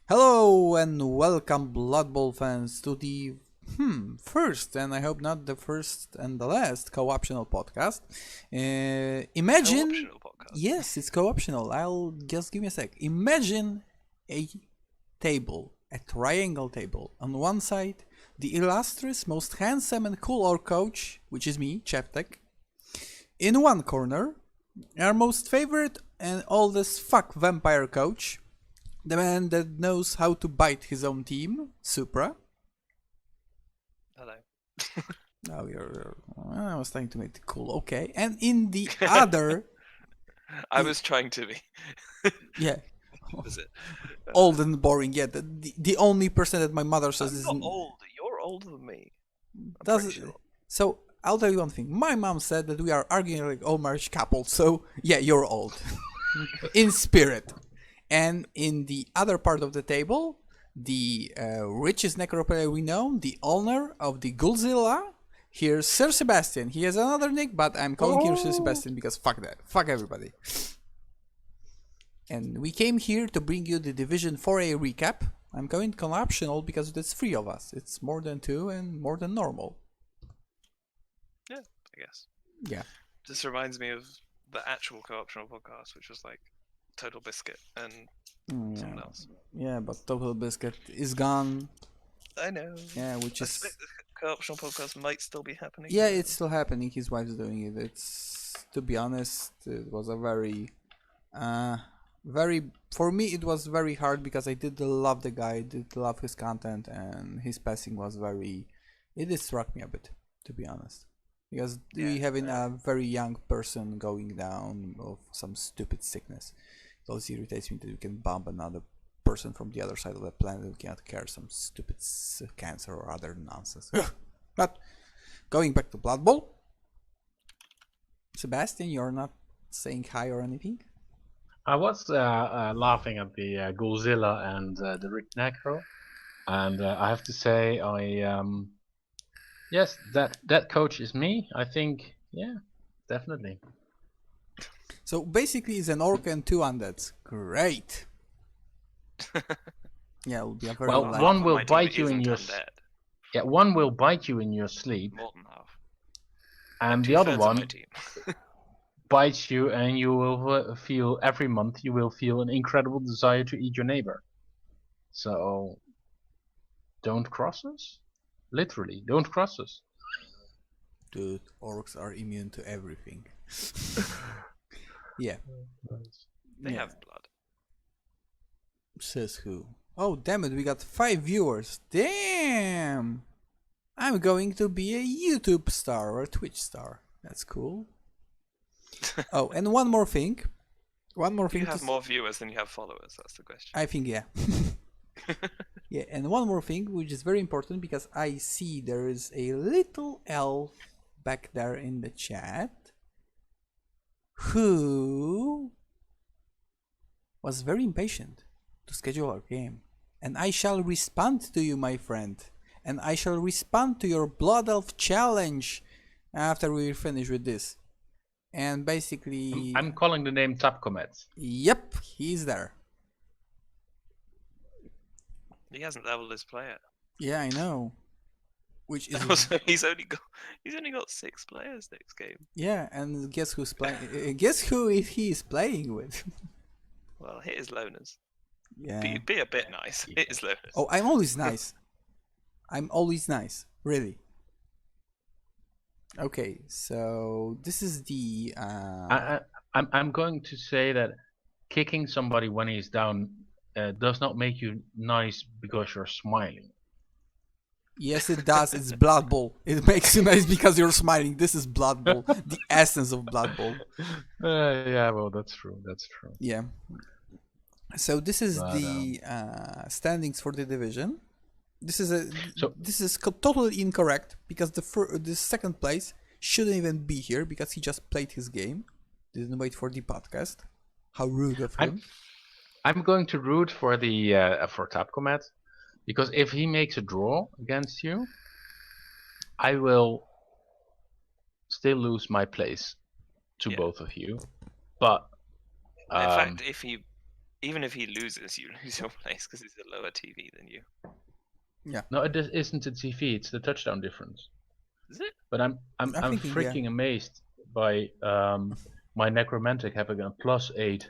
Hello and welcome, Blood Bowl fans, to the first, and I hope not the first and the last, co-optional podcast. Imagine, Co-optional podcast. yes, it's co-optional. I'll just give me a sec. Imagine a table, a triangle table. On one side, the illustrious, most handsome and cool orc coach, which is me, Cheptek. In one corner, our most favorite and oldest fuck vampire coach, the man that knows how to bite his own team, Supra. Hello. Oh, I was trying to make it cool. Okay, and in the other, I was trying to be. yeah, Was it? old and boring. Yeah, the only person that my mother says I'm is not old. You're older than me. I'm does pretty sure. so. I'll tell you one thing. My mom said that we are arguing like old marriage couple. So yeah, you're old in spirit. And in the other part of the table, the richest necroplayer we know, the owner of the Godzilla, here's Sir Sebastian. He has another nick, but I'm calling him Sir Sebastian because fuck that. Fuck everybody. And we came here to bring you the Division 4A recap. I'm going optional because there's 3 of us. It's more than 2 and more than normal. Yeah, I guess. Yeah. This reminds me of the actual co-optional podcast, which was like Total Biscuit and someone else. Yeah, but Total Biscuit is gone. I know. Yeah, which I is... suspect the co-optional podcast might still be happening. Yeah, it's still happening. His wife's doing it. It's, to be honest, it was a very, for me, it was very hard because I did love the guy, did love his content, and his passing was very, it did struck me a bit, to be honest. Because we having a very young person going down of some stupid sickness. It also irritates me that you can bump another person from the other side of the planet who cannot care some stupid cancer or other nonsense. But going back to Blood Bowl, Sebastian, you're not saying hi or anything? I was laughing at the Godzilla and the Rick Necro, and I have to say, yes, that coach is me. I think, yeah, definitely. So basically, it's an orc and 2 undeads. Great. Yeah, it'll be a very Well, light. one will My team bite you in isn't your undead. yeah, one will bite you in your sleep, More than half. and the other one bites you, and you will feel every month you will feel an incredible desire to eat your neighbor. So, don't cross us. Literally, don't cross us. Dude, orcs are immune to everything. Yeah. They have blood. Says who? Oh, damn it, we got 5 viewers. Damn! I'm going to be a YouTube star or a Twitch star. That's cool. Oh, and one more thing. You have more viewers than you have followers, that's the question. I think, yeah. Yeah, and one more thing, which is very important because I see there is a little elf back there in the chat who was very impatient to schedule our game. And I shall respond to you, my friend. And I shall respond to your Blood Elf challenge after we finish with this. And basically... I'm calling the name Tapcomet. Yep, he's there. He hasn't leveled his player. Yeah, I know. Which is... he's only got 6 players next game. Yeah, and guess who's playing? Guess who he is playing with? Well, hit his loners. Yeah. Be a bit nice. Hit his loners. Oh, I'm always nice. I'm always nice. Really. Okay, so this is the. I'm going to say that kicking somebody when he's down does not make you nice because you're smiling. Yes, it does. It's Blood Bowl. It makes you nice because you're smiling. This is Blood Bowl, the essence of Blood Bowl. Yeah, well, that's true. That's true. Yeah. So this is the standings for the division. This is totally incorrect because the second place shouldn't even be here because he just played his game, didn't wait for the podcast. How rude of him! I'm going to root for the for Tapcomet because if he makes a draw against you, I will still lose my place to both of you. But in fact, if he even if he loses, you lose your place because he's a lower TV than you. Yeah. No, it isn't the TV. It's the touchdown difference. Is it? But I'm thinking, freaking amazed by my necromantic having a +8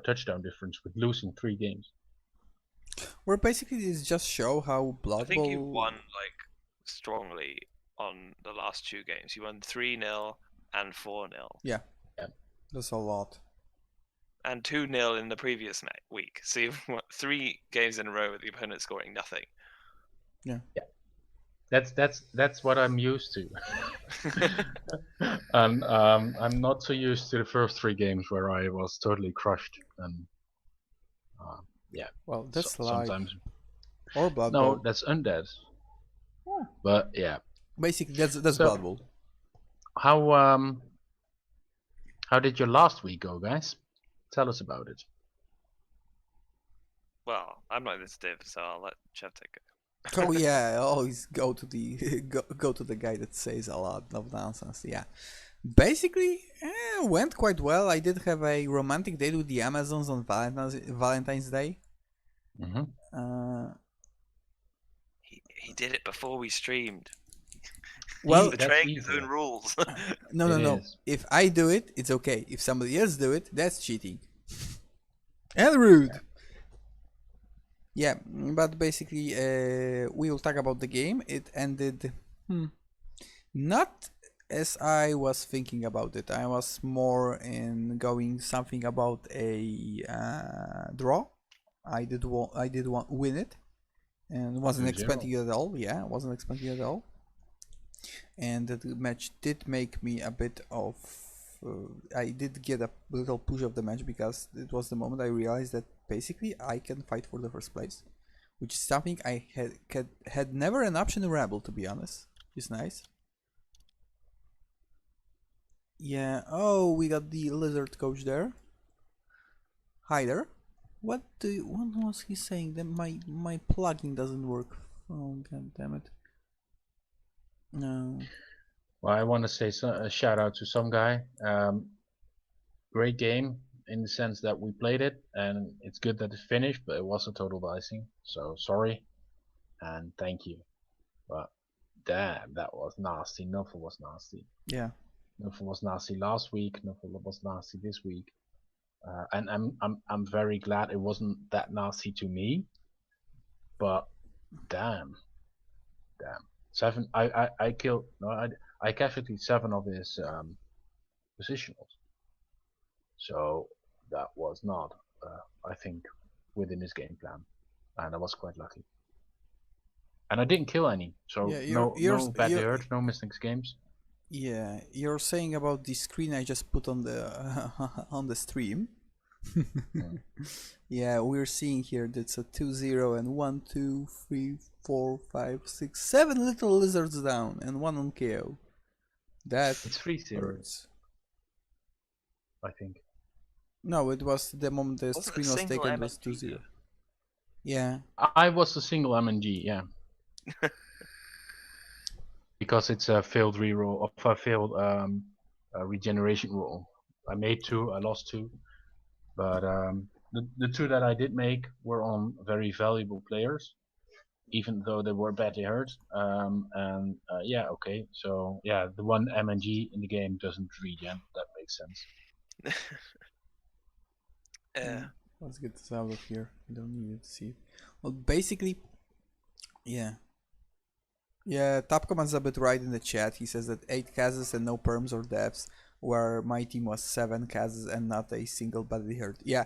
touchdown difference with losing 3 games. Where basically this just show how Blood I think you Bowl. won like strongly on the last 2 games. You won 3-0 and 4-0. Yeah. Yeah. That's a lot. And 2-0 in the previous week. So you've won 3 games in a row with the opponent scoring nothing. Yeah. That's what I'm used to. And I'm not so used to the first 3 games where I was totally crushed and yeah. Well, that's like sometimes or Blood no, Bowl. that's undead. But yeah. Basically, that's So- Blood Bowl. How did your last week go, guys? Tell us about it. Well, I'm not this div, so I'll let Chev take it. Oh yeah, always go to the go to the guy that says a lot of nonsense. Yeah, basically went quite well. I did have a romantic date with the Amazons on Valentine's Day. Mm-hmm. He did it before we streamed. Well, He's betraying that's his own rules. no. is. If I do it, it's okay. If somebody else do it, that's cheating and rude. Yeah, but basically, we will talk about the game. It ended not as I was thinking about it. I was more in going something about a draw. I did win it, and wasn't 2-0. expecting it at all. Yeah, wasn't expecting it at all. And the match did make me a bit of. I did get a little push of the match because it was the moment I realized that basically I can fight for the first place, which is something I had never an option in REBBL, to be honest. It's nice. Yeah. Oh, we got the lizard coach there. Hi there. What was he saying? That my plugin doesn't work. Oh god damn it. No. Well, I want to say a shout out to some guy. Great game in the sense that we played it, and it's good that it's finished, but it was a total dicing. So sorry, and thank you. But damn, that was nasty. Nuffle was nasty. Yeah. Nuffle was nasty last week. Nuffle was nasty this week. And I'm very glad it wasn't that nasty to me. But damn. 7. I killed. No, I casualty 7 of his positionals. So that was not, I think, within his game plan, and I was quite lucky. And I didn't kill any, so Yeah, no bad hurt, no missing games. Yeah, you're saying about the screen I just put on the on the stream. Yeah, we're seeing here that's a 2-0 and 1, 2, 3, 4, 5, 6, 7 little lizards down and 1 on KO. That It's 3-0, hurts. I think. No, it was the moment the Wasn't a screen was single taken, it was MNG 2-0. good? Yeah. I was a single MNG, yeah. Because it's a failed reroll of a failed regeneration roll. I made 2, I lost 2, but the 2 that I did make were on very valuable players, even though they were badly hurt. Yeah, okay. So yeah, the 1 MNG in the game doesn't regen. That makes sense. Let's get this out of here. I don't need to see it. Well, basically, yeah. Yeah, Topcommand's a bit right in the chat. He says that 8 cases and no perms or deaths, where my team was 7 cases and not a single badly hurt. Yeah,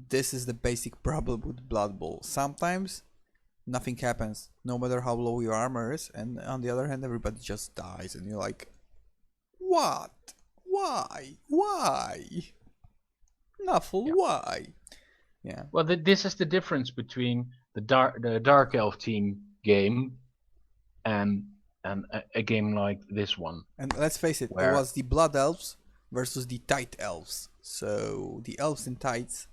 this is the basic problem with Blood Bowl. Sometimes nothing happens, no matter how low your armor is, and on the other hand, everybody just dies, and you're like, what? Why? Nuffle, Yeah. why? Yeah. Well, this is the difference between the Dark Elf team game and a game like this one. And let's face it, it was the Blood Elves versus the Tight Elves. So the Elves in Tights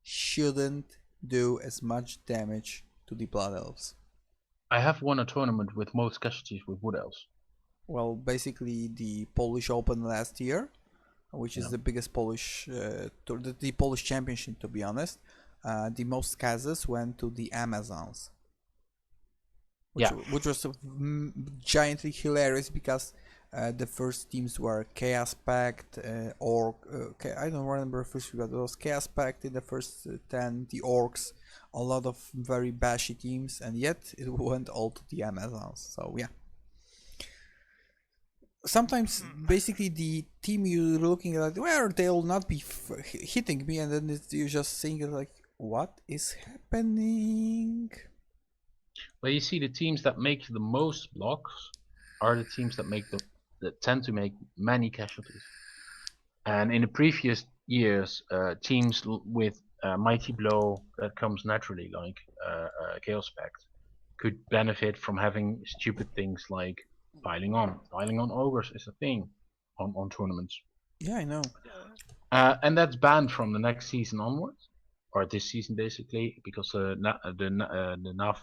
shouldn't do as much damage to the Blood Elves. I have won a tournament with most casualties with Wood Elves. Well, basically the Polish Open last year, which is the biggest Polish, the Polish championship, to be honest. The most cases went to the Amazons, which was giantly hilarious because the first teams were Chaos Pact, I don't remember officially, but it was Chaos Pact in the first 10, the Orcs, a lot of very bashy teams, and yet it went all to the Amazons. So yeah. Sometimes basically the team you're looking at, well, they'll not be hitting me, and then you're just saying like, what is happening? Well, you see, the teams that make the most blocks are the teams that tend to make many casualties. And in the previous years, teams with Mighty Blow that comes naturally, like Chaos Pact, could benefit from having stupid things like piling on. Piling on ogres is a thing on tournaments. Yeah, I know. And that's banned from the next season onwards, or this season basically, because the NAF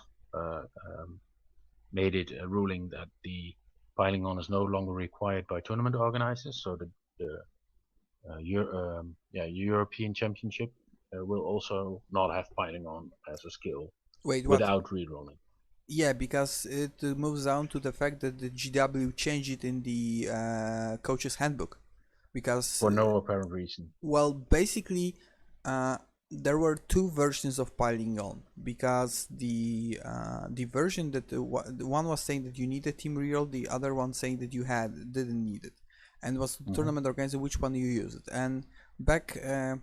made it a ruling that the piling on is no longer required by tournament organizers. So the European Championship will also not have piling on as a skill. Wait, without rerolling. Yeah, because it moves down to the fact that the GW changed it in the coach's handbook. Because for no apparent reason. Well, basically, there were two versions of piling on, because the version that the one was saying that you need a team reroll, the other one saying that you didn't need it, and it was the tournament organizer which one you used. And back a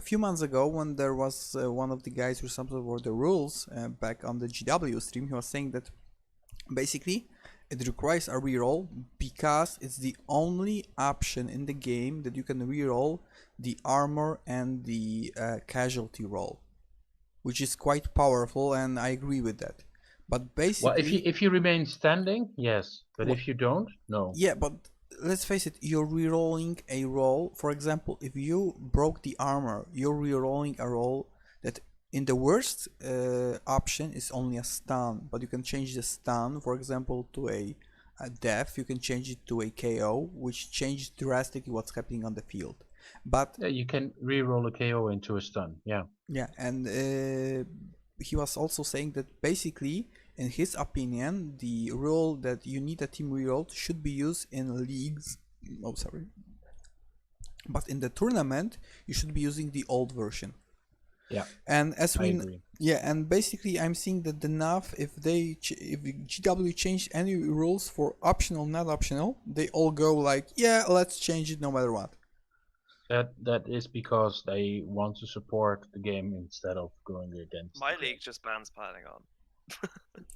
few months ago, when there was one of the guys responsible for the rules back on the GW stream, he was saying that basically it requires a reroll because it's the only option in the game that you can reroll the armor and the casualty roll, which is quite powerful, and I agree with that. But basically, well, if you remain standing, yes, but if you don't, no. Yeah, but let's face it, you're rerolling a roll. For example, if you broke the armor, you're rerolling a roll that in the worst option is only a stun, but you can change the stun, for example, to a death. You can change it to a KO, which changes drastically what's happening on the field. But yeah, you can reroll a KO into a stun. Yeah. Yeah, and he was also saying that basically, in his opinion, the rule that you need a team reroll should be used in leagues. Oh, sorry. But in the tournament, you should be using the old version. Yeah. And as I agree. Yeah, and basically, I'm seeing that the NAF, if GW changed any rules for optional, not optional, they all go like, yeah, let's change it no matter what. That is because they want to support the game instead of going against. My league just bans piling on.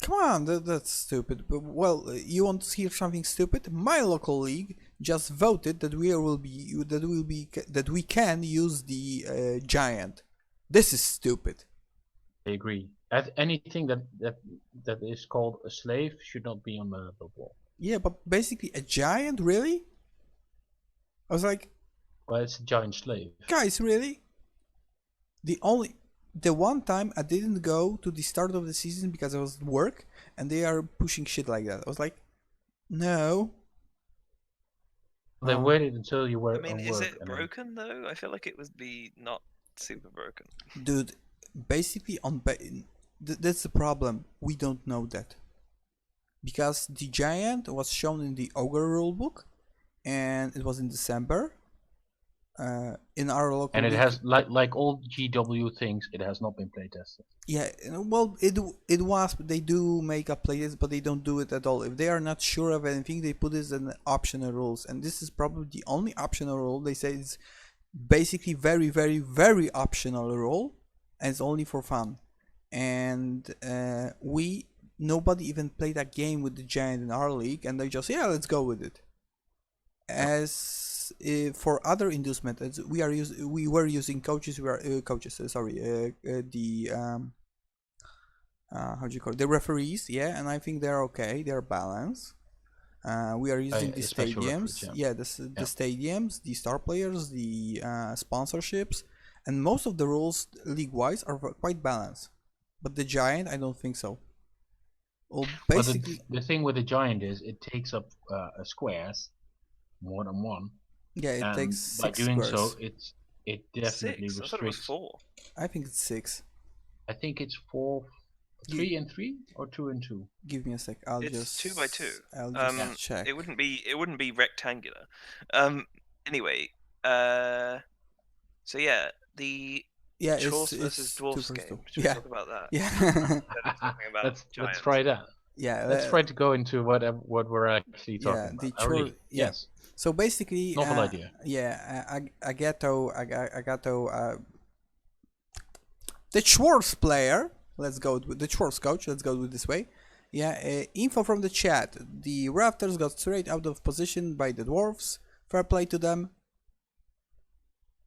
Come on, that's stupid. But, well, you want to hear something stupid? My local league just voted that we can use the giant. This is stupid. I agree. Anything that is called a slave should not be on the wall. Yeah, but basically a giant, really? I was like, well, it's a giant slave. Guys, really? The one time I didn't go to the start of the season because I was at work, and they are pushing shit like that. I was like, no. They waited until you were. I mean, is it broken though? I feel like it would be not super broken. Dude, basically that's the problem. We don't know that. Because the giant was shown in the Ogre rulebook, and it was in December. In our local and it has like all GW things, it has not been playtested. Yeah, well, it was. They do make a playlist, but they don't do it at all. If they are not sure of anything, they put this in optional rules, and this is probably the only optional rule. They say it's basically very, very, very optional rule, and it's only for fun. And nobody even played a game with the giant in our league, and they just let's go with it. As for other inducement, we were using coaches. How do you call it? The referees, yeah, and I think they're okay. They're balanced. We are using the stadiums, the stadiums, the star players, the sponsorships, and most of the rules league-wise are quite balanced. But the giant, I don't think so. Well, basically, the thing with the giant is it takes up squares, more than one, Yeah, it and takes by 6 doing squares. so, it definitely 6. I thought it was restricts. 4. I think it's 6. I think it's 4, 3 and 3, or 2 and 2. Give me a sec. I'll It's just 2 by 2. Yeah. check. It wouldn't be rectangular. Anyway, so yeah, the Yeah, Chorse it's versus 2 Dwarfs versus 2. game. Should we Yeah. talk about that? Yeah. Instead of talking about let's giants. try that. Yeah. Let's try to go into what we're actually Yeah, talking the about. Early. yeah. Yes. So basically, Novel idea. yeah, the Schwartz player. Let's go with the Schwartz coach. Let's go with this way. Yeah, info from the chat. The Raptors got straight out of position by the Dwarfs. Fair play to them.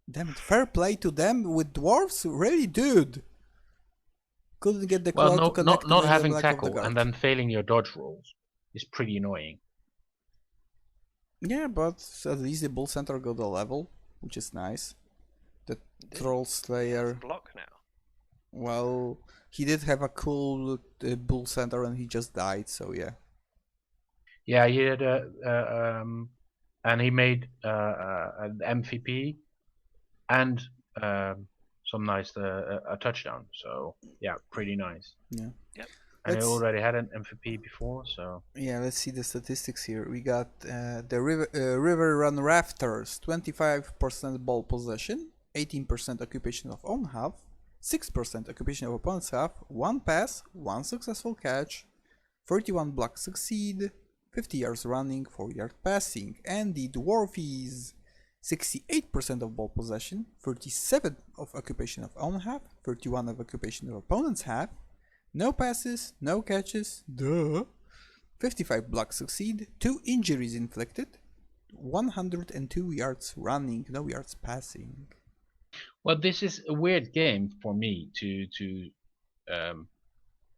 Damn it, fair play to them with Dwarfs? Really, dude? Couldn't get the Well, claw to connect not with having the back of the tackle guard. and then failing your dodge rolls is pretty annoying. Yeah, but at least the Bull Center got a level, which is nice. The Troll Slayer. Block now. Well, he did have a cool Bull Center and he just died, so yeah. Yeah, he had and he made an MVP and some nice a touchdown. So yeah, pretty nice. Yeah. Yep. And he already had an MVP before, so yeah. Let's see the statistics here. We got the River Run Rafters, 25% ball possession, 18% occupation of own half, 6% occupation of opponent's half, 1 pass, 1 successful catch, 31 blocks succeed, 50 yards running, 4 yards passing, and the Dwarfies 68% of ball possession, 37 of occupation of own half, 31 of occupation of opponent's half, no passes, no catches, duh, 55 blocks succeed, 2 injuries inflicted, 102 yards running, no yards passing. well, this is a weird game for me to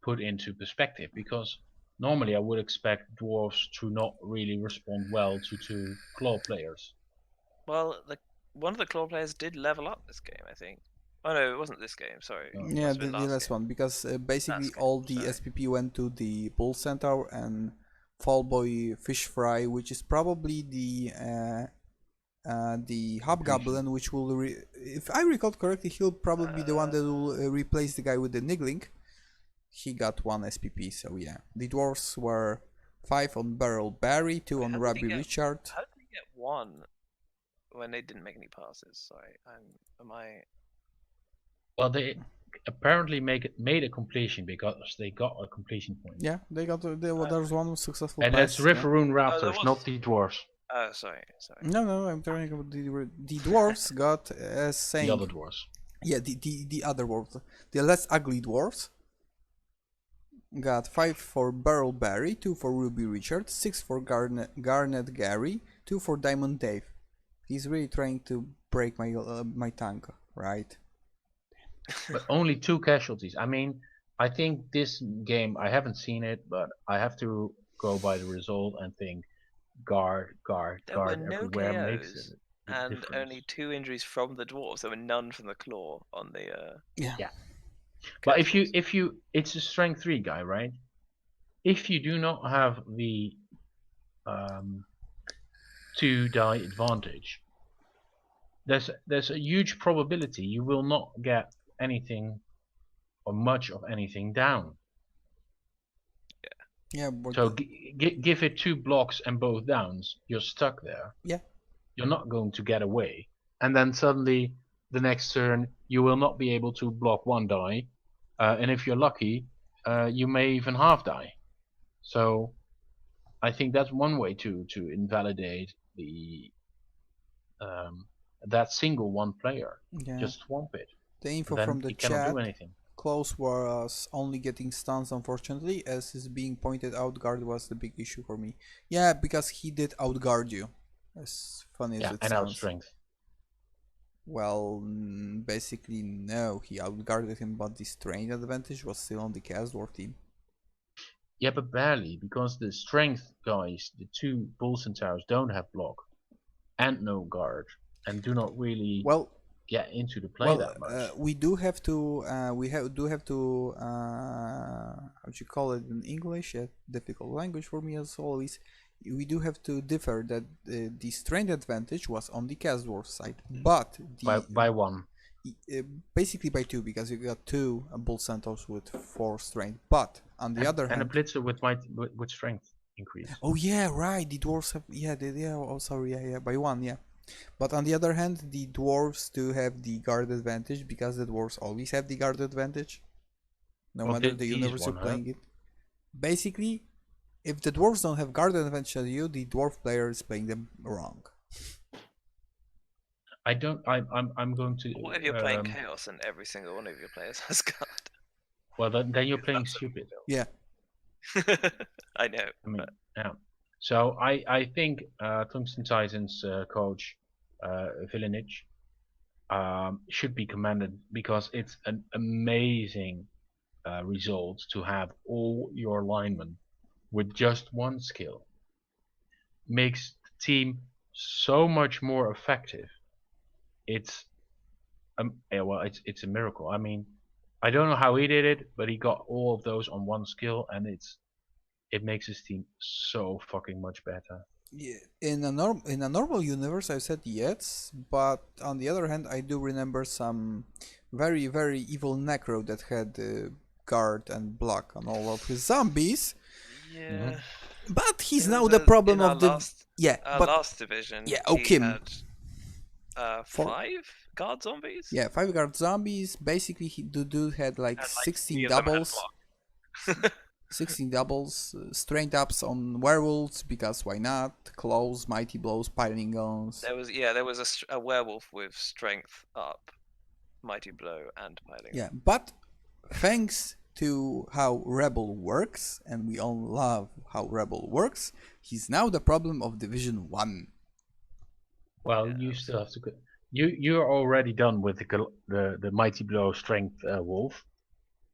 put into perspective, because normally I would expect dwarves to not really respond well to claw players. Well, one of the claw players did level up this game, I think. Oh no, it wasn't this game. Sorry. Yeah, the last one, because basically all the SPP went to the Bull Centaur and Fallboy Fish Fry, which is probably the Hobgoblin, which will, if I recall correctly, he'll probably be the one that will replace the guy with the Niggling. He got 1 SPP, so yeah. The dwarfs were 5 on Barrel Barry, 2 on Robbie Richard. How did they get 1 when they didn't make any passes? Sorry, am I? Well, they apparently made a completion because they got a completion point. Yeah, they got there's 1 successful and pass. And that's Riveroon Raptors, not the dwarves. Sorry. No, I'm talking about the dwarves got saying the other dwarves. Yeah, the other dwarves, the less ugly dwarves. Got 5 for Barrel Barry, 2 for Ruby Richard, 6 for Garnet Gary, 2 for Diamond Dave. He's really trying to break my tongue, right? But only 2 casualties. I mean, I think this game, I haven't seen it, but I have to go by the result and think guard there were no everywhere KOs makes it. And difference. only 2 injuries from the dwarves. There were none from the claw on the yeah. But if you it's a strength 3 guy, right? If you do not have the 2 die advantage, there's a huge probability you will not get anything or much of anything down. Yeah. But so give it 2 blocks and both downs, you're stuck there. Yeah. You're not going to get away, and then suddenly the next turn you will not be able to block 1 die, and if you're lucky, you may even half die. So I think that's one way to invalidate the that single 1 player. Yeah. Just swamp it. The info then from the chat. Cannot do anything. Close was only getting stuns, unfortunately, as is being pointed out. Guard was the big issue for me. Yeah, because he did outguard you. As funny as it and sounds. out strength. Well, basically no. He outguarded him, but the strength advantage was still on the Chaos Dwarf team. Yeah, but barely, because the strength guys, the 2 Bull Centaurs, don't have block and no guard, and do not really get into the play that much. We do have to how do you call it in English? A difficult language for me as always. we do have to differ that the strength advantage was on the cast dwarf side, but the by 1. basically by 2, because you got 2 bull centaurs with 4 strength. But on the other and hand, a blitzer with strength increase. oh yeah, right, the dwarves have, oh sorry, yeah, by 1, yeah. But on the other hand, the dwarves do have the guard advantage, because the dwarves always have the guard advantage, no matter the universe you're playing it. Basically, if the dwarves don't have guard advantage on you, the dwarf player is playing them wrong. I'm going to. What if you're playing chaos and every single one of your players has guard? Well, then you're playing stupid. Yeah. I know. I mean, yeah. So I think Tungsten Titans coach Vilinich should be commended, because it's an amazing result to have all your linemen with just 1 skill. Makes the team so much more effective. It's it's a miracle. I mean, I don't know how he did it, but he got all of those on 1 skill, and it makes his team so fucking much better. Yeah, in a normal universe, I said yes, but on the other hand, I do remember some very very evil necro that had guard and block on all of his zombies. Yeah. But he's now the problem of the last division. Yeah, he had 5 guard zombies. Yeah, 5 guard zombies. Basically, the dude had like 16 doubles. 16 doubles, strength ups on werewolves, because why not? Claws, mighty blows, piling guns. There was a werewolf with strength up, mighty blow, and piling. Yeah, but thanks to how REBBL works, and we all love how REBBL works, he's now the problem of Division 1. Well, you still have to. You're already done with the mighty blow strength wolf,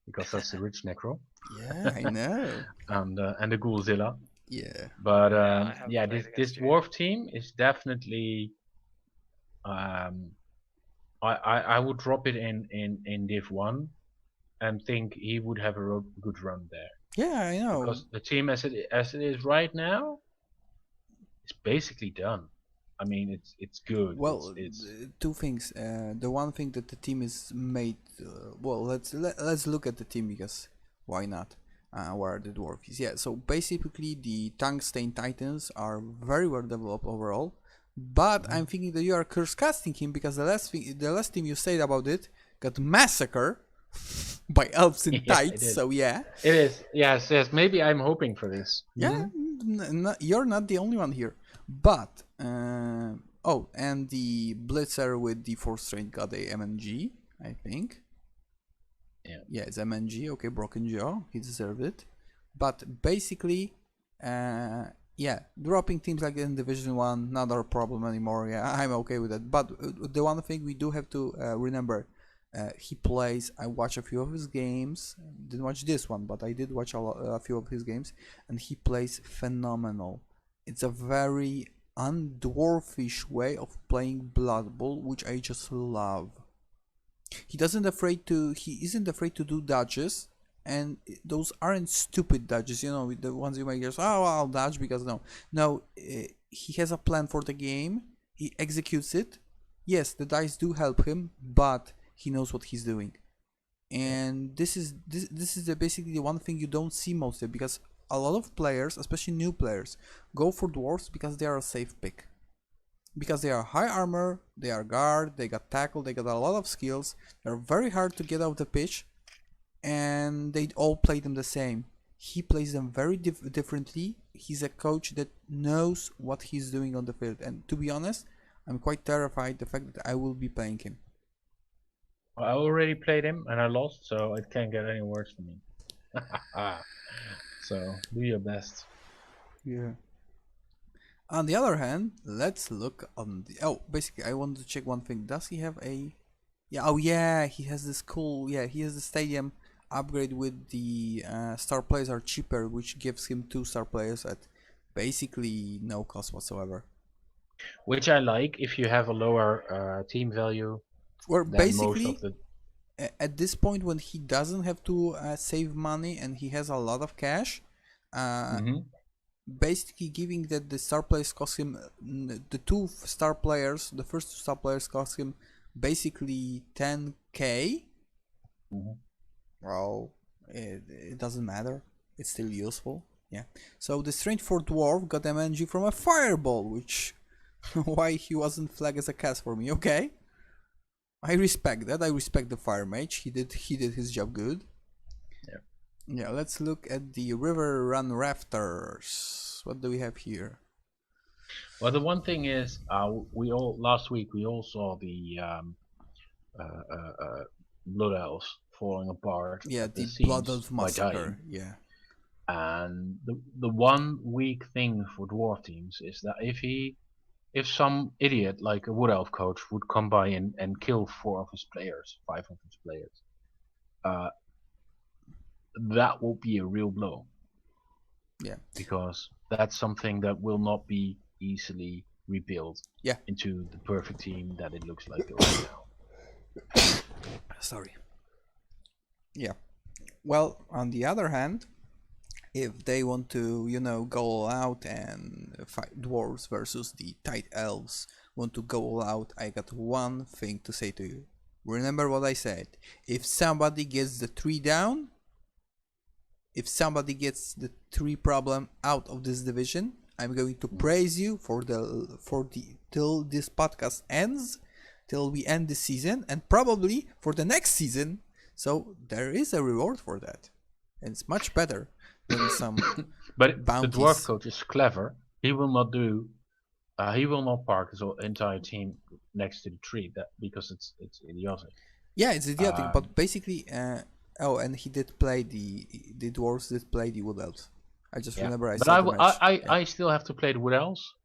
because that's the rich necro. Yeah, I know. and the Ghoulzilla. Yeah. But this dwarf team is definitely. I would drop it in Div 1, and think he would have a good run there. Yeah, I know. Because the team as it is right now, it's basically done. I mean, it's good. Well, it's 2 things. The one thing that the team is made. Well, let's look at the team, because why not? Where are the dwarfies? Yeah. So basically, the Tungsten Titans are very well developed overall. But I'm thinking that you are curse casting him, because the last team you said about it got massacred by elves in tights. So yeah. It is. Yes. Maybe I'm hoping for this. Yeah. You're not the only one here. But oh, and the Blitzer with the 4 strength got a MNG, I think. Yeah, it's MNG. Okay, broken jaw. He deserved it. But basically, yeah, dropping teams like in Division 1, not our problem anymore. Yeah, I'm okay with that. But the one thing we do have to remember, he plays. I watch a few of his games. Didn't watch this one, but I did watch a few of his games, and he plays phenomenal. It's a very undwarfish way of playing Blood Bowl, which I just love. He isn't afraid to do dodges, and those aren't stupid dodges, you know, the ones you might guess, oh, I'll dodge because no, he has a plan for the game, he executes it. Yes, the dice do help him, but he knows what he's doing. And this is basically the one thing you don't see mostly, because a lot of players, especially new players, go for dwarves because they are a safe pick. Because they are high armor, they are guard, they got tackle, they got a lot of skills, they're very hard to get out of the pitch, and they all play them the same. He plays them very differently. He's a coach that knows what he's doing on the field, and to be honest, I'm quite terrified the fact that I will be playing him. I already played him and I lost, so it can't get any worse for me. So do your best. Yeah. On the other hand, let's look on the basically I wanted to check one thing. Does he have a he has this cool he has the stadium upgrade with the star players are cheaper, which gives him 2 star players at basically no cost whatsoever. Which I like if you have a lower team value. Or basically at this point, when he doesn't have to save money and he has a lot of cash, basically giving that the star players cost him the first two star players cost him basically 10k. Well, it doesn't matter. It's still useful. Yeah. So the strength for dwarf got MNG from a fireball, which why he wasn't flagged as a cast for me. Okay. I respect that. I respect the fire mage. He did his job good. Yeah, let's look at the river run rafters. What do we have here? Well, the one thing is, last week we all saw the blood elves falling apart. Yeah, at the Blood seams Elf by massacre. dying. Yeah. And the one weak thing for dwarf teams is that if some idiot like a wood elf coach would come by and kill 5 of his players, that will be a real blow. Yeah. Because that's something that will not be easily rebuilt Yeah. into the perfect team that it looks like right now. Sorry. Yeah. Well, on the other hand, if they want to, go all out and fight dwarves versus the tight elves, want to go all out, I got one thing to say to you. Remember what I said. If somebody gets the 3 down, if somebody gets the 3 problem out of this division, I'm going to praise you till this podcast ends, till we end the season, and probably for the next season. So there is a reward for that, and it's much better than some but bounties. The dwarf coach is clever. He will not park his entire team next to the tree because it's idiotic. Yeah, it's idiotic, but basically, and he did play the dwarves did play the wood elves. I just remember I saw the match. I still have to play the wood elves,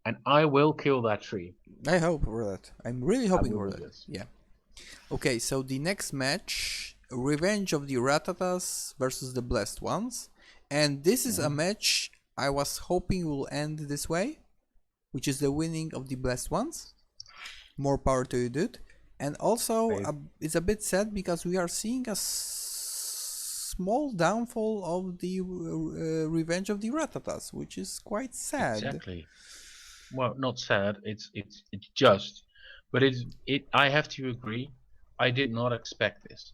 and I will kill that tree. I hope for that. I'm really hoping for that. This. Yeah. Okay, so the next match, Revenge of the Ratatas versus the Blessed Ones, and this is a match I was hoping will end this way, which is the winning of the Blessed Ones. More power to you, dude. And also, it's a bit sad because we are seeing a small downfall of the Revenge of the Ratatas, which is quite sad. Exactly. Well, not sad. It's just, but I have to agree. I did not expect this,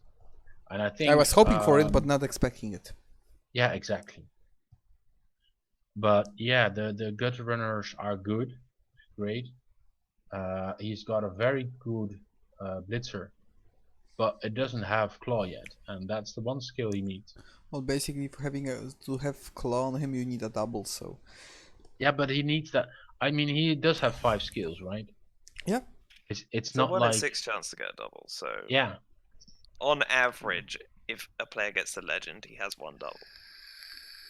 and I think I was hoping for it, but not expecting it. Yeah, exactly. But yeah, the gut runners are good, great. He's got a very good blitzer, but it doesn't have claw yet, and that's the one skill he needs. Well, basically, for to have claw on him, you need a double. So. Yeah, but he needs that. I mean, he does have 5 skills, right? Yeah. It's not 1 like in 6 chance to get a double. So yeah. On average, if a player gets the legend, he has 1 double.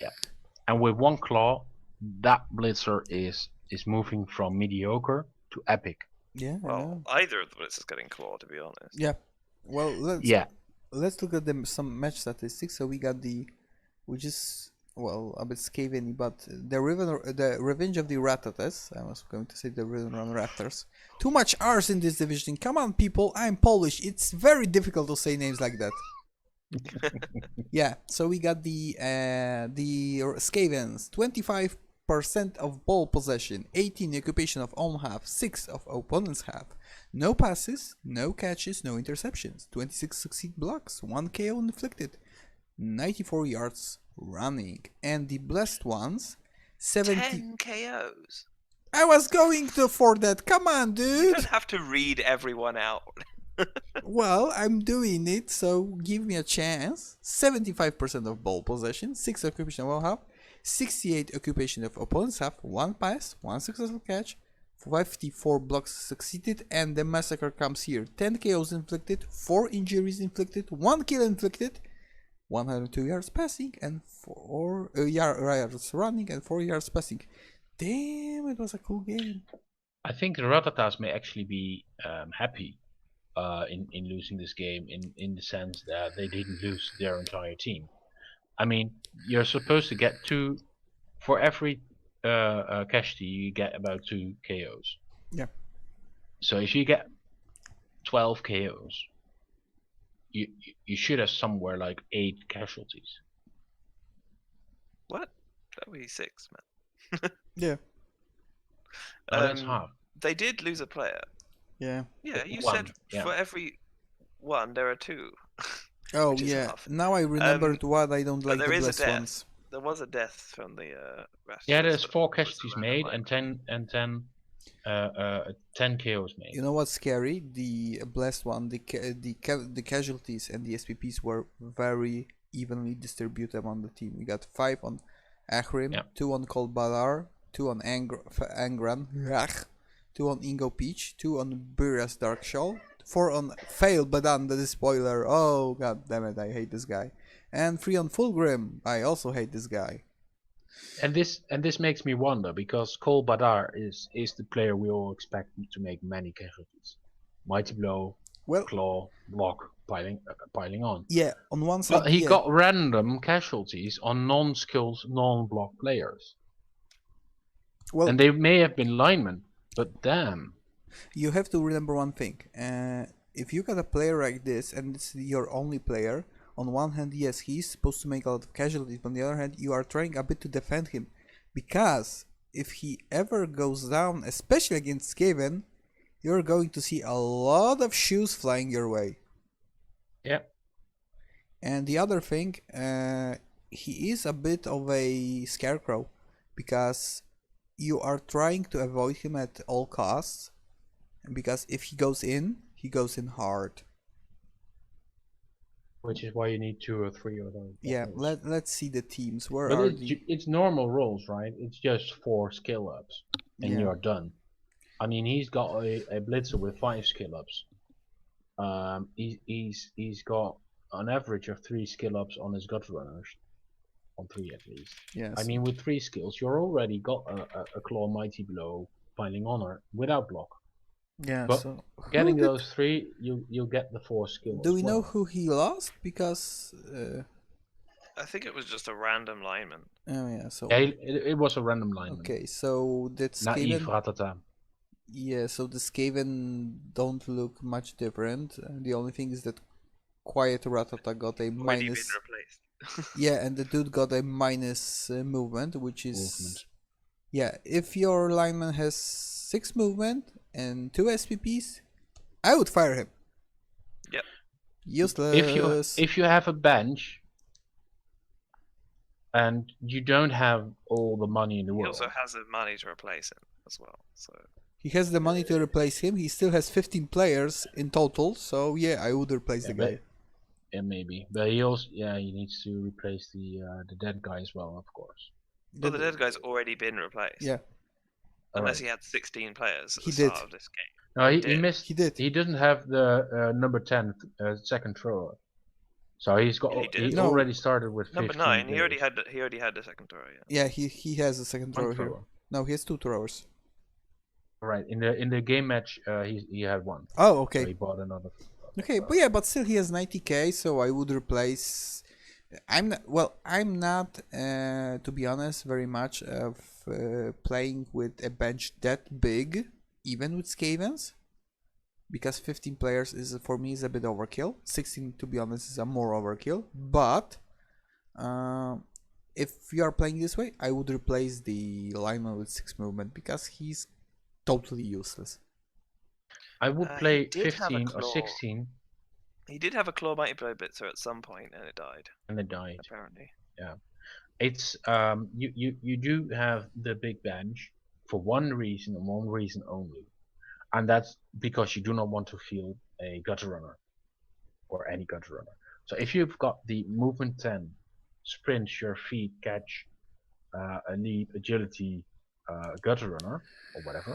Yeah, and with 1 claw, that blitzer is moving from mediocre to epic. Yeah. Well, either of the blitzers getting claw, to be honest. Yeah. Well, let's look at some match statistics. So we got which is a bit scathing, but the Revenge of the Ratatas. I was going to say the Riven Run Raptors. Too much R's in this division. Come on, people. I'm Polish. It's very difficult to say names like that. Yeah. So we got the Skavens. 25% of ball possession, 18 occupation of own half, 6 of opponent's half. No passes, no catches, no interceptions. 26 succeed blocks, 1 KO inflicted, 94 yards running. And the Blessed Ones, 10 KOs. I was going for that. Come on, dude. You don't have to read everyone out. Well, I'm doing it, so give me a chance. 75% of ball possession, 6 occupation of own half, 68 occupation of opponent's half, 1 pass, 1 successful catch, 54 blocks succeeded, and the massacre comes here. 10 KOs inflicted, 4 injuries inflicted, 1 kill inflicted, 102 yards passing, and 4 yards running, and 4 yards passing. Damn, it was a cool game. I think the Ratatas may actually be happy in losing this game in the sense that they didn't lose their entire team. I mean, you're supposed to get 2 for every casualty. You get about 2 KOs. Yeah. So if you get 12 KOs, you should have somewhere like 8 casualties. What? That would be 6, man. Yeah. That's half. They did lose a player. Yeah. Yeah, you One, said yeah. for every one there are two. Oh which is yeah. half. Now I remembered what I don't But like the there is a blessed death. ones. There was a death from the Yeah, Rascals, there's but 4 it was a casualties random made line. and 10 KOs made. You know what's scary? The blessed one, the casualties and the SPPs were very evenly distributed among the team. We got 5 on Ahrim, Yeah. 2 on Kolbadar, 2 on Angran, 2 on Ingo Peach, 2 on Burias Dark Shawl, 4 on Fail Badan, the spoiler. Oh god damn it, I hate this guy. And 3 on Fulgrim. I also hate this guy. And this makes me wonder, because Cole Badar is the player we all expect to make many casualties. Mighty Blow, Well, Claw, Block, piling on. yeah, on one side, But he yeah. got random casualties on non-skills, non-block players. Well, And they may have been linemen, but damn. you have to remember one thing. If you got a player like this and it's your only player, on one hand, yes, he's supposed to make a lot of casualties, but on the other hand, you are trying a bit to defend him. Because if he ever goes down, especially against Skaven, you're going to see a lot of shoes flying your way. Yeah. And the other thing, he is a bit of a scarecrow, because you are trying to avoid him at all costs. Because if he goes in hard. Which is why you need 2 or 3 of those. Yeah, let's see the teams. Where But are it's normal rolls, right? It's just 4 skill ups, and Yeah. you're done. I mean, he's got a blitzer with 5 skill ups. He's got an average of 3 skill ups on his gut runners, on 3 at least. Yes. I mean, with 3 skills, you're already got a claw, mighty blow, piling honor without block. Yeah, But so getting those 3, you'll get the 4 skills. Do we know who he lost? Because I think it was just a random lineman. oh yeah, so yeah, it was a random line. okay, so that's Naive Skaven. Ratata. Yeah, so the Skaven don't look much different. The only thing is that Quiet Ratata got a Already minus. been replaced. Yeah, and the dude got a minus movement, which is Movement. yeah. If your lineman has 6 movement and 2 SPPs, I would fire him. Yep. Useless. If you have a bench and you don't have all the money in the He world, also has the money to replace him as well. So He has the money to replace him. He still has 15 players in total, so yeah, I would replace the guy. Yeah, maybe. But he also, he needs to replace the dead guy as well, of course. well, the dead guy's already been replaced. Yeah, Unless he had 16 players at He the did. start of this game. No, he did. missed. he did. He doesn't have the number 10 second thrower, so he's got. Yeah, he did. He No. already started with Number 15 9, he players. already had the second thrower. Yeah. Yeah, he has a second One thrower here. thrower. No, he has 2 throwers. Right, in the game match, he had 1. Oh, So okay. he bought another. Okay, but yeah, but still he has 90k, so I would replace. I'm not to be honest, very much of playing with a bench that big, even with Skavens, because 15 players is for me is a bit overkill. 16, to be honest, is a more overkill. But if you are playing this way, I would replace the lineman with 6 movement, because he's totally useless. I would He play did have a 15 or claw. 16, He did have a claw mighty blow blitzer at some point, and it died. and it died. Apparently. It's you do have the big bench for one reason and one reason only, and that's because you do not want to field a gutter runner or any gutter runner. So if you've got the movement 10, sprint, sure feet, catch, a leap, agility, gutter runner or whatever,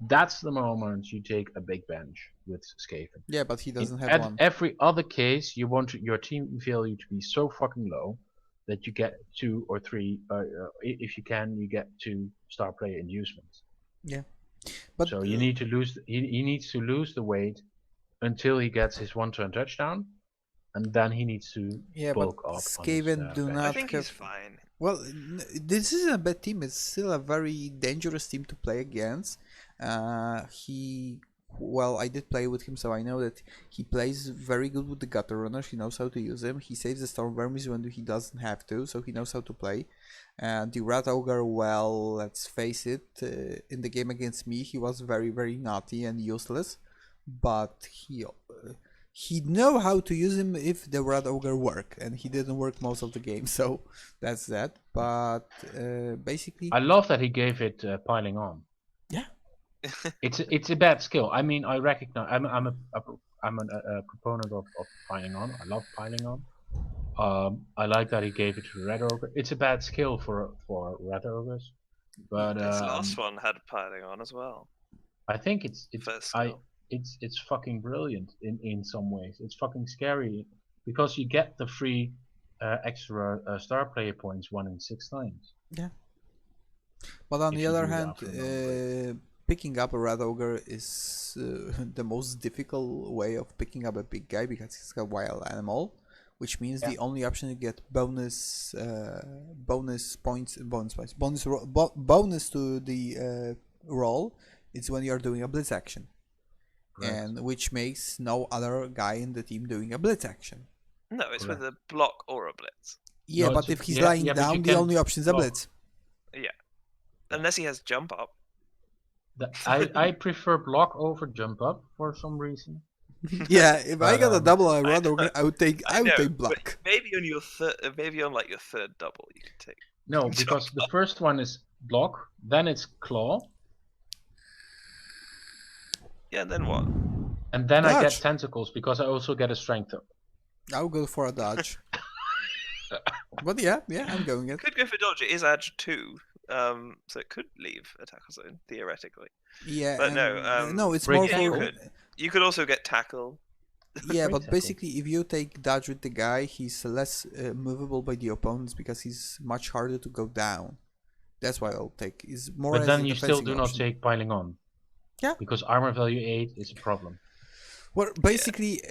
that's the moment you take a big bench with Skaven. Yeah, but he doesn't have At one. every other case, you want your team value to be so fucking low that you get 2 or 3. If you can, you get 2 star player inducements. Yeah, but So you need to lose. He needs to lose the weight until he gets his 1-turn touchdown, and then he needs to yeah, bulk but up. Skaven on his, do bench. not I think have. he's fine. Well, this isn't a bad team. It's still a very dangerous team to play against. He well, I did play with him, so I know that he plays very good with the gutter runners. He knows how to use them. He saves the storm vermis when he doesn't have to, so he knows how to play. And the rat ogre, well, let's face it, in the game against me, he was very, very naughty and useless. But he know how to use him if the rat ogre work, and he didn't work most of the game, so that's that. But basically, I love that he gave it piling on. yeah. It's a bad skill. I mean, I recognize. I'm a proponent of piling on. I love piling on. I like that he gave it to the red ogre. It's a bad skill for red ogres, but This last one had piling on as well. I think it's First skill. it's fucking brilliant in some ways. It's fucking scary because you get the free extra star player points 1 in 6 times. Yeah. But on If the you other do it hand, after a long picking up a red ogre is the most difficult way of picking up a big guy because he's got wild animal, which means the only option to get bonus points bonus to the roll is when you're doing a blitz action. Correct. And which makes no other guy in the team doing a blitz action. No, it's Correct. with a block or a blitz. Yeah, No, but if he's lying but down, you the can only option is a block. blitz. Yeah. Unless he has jump up. I prefer block over jump up for some reason. Yeah, if I got a double red know. ogre, I would take know, block. Maybe on your maybe on like your third double, you could take. No, because the first one is block, then it's claw, Yeah, and then what? and then I get Dodge. tentacles because I also get a strength up. I'll go for a dodge. But yeah, I'm going it. Could go for dodge. It is edge 2, so it could leave a tackle zone theoretically. Yeah, But no, it's break more Yeah, for. you could also get tackle. Yeah, Break but tackle. basically, if you take dodge with the guy, he's less movable by the opponents because he's much harder to go down. That's why I'll take. Is more. But as then a you still defending do not option. take piling on. Yeah. Because armor value 8 is a problem. Well, basically,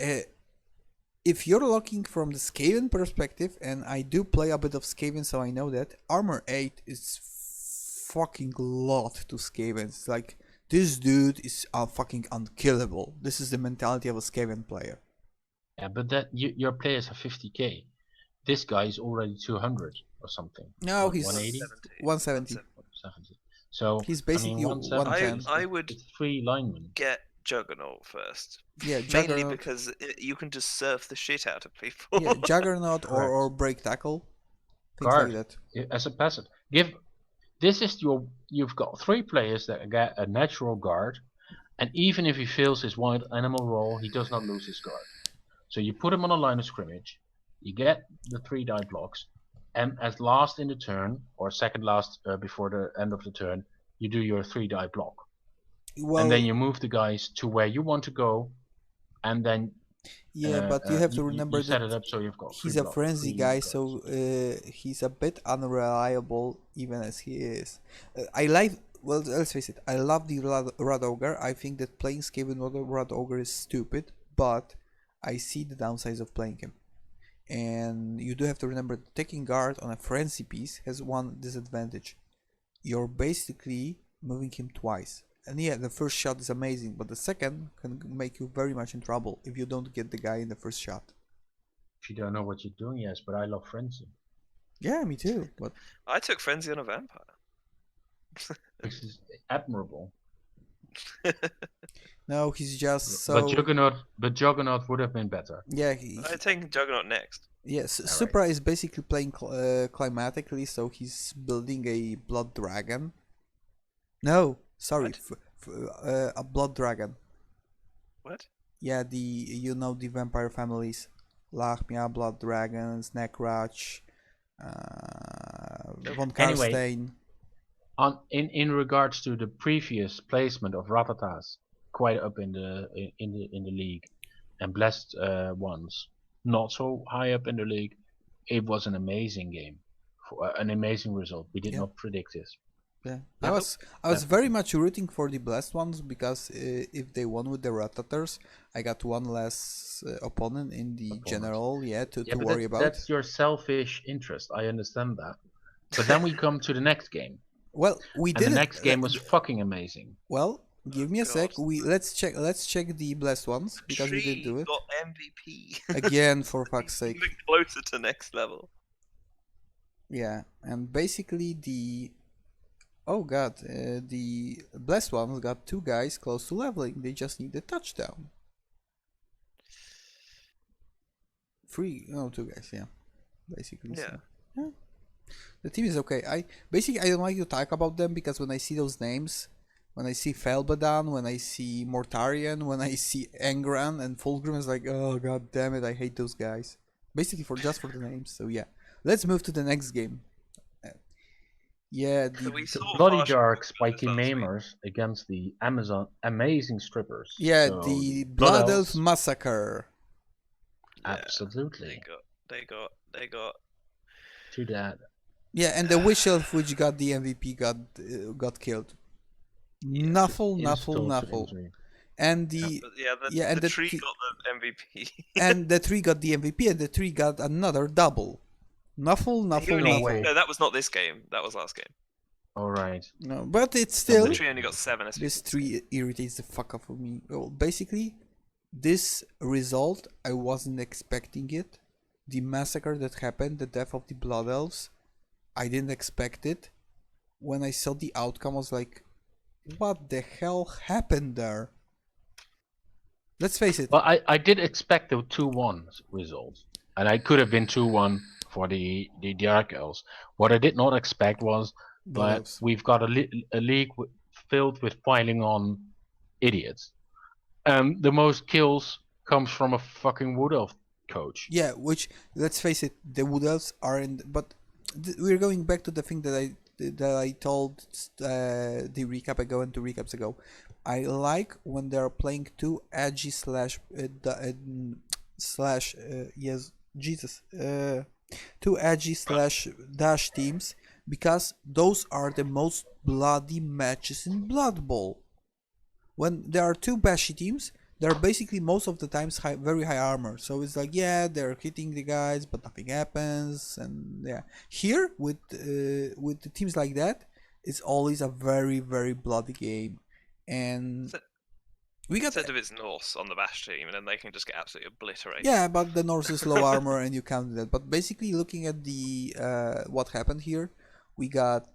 if you're looking from the Skaven perspective, and I do play a bit of Skaven, so I know that armor 8 is fucking lot to Skavens. Like, this dude is fucking unkillable. This is the mentality of a Skaven player. Yeah, but that your players have 50k. This guy is already 200 or something. No, What, he's 180? 170. 70. So He's basically 110. I would It's 3 linemen. get Juggernaut first. Yeah, Mainly Juggernaut. because you can just surf the shit out of people. Yeah, Juggernaut or break tackle. Things Guard like that. as a passive. You've got 3 players that get a natural guard, and even if he fails his wild animal roll, he does not lose his guard. So you put him on a line of scrimmage, you get the 3 die blocks, and as last in the turn, or second last before the end of the turn, you do your 3 die block. Well, And then you move the guys to where you want to go, and then yeah, but you have to remember you set that it up so you've got he's three a block- frenzy three guy, guards. so he's a bit unreliable even as he is. Well, let's face it, I love the Red Ogre. I think that playing Skaven with Red Ogre is stupid, but I see the downsides of playing him. And you do have to remember that taking guard on a frenzy piece has one disadvantage. You're basically moving him twice. And yeah, the first shot is amazing, but the second can make you very much in trouble if you don't get the guy in the first shot. If you don't know what you're doing, yes, but I love frenzy. Yeah, me too. But I took Frenzy on a vampire. Which is admirable. no, he's just so. But Juggernaut would have been better. Yeah, I take Juggernaut next. yes. Alright. Supra is basically playing climatically, so he's building a blood dragon. No, sorry, a blood dragon. What? Yeah, the vampire families, Lachmia, blood dragons, Necrach, von Anyway. Karstein. In regards to the previous placement of Ratatas, quite up in the league, and blessed ones not so high up in the league, it was an amazing game, an amazing result. We did Yeah. not predict this. Yeah, I I was very much rooting for the blessed ones because if they won with the Ratators, I got one less opponent in the general, to but worry about. That's your selfish interest. I understand that. But then we come to the next game. Well, we And did the next game was fucking amazing. well. Give me a sec. Let's check the blessed ones because we did do it. Got MVP again, for fuck's sake. Even closer to next level. Yeah, and basically the the blessed ones got 2 guys close to leveling. They just need a touchdown. 2 guys. Yeah, basically. Yeah. So, yeah. The team is okay. I don't like to talk about them because when I see those names, when I see Felbadan, when I see Mortarian, when I see Engran and Fulgrim, it's like, oh god damn it, I hate those guys. Basically just for the names. So yeah, let's move to the next game. Yeah, the Bloody Dark Spiky Maimers against the Amazing Strippers. Yeah, so the Blood Elf Massacre. Yeah, absolutely. They got to that. Yeah, and the Witch Elf, which got the MVP, got killed. Yeah, Nuffle. And the the tree got the MVP. And the tree got the MVP, and the tree got another double. Nuffle. No, that was not this game. That was last game. All right. No, but it's still. The tree only got 7. This tree irritates the fuck out of me. Well, basically, this result I wasn't expecting it. The massacre that happened, the death of the Blood Elves, I didn't expect it. When I saw the outcome, I was like, what the hell happened there? Let's face it. Well, I did expect the 2-1 result. And I could have been 2-1 for the Dark Elves. What I did not expect was that we've got a league filled with piling on idiots. The most kills comes from a fucking Wood Elf coach. Yeah, which, let's face it, the Wood Elves are in... But we're going back to the thing that I told the recap ago and 2 recaps ago. I like when they're playing 2 edgy two edgy / dash teams, because those are the most bloody matches in Blood Bowl. When there are 2 bashy teams, they're basically most of the times very high armor, so it's like, yeah, they're hitting the guys but nothing happens. And yeah, here with the teams like that, it's always a very, very bloody game. And we got instead of it's Norse on the bash team, and then they can just get absolutely obliterated. Yeah, but the Norse is low armor and you count that. But basically, looking at the what happened here, we got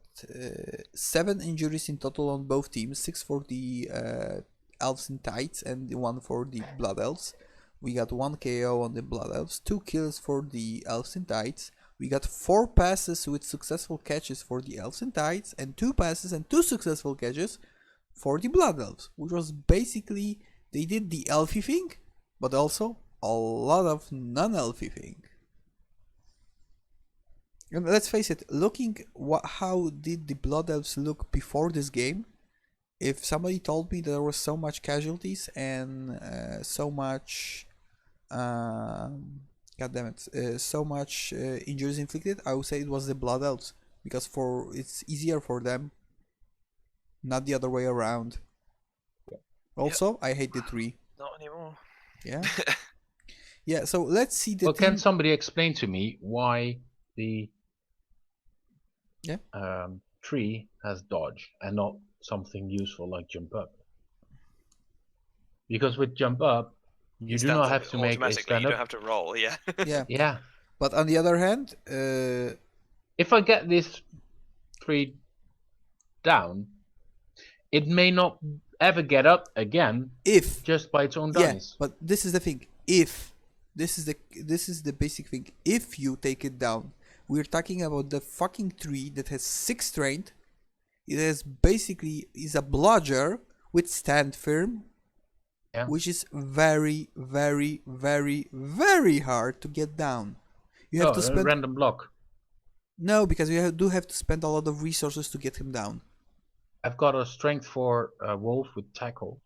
7 injuries in total on both teams, 6 for the Elves in Tights and 1 for the Blood Elves. We got 1 KO on the Blood Elves, 2 kills for the Elves in Tights. We got 4 passes with successful catches for the Elves in Tights, and 2 passes and 2 successful catches for the Blood Elves, which was basically, they did the elfy thing, but also a lot of non-elfy thing. And let's face it, looking how did the Blood Elves look before this game, if somebody told me there was so much casualties and so much so much injuries inflicted, I would say it was the Blood Elves, because it's easier for them, not the other way around. Also, I hate the tree. Not anymore. Yeah. Yeah, so let's see the can somebody explain to me why the tree has dodge and not something useful like jump up? Because with jump up, you do not have to make a stand up. You don't have to roll, yeah. Yeah. But on the other hand, if I get this tree down, it may not ever get up again just by its own dice. Yeah, but this is the thing. This is the basic thing. If you take it down, we're talking about the fucking tree that has 6 strength. It has basically is a bludger with stand firm, which is very, very, very, very hard to get down. You have to spend a random block. No, because you do have to spend a lot of resources to get him down. I've got a strength for wolf with tackle,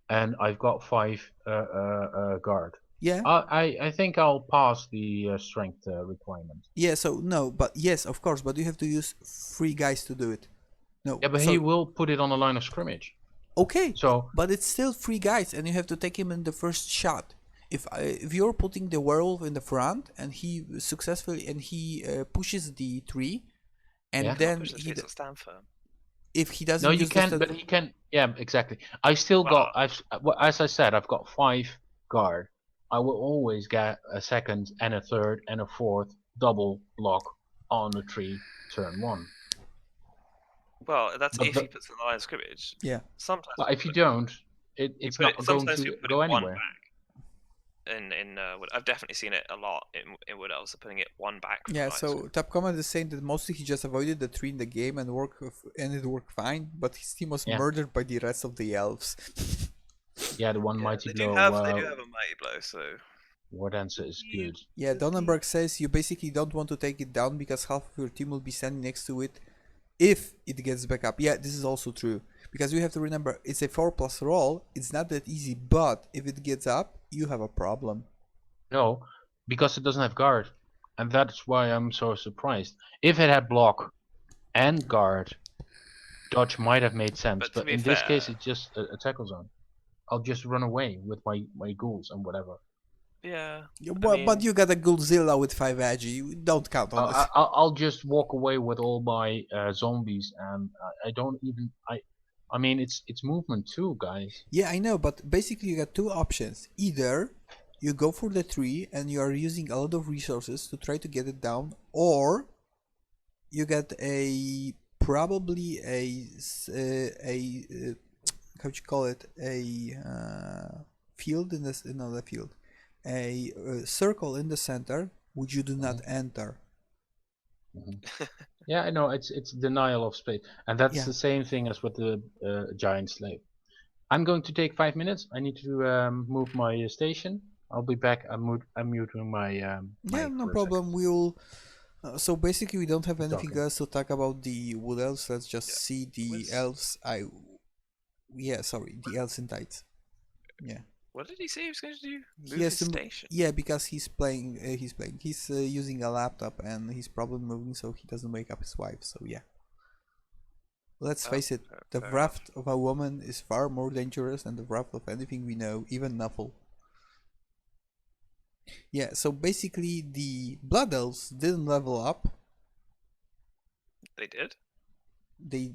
and I've got 5 guard. Yeah. I think I'll pass the strength requirement. Yeah. So no, but yes, of course, but you have to use 3 guys to do it. No. Yeah, but he will put it on the line of scrimmage. Okay. So, but it's still 3 guys, and you have to take him in the first shot. If you're putting the werewolf in the front and he successfully pushes the tree, and then he stand firm. if he doesn't No, you use the can, but he can. Yeah, exactly. I still got. As I said, I've got 5 guard. I will always get a second and a third and a fourth double block on the tree turn 1. Well, that's But if he puts in the line of scrimmage. Yeah. Sometimes. well, if you don't, it's not going Sometimes to you put go it one anywhere. back. I've definitely seen it a lot in Wood Elves, putting it one back. From Yeah, the line of so scrimmage. Top Command is saying that mostly he just avoided the tree in the game and it worked fine, but his team was Yeah. murdered by the rest of the elves. Yeah, the one Yeah, mighty they blow. do have a mighty blow, so War Dancer is good. Yeah, Donnenberg says you basically don't want to take it down because half of your team will be standing next to it if it gets back up. Yeah, this is also true. Because you have to remember, it's a 4+ roll, it's not that easy, but if it gets up, you have a problem. No, because it doesn't have guard. And that's why I'm so surprised. If it had block and guard, dodge might have made sense. But to But be in this case, fair- it's just a tackle zone. I'll just run away with my ghouls and whatever. yeah. But you got a Godzilla with 5 agi, you don't count on it. I'll just walk away with all my zombies, and I don't even I mean it's movement too, guys. Yeah, I know, but basically you got 2 options. Either you go for the tree and you are using a lot of resources to try to get it down, or you get probably a how you call it, a field in this, another field, a circle in the center which you do not enter. Yeah, I know, it's denial of space, and that's Yeah. the same thing as with the giant slave. I'm going to take 5 minutes. I need to move my station. I'll be back. I'm muting my Yeah, mic no for a problem. We'll so basically we don't have anything talking. else to talk about the wood elves. Let's just Yeah. see the elves. The elves in tights. Yeah. What did he say he was going to do? Move He has his to station. Yeah, because he's playing. He's using a laptop and he's probably moving so he doesn't wake up his wife. So yeah. Let's face it, the fair wrath of a woman is far more dangerous than the wrath of anything we know, even Nuffle. Yeah, so basically the Blood Elves didn't level up. They did?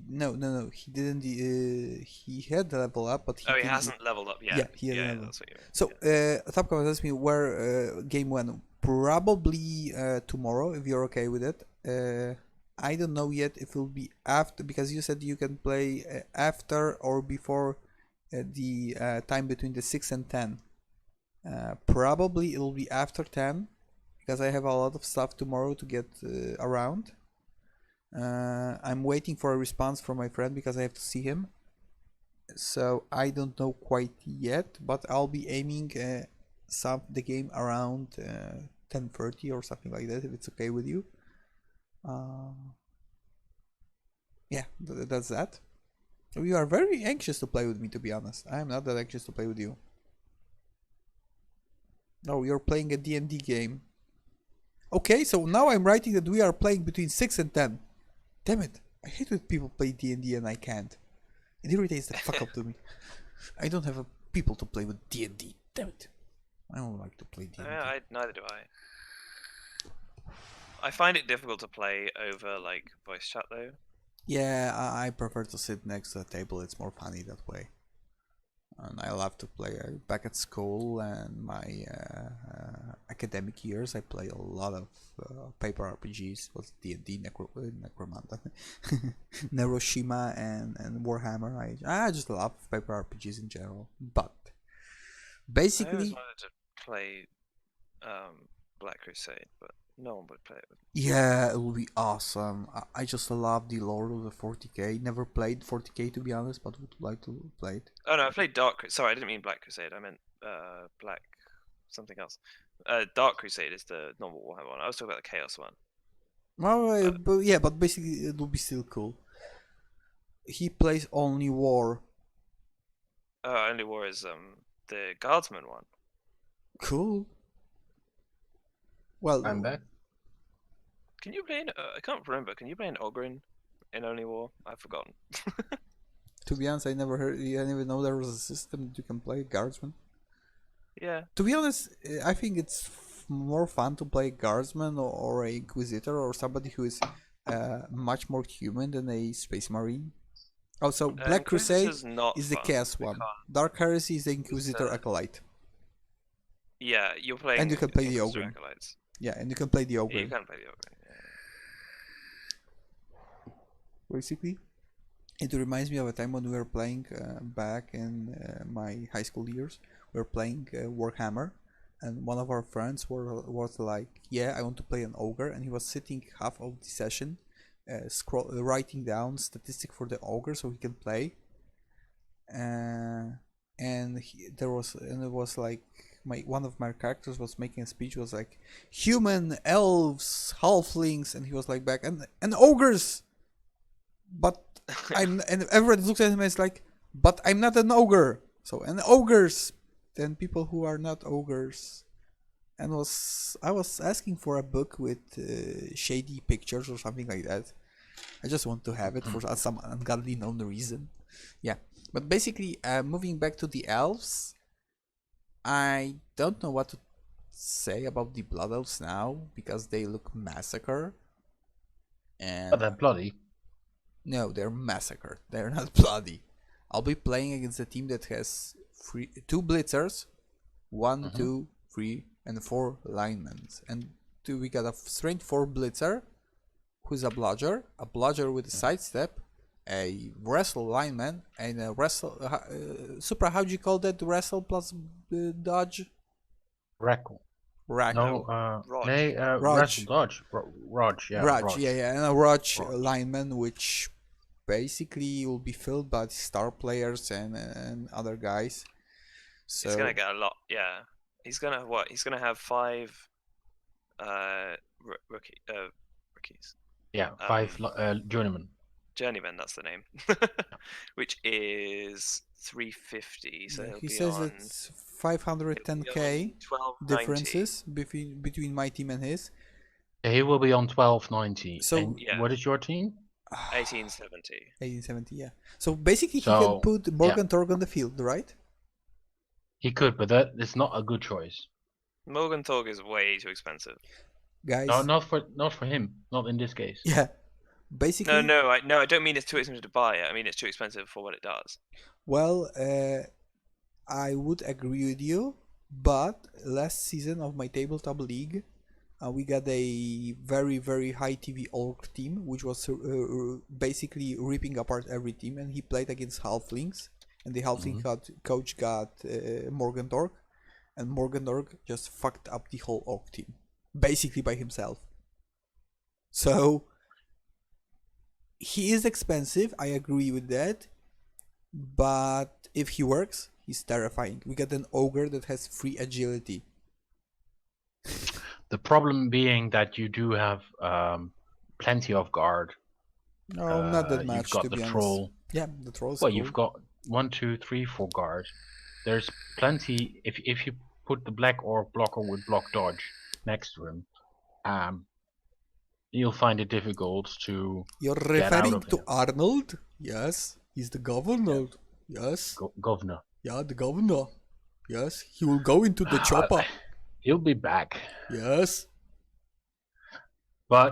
No, he didn't. He had the level up, but He hasn't leveled up yet. Yeah, he hasn't leveled. That's what you mean. So, Top Comment asked me where game went. Probably tomorrow, if you're okay with it. I don't know yet if it will be after, because you said you can play after or before the time between the 6 and 10. Probably it will be after 10, because I have a lot of stuff tomorrow to get around. I'm waiting for a response from my friend because I have to see him. So I don't know quite yet, but I'll be aiming the game around 10:30 or something like that, if it's okay with you. Yeah, that's that. You are very anxious to play with me, to be honest. I am not that anxious to play with you. No, you're playing a D&D game. Okay, so now I'm writing that we are playing between 6 and 10. Damn it. I hate when people play D&D and I can't. It irritates the fuck up to me. I don't have people to play with D&D. Damn it. I don't like to play D&D. Neither do I. I find it difficult to play over like voice chat though. Yeah, I prefer to sit next to a table. It's more funny that way. And I love to play back at school and my academic years. I play a lot of paper RPGs. Was D&D, Necromanta, Neuroshima, and Warhammer. I just love paper RPGs in general. But basically, I always wanted to play Black Crusade, but no one would play it with me. Yeah, it would be awesome. I just love the lore of the 40k. Never played 40k to be honest, but would like to play it. Oh no, I played Dark Crusade. Sorry, I didn't mean Black Crusade. I meant Black something else. Dark Crusade is the normal Warhammer one. I was talking about the Chaos one. Well, but basically it will be still cool. He plays only war. Only War is the Guardsman one. Cool. Well, I'm back. Can you play? I can't remember. Can you play an Ogryn in Only War? I've forgotten. To be honest, I never know there was a system that you can play Guardsman. Yeah. To be honest, I think it's more fun to play Guardsman or a Inquisitor or somebody who is much more human than a Space Marine. Oh, so Black Crusade Inquisitor's not is the fun. Chaos We one. can't- Dark Heresy is the Inquisitor uh, Acolyte. Yeah, you're playing. And you can play the Inquisitor Ogre. Acolytes. Yeah, and you can play the Yeah, Ogre. you can play the Ogre. Yeah. Basically, it reminds me of a time when we were playing back in my high school years. We were playing Warhammer, and one of our friends was like, "Yeah, I want to play an ogre," and he was sitting half of the session, writing down statistic for the ogre so he can play. And it was like one of my characters was making a speech, was like, "Human, elves, halflings," and he was like back and ogres. But and everybody looks at him and is like, but I'm not an ogre. So and ogres, then people who are not ogres, and I was asking for a book with shady pictures or something like that. I just want to have it for some ungodly known reason. Yeah, but basically, moving back to the elves, I don't know what to say about the blood elves now because they look massacre. And But they're bloody. no, they're massacred. They're not bloody. I'll be playing against a team that has two blitzers, 1, 2, 3, and 4 linemen. And we got a strength 4 blitzer, who's a bludger with a sidestep, a wrestle lineman, and a wrestle. Supra, how do you call that? Wrestle plus dodge? Rackle. Rack. No, Rog. wrestle dodge. Rog, yeah. Raj, yeah, and a Raj lineman, which basically will be filled by star players and other guys. So He's gonna get a lot. Yeah, he's gonna what? He's gonna have 5 rookies. Yeah, 5 journeymen. Journeyman, that's the name. Which is 350. So he'll he be says on it's 510k 1290. differences between my team and his. He will be on 1290. So- and Yeah. what is your team? 1870. 1870, yeah. So basically, he So, can put Morgan Torg on the field, right? He could, but that is not a good choice. Morgan Thorg is way too expensive. Guys, No, not for him. Not in this case. yeah. Basically, No, I don't mean it's too expensive to buy it. I mean it's too expensive for what it does. well, I would agree with you, but last season of my tabletop league, we got a very, very high TV orc team, which was basically ripping apart every team, and he played against halflings, and the halfling coach got Morgan Torg, and Morgan Torg just fucked up the whole orc team, basically by himself. So he is expensive, I agree with that, but if he works, he's terrifying. We got an ogre that has 3 agility. The problem being that you do have plenty of guard. No, not that You've much, got to the be honest. troll. Yeah, the troll's Well, cool. you've got 1, 2, 3, 4 guard. There's plenty. If you put the black orc blocker with block dodge next to him, you'll find it difficult to You're get out referring of to him. Arnold? Yes, he's the governor. Yes, Governor. yeah, the governor. Yes, he will go into the chopper. He'll be back. Yes. But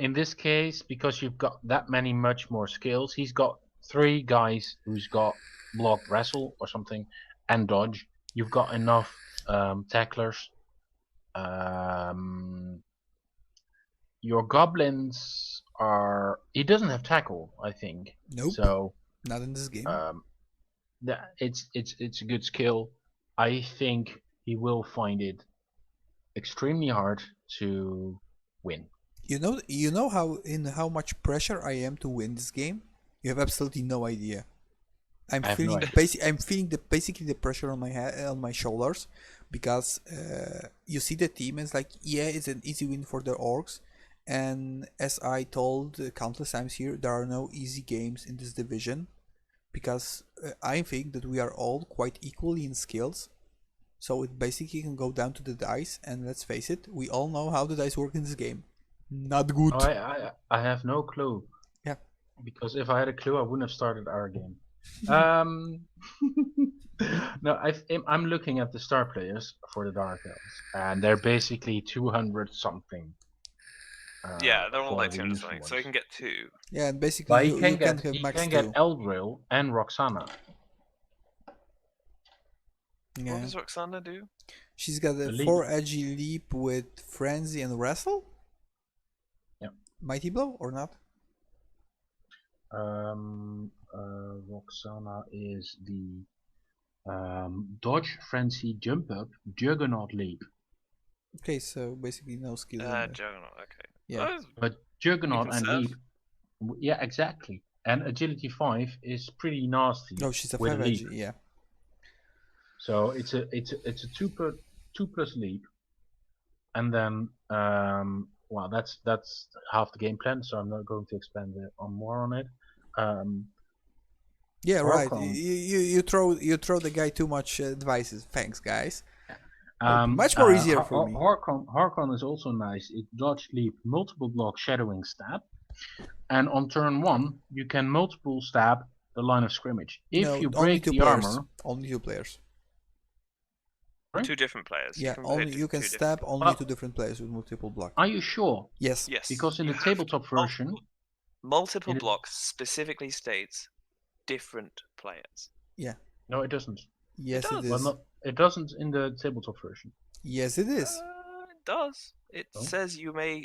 in this case, because you've got that many much more skills, he's got 3 guys who's got block wrestle or something and dodge. You've got enough tacklers. Your goblins are. He doesn't have tackle, I think. Nope. So Not in this game. it's a good skill. I think he will find it extremely hard to win. You know how much pressure I am to win this game. You have absolutely no idea. I'm I have feeling no idea. I'm feeling basically the pressure on my head, on my shoulders, because you see the team and it's like, yeah, it's an easy win for the orcs, and as I told countless times here, there are no easy games in this division, because I think that we are all quite equally in skills. So it basically can go down to the dice, and let's face it, we all know how the dice work in this game. Not good. Oh, I have no clue. Yeah. Because if I had a clue, I wouldn't have started our game. No, I'm looking at the star players for the Dark Elves, and they're basically 200 something. Yeah, they're all for like the 200 useful something, so ones. you can get 2. Yeah, and basically But you can have he max can 2. get Eldril and Roxana. What Yeah. does Roxana do? She's got a Leap. 4 edgy leap with frenzy and wrestle. Yeah. Mighty blow or not? Roxana is the dodge, frenzy, jump up, juggernaut leap. Okay, so basically no skill in there. Juggernaut, okay. Yeah. Oh, But juggernaut can and serve. leap, yeah, exactly. And agility 5 is pretty nasty. Oh, she's a with 5 leap. edgy, yeah. So it's a 2+ leap, and then well, that's half the game plan. So I'm not going to expand on more on it. Yeah, right. Horcrux. You throw the guy too much advices. Thanks, guys. Much more easier for me. Horcrux is also nice. It dodge, leap, multiple block, shadowing, stab, and on turn 1 you can multiple stab the line of scrimmage. If No, you only break 2 the players. armor, Only 2 players. Sorry? 2 different players. Yeah, can only play you can 2 stab different- only Well- 2 different players with multiple block. are you sure? Yes. Yes. Because in you the have tabletop to. version, Multiple in it- blocks specifically states different players. Yeah. no, it doesn't. Yes, it does. is. Well, no, it doesn't in the tabletop version. Yes, it is. It does. It Oh. says you may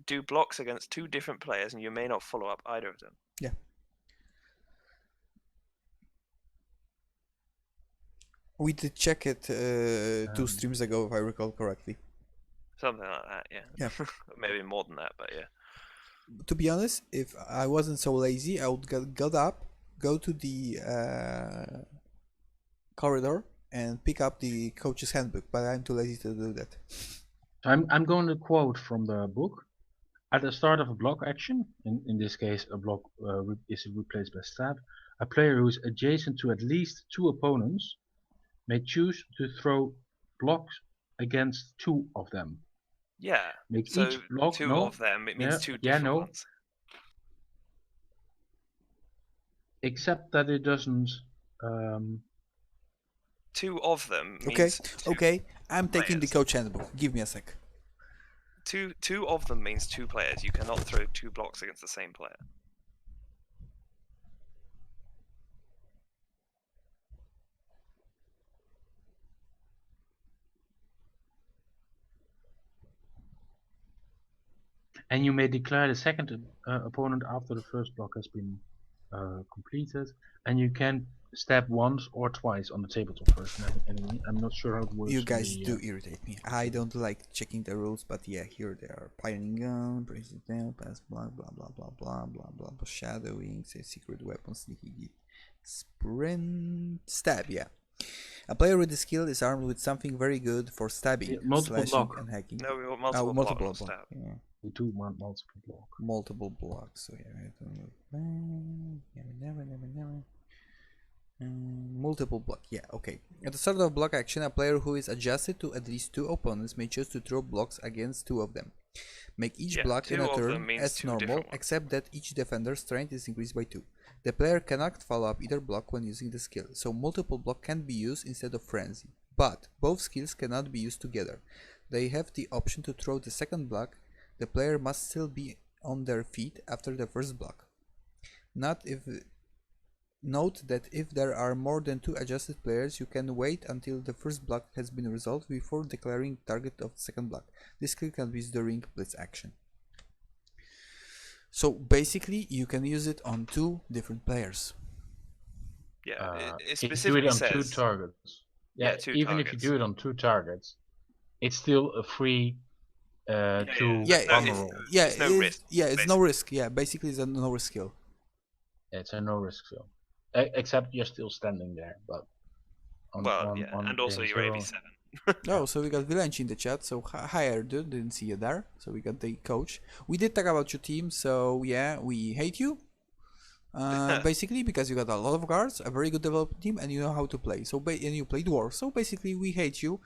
do blocks against 2 different players, and you may not follow up either of them. Yeah. We did check it 2 streams ago, if I recall correctly. Something like that, yeah. Yeah. Maybe more than that, but yeah. To be honest, if I wasn't so lazy, I would get up, go to the corridor, and pick up the coach's handbook. But I'm too lazy to do that. I'm going to quote from the book. At the start of a block action, in this case a block is replaced by stab, a player who is adjacent to at least 2 opponents may choose to throw blocks against 2 of them. Yeah. Make So each block 2 no, of them, it means yeah, 2 yeah, different no. ones. Except that it doesn't. 2 of them means Okay, 2 okay. I'm taking the players. coach handbook. Give me a sec. Two of them means 2 players. You cannot throw 2 blocks against the same player. And you may declare the second opponent after the first block has been completed, and you can stab once or twice on the tabletop version enemy. I'm not sure how it works. You guys in the, do irritate me. I don't like checking the rules, but yeah, here they are. Piling gun, brace it down, pass block, blah blah blah blah blah blah blah. Shadowing, say secret weapon, sneaky geek, sprint, stab. Yeah, a player with the skill is armed with something very good for stabbing, Yeah, multiple slashing, block. and hacking. No, we want Oh, multiple, multiple block, block. not stab. Yeah. We do want multiple block. Multiple blocks. So yeah, never. Multiple block. Yeah, okay. At the start of a block action, a player who is adjusted to at least 2 opponents may choose to throw blocks against 2 of them. Make each Yeah, block in 2 a of them turn means as 2 normal, different ones. except that each defender's strength is increased by 2. The player cannot follow up either block when using the skill, so multiple block can be used instead of frenzy. But both skills cannot be used together. They have the option to throw the second block. The player must still be on their feet after the first block. Note that if there are more than 2 adjusted players, you can wait until the first block has been resolved before declaring target of the second block. This skill can be used during blitz action. So basically, you can use it on 2 different players. Yeah, it If you do specifically it on says 2 targets. Yeah, 2 even if you targets. do it on 2 targets, it's still a free yeah. 2 Yeah, armor it's- roll. Yeah, It's no risk, Yeah, it's no risk. Yeah, basically it's a no risk skill. It's a no risk skill. Except you're still standing there, but on, and also game your 0, AB7. Oh, so we got Vilenci in the chat. So hi Erdu, didn't see you there. So we got the coach. We did talk about your team. So yeah, we hate you. Basically because you got a lot of guards, a very good development team, and you know how to play. So and you play dwarf. So basically we hate you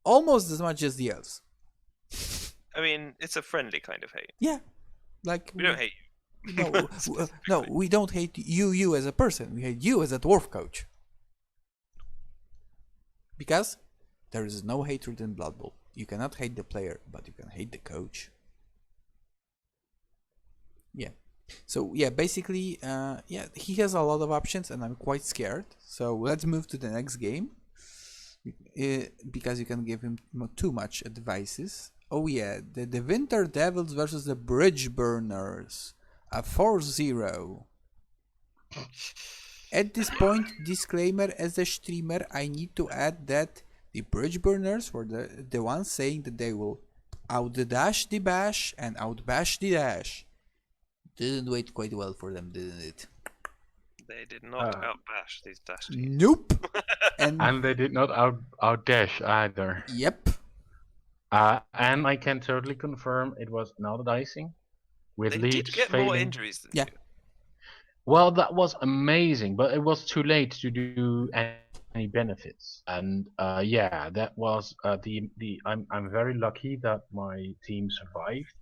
almost as much as the elves. I mean, it's a friendly kind of hate. Yeah, like We don't hate you. no, we don't hate you as a person. We hate you as a dwarf coach. Because there is no hatred in Blood Bowl. You cannot hate the player, but you can hate the coach. So yeah, basically, yeah, he has a lot of options, and I'm quite scared. So let's move to the next game, because you can give him too much advices. Oh yeah, the Winter Devils versus the Bridge Burners, a 4-0. At this point, disclaimer: as a streamer, I need to add that the Bridge Burners were the ones saying that they will outdash the bash and outbash the dash. Didn't wait quite well for them, didn't it? They did not outbash these dash teams. Nope. And they did not outdash either. Yep. And I can totally confirm it was another dicing with They leads did get failing. more injuries than Yeah. you. Well, that was amazing, but it was too late to do any benefits. And yeah, that was the I'm very lucky that my team survived.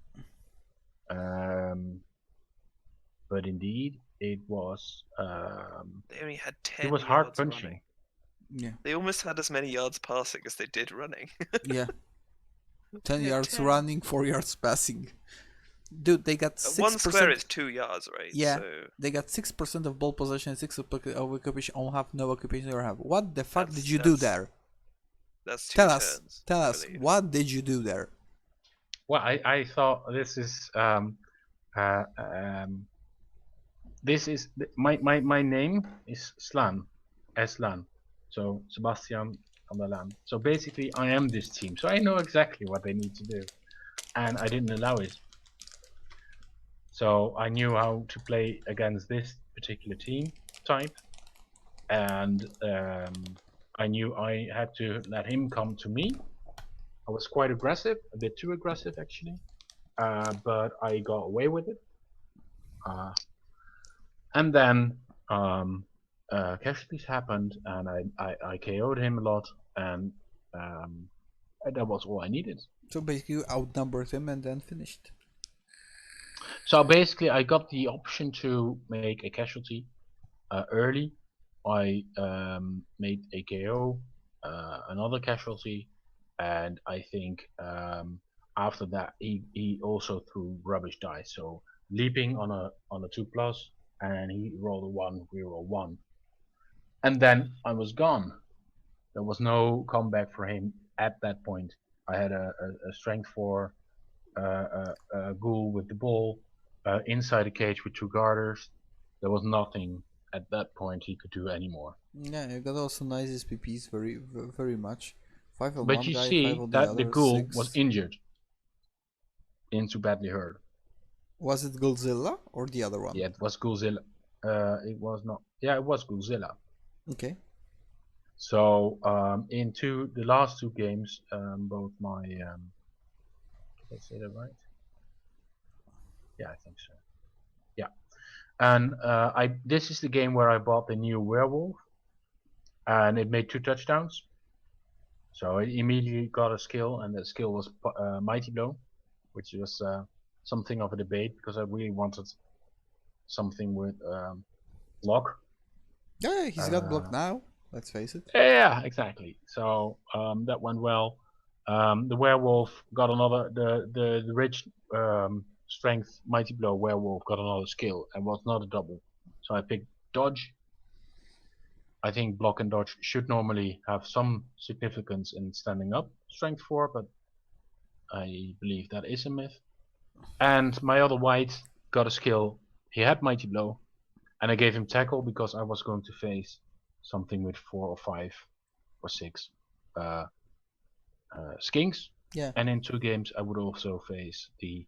But indeed, it was They only had 10 it was hard yards punching. running. Yeah. They almost had as many yards passing as they did running. Yeah. 10 They had yards 10. running, 4 yards passing. Dude, they got 6%. One square is 2 yards, right? Yeah. So They got 6% of ball possession, 6 of occupation, all have no occupation or have. What the fuck did you do there? That's 2 Tell us. turns. Tell I us. believe. What did you do there? Well, I thought this is my name is Slan, Slan, so Sebastian van der Laan. So basically, I am this team, so I know exactly what they need to do, and I didn't allow it. So I knew how to play against this particular team type, and I knew I had to let him come to me. I was quite aggressive, a bit too aggressive actually, but I got away with it. And then casualties happened, and I KO'd him a lot, and that was all I needed. So basically, you outnumbered him and then finished. So basically, I got the option to make a casualty early. I made a KO, another casualty, and I think after that he also threw rubbish dice. So leaping on a 2+, and he rolled a 1, we rolled 1, and then I was gone. There was no comeback for him at that point. I had a strength 4 ghoul with the ball inside the cage with 2 garters. There was nothing at that point he could do anymore. Yeah, you got also nice SPPs, very much. 5 on But one you guy, see 5 on the that other. the ghoul 6. was injured into badly hurt. Was it Godzilla or the other one? Yeah, it was Godzilla. It was not. Yeah, it was Godzilla. Okay. So the last 2 games, both my did I say that right? Yeah, I think so. Yeah, and this is the game where I bought the new werewolf, and it made 2 touchdowns. So I immediately got a skill, and that skill was Mighty Blow, which was something of a debate because I really wanted something with block. Yeah, he's got block now. Let's face it. Yeah, exactly. So that went well. The werewolf got another. The rich strength Mighty Blow werewolf got another skill and was not a double. So I picked dodge. I think block and dodge should normally have some significance in standing up strength 4, but I believe that is a myth. And my other white got a skill. He had Mighty Blow, and I gave him tackle because I was going to face something with 4 or 5 or 6 skinks. Yeah. And in 2 games I would also face the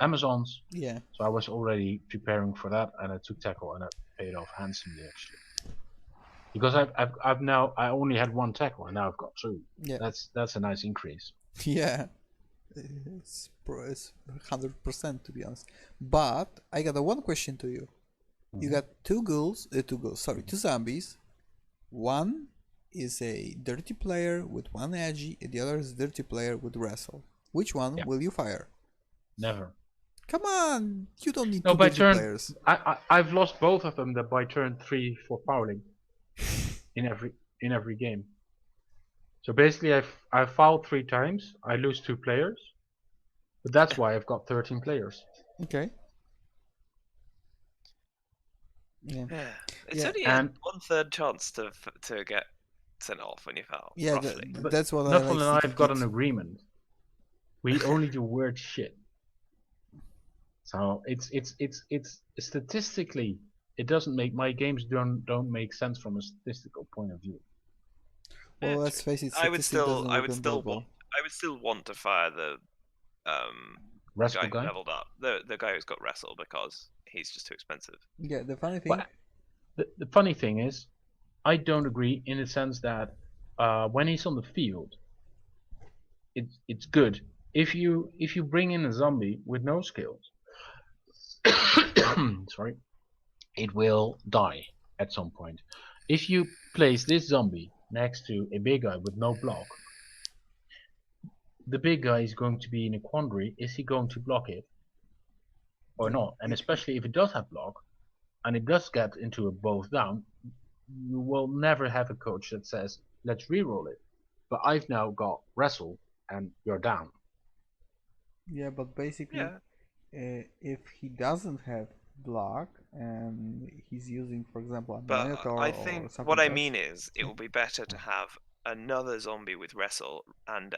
Amazons. Yeah. So I was already preparing for that, and I took tackle, and it paid off handsomely actually. Because I've now I only had 1 tackle, and now I've got 2. Yeah. That's a nice increase. Yeah. It's 100% to be honest. But I got one question to you. You got 2 ghouls, 2 zombies. One is a dirty player with 1 edgy, and the other is a dirty player with wrestle. Which one will you fire? Never. Come on, you don't need No, 2 by dirty turn, players. I've lost both of them by turn 3 for fouling in every game. So basically, I've fouled 3 times. I lose 2 players, but that's why I've got 13 players. Okay. Yeah. It's Yeah. only And a 1/3 chance to get sent off when you foul. Yeah, roughly. but that's what I Nuffle like and Sticky I've got an Kids. agreement. We only do weird shit. So it's statistically, it doesn't make my games don't make sense from a statistical point of view. Well, Yeah, let's true. face it, I would statistic doesn't work in Blood Bowl. I would still want to fire the Wrestle guy who guy. leveled up, the guy who's got wrestle because he's just too expensive. Yeah, the funny thing. But the funny thing is, I don't agree in the sense that when he's on the field, it's good. If you bring in a zombie with no skills, sorry, it will die at some point. If you place this zombie next to a big guy with no block, the big guy is going to be in a quandary. Is he going to block it or not? And especially if it does have block and it does get into a both down, you will never have a coach that says, let's reroll it. But I've now got wrestle and you're down. Yeah, but basically, Yeah. If he doesn't have block and he's using, for example, a But Minotaur I or think something what I else, mean is it will be better to have another zombie with wrestle and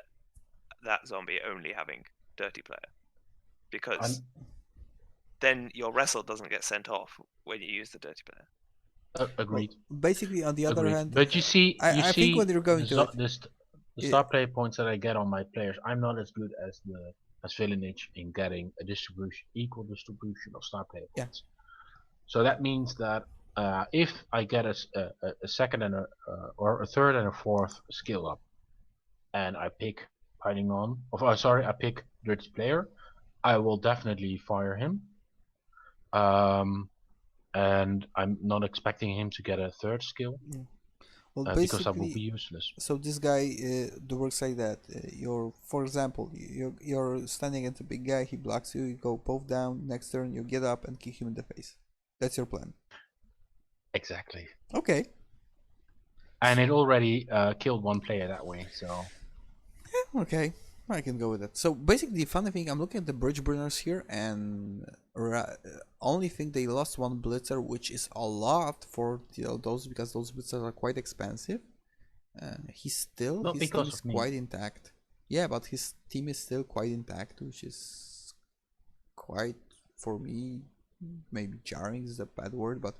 that zombie only having dirty player, because then your wrestle doesn't get sent off when you use the dirty player. Agreed. well, basically, on the other Agreed. hand, But you see, I think when you're going to it, the star player points that I get on my players, I'm not as good as Villanage in getting a equal distribution of star player points. So that means that if I get a second and or a third and a fourth skill up, and I pick piling on, I pick dirty player, I will definitely fire him. And I'm not expecting him to get a third skill. well, Because that will basically, be useless. so this guy works like that. For example, you're standing at a big guy, he blocks you, you go both down. Next turn, you get up and kick him in the face. That's your plan. Exactly. Okay. And it already killed one player that way, so. Okay, I can go with that. So basically, the funny thing, I'm looking at the bridge burners here, and only thing they lost one blitzer, which is a lot for those, because those blitzers are quite expensive. His team is quite intact. Yeah, but his team is still quite intact, which is quite, for me, maybe jarring is a bad word, but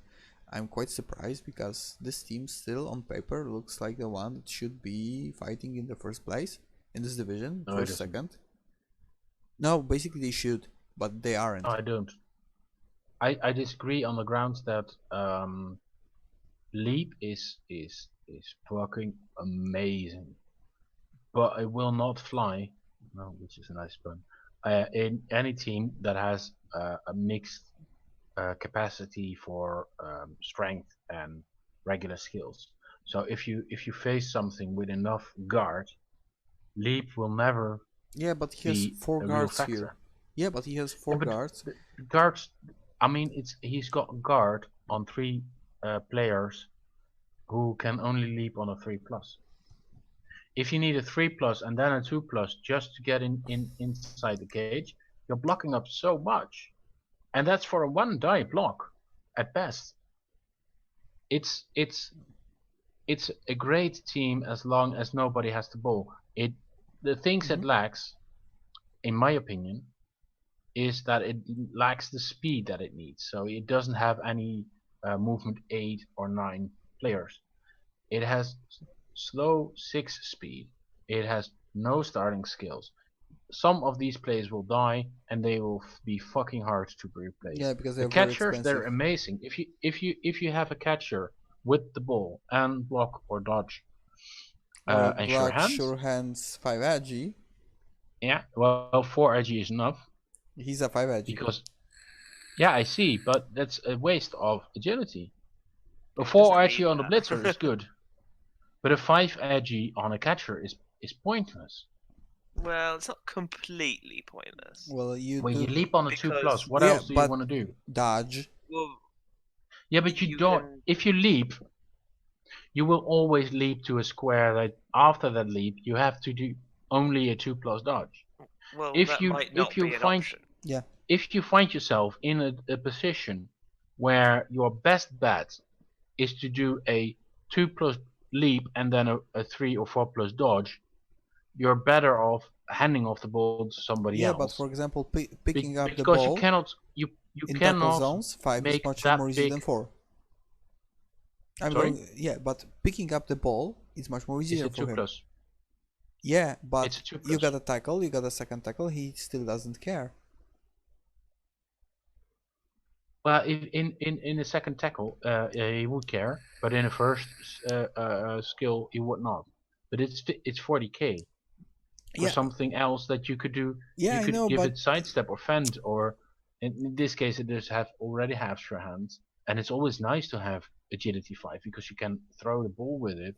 I'm quite surprised because this team still on paper looks like the one that should be fighting in the first place in this division, No, first, second. No, basically they should, but they aren't. No, I don't. I disagree on the grounds that Leap is fucking amazing, but it will not fly. No, which is a nice pun. In any team that has a mixed capacity for strength and regular skills. So if you face something with enough guard, Leap will never. Yeah, but he has 4 guards here. Yeah, but he has 4 guards. The guards. I mean, he's got guard on 3 players who can only leap on a 3+. If you need a 3+ and then a 2+ just to get inside the cage, you're blocking up so much, and that's for a 1 die block at best. It's a great team as long as nobody has the ball. The things it lacks, in my opinion, is that it lacks the speed that it needs. So it doesn't have any movement 8 or 9 players. It has slow 6 speed. It has no starting skills. Some of these players will die, and they will be fucking hard to replace. Yeah, because they're the catchers, they're amazing. If you have a catcher with the ball and block or dodge, and sure hands 5 edgy. Yeah, well, 4 edgy is enough. He's a 5 edgy. Because, yeah, I see, but that's a waste of agility. A 4 edgy on the blitzer is good, but a 5 edgy on a catcher is pointless. Well, it's not completely pointless. Well, you leap on a 2+, what else do you want to do? Dodge. Well, yeah, but you don't. If you leap, you will always leap to a square that after that leap you have to do only a 2+ dodge. Well, that might not be an option. Yeah. If you find yourself in a position where your best bet is to do a 2+ leap and then a 3 or 4+ dodge, you're better off handing off the ball to somebody Yeah, but else. for example, picking up the Because you ball cannot you in tackle cannot zones, 5 is make much that more easy big. than 4. Sorry? Yeah, but picking up the ball is much more It's easier a for 2+. him. Yeah, but It's a 2+. you got a tackle, you got a second tackle, he still doesn't care. Well, in the second tackle, he would care, but in the first skill, he would not. But it's 40k for Yeah, something else that you could do. yeah, You I could know, give but it sidestep or fend, or in this case, it does have already halves your hands, and it's always nice to have agility 5 because you can throw the ball with it.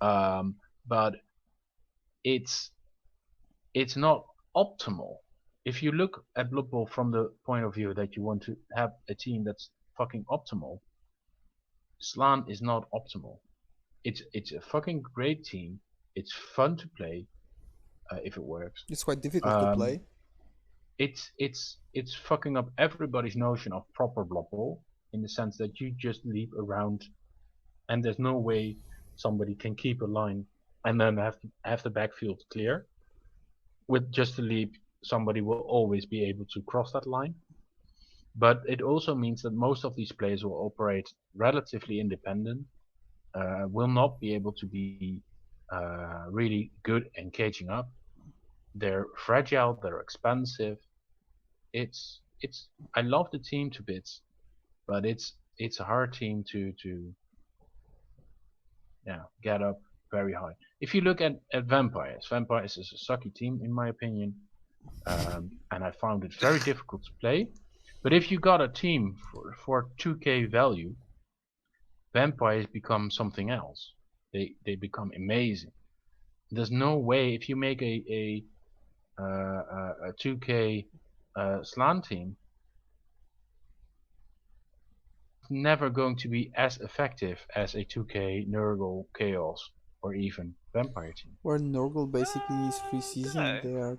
But it's not optimal. If you look at Blood Bowl from the point of view that you want to have a team that's fucking optimal, Slan is not optimal. It's a fucking great team. It's fun to play if it works. it's quite difficult to play. It's fucking up everybody's notion of proper Blood Bowl in the sense that you just leap around and there's no way somebody can keep a line and then have the backfield clear. With just a leap, somebody will always be able to cross that line. But it also means that most of these players will operate relatively independent, will not be able to be really good in caging up. They're fragile, they're expensive. It's I love the team to bits, but it's a hard team to get up very high. If you look at Vampires, Vampires is a sucky team in my opinion, and I found it very difficult to play. But if you got a team for 2k value, Vampires become something else. They become amazing. There's no way if you make a 2k slant team, never going to be as effective as a 2k Nurgle Chaos or even Vampire team. Where Nurgle basically needs free season,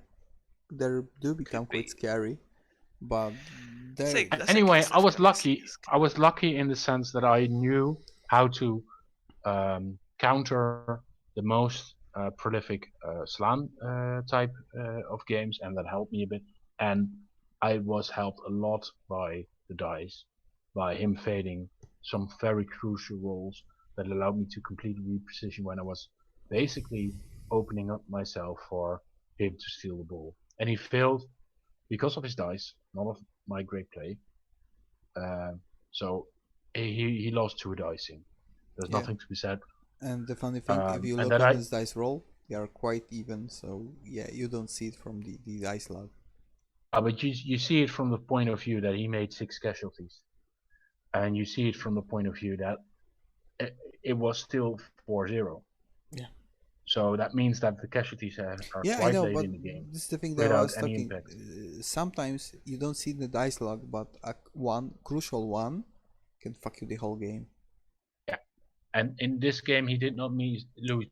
they do become quite scary. But anyway, I was lucky. I was lucky in the sense that I knew how to counter the most prolific slan type of games, and that helped me a bit. And I was helped a lot by the dice, by him fading some very crucial rolls that allowed me to completely reposition when I was basically opening up myself for him to steal the ball. And he failed because of his dice, not of my great play. So he lost 2 dicing. There's nothing to be said. And the funny thing, if you look on his dice roll, they are quite even. So yeah, you don't see it from the dice log. But you see it from the point of view that he made 6 casualties, and you see it from the point of view that it was still 4-0. Yeah. So that means that the casualties are quite late in the game. This is the thing that I was talking. Sometimes you don't see the dice log, but one crucial one can fuck you the whole game. Yeah, and in this game he did not lose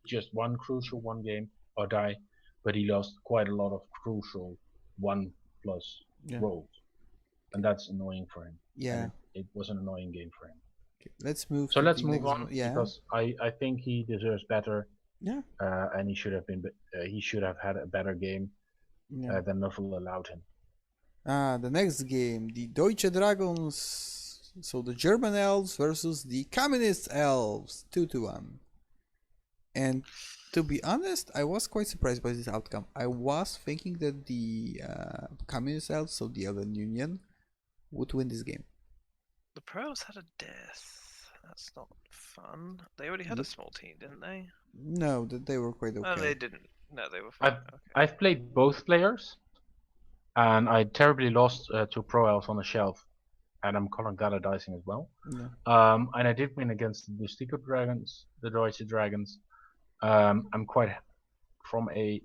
just one crucial one game or die, but he lost quite a lot of crucial 1+ rolls, and that's annoying for him. Yeah, it was an annoying game for him. Okay, let's move. So let's move on, because I think he deserves better. Yeah. And he should have been. He should have had a better game than Nuffle allowed him. The next game, the Deutsche Dragons. So the German elves versus the communist elves, 2-1. And to be honest, I was quite surprised by this outcome. I was thinking that the communist elves, so the Elven Union, would win this game. The pros had a death. That's not fun. They already had a small team, didn't they? No, they were quite okay. No, they didn't. No, they were fine. I've played both players, and I terribly lost to Pro Elves on the shelf, and I'm calling Gala dicing as well. Yeah. And I did win against the Stico Dragons, the Deutsche Dragons. I'm quite, from a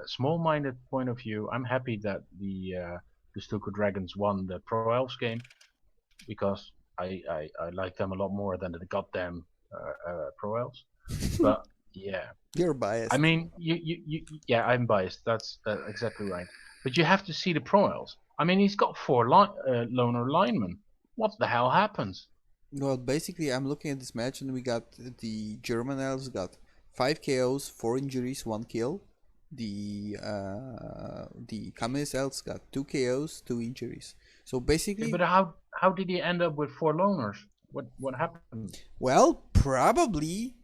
small-minded point of view, I'm happy that the Stuka Dragons won the Pro Elves game, because I like them a lot more than the goddamn Pro Elves. But yeah, you're biased. I mean, yeah, I'm biased. That's exactly right. But you have to see the Pro Elves. I mean, he's got 4 loner linemen. what the hell happened? Well, basically, I'm looking at this match, and we got the German elves got 5 KOs, 4 injuries, 1 kill. The communist elves got 2 KOs, 2 injuries. So basically, Yeah, but how did he end up with 4 loners? What happened? well, probably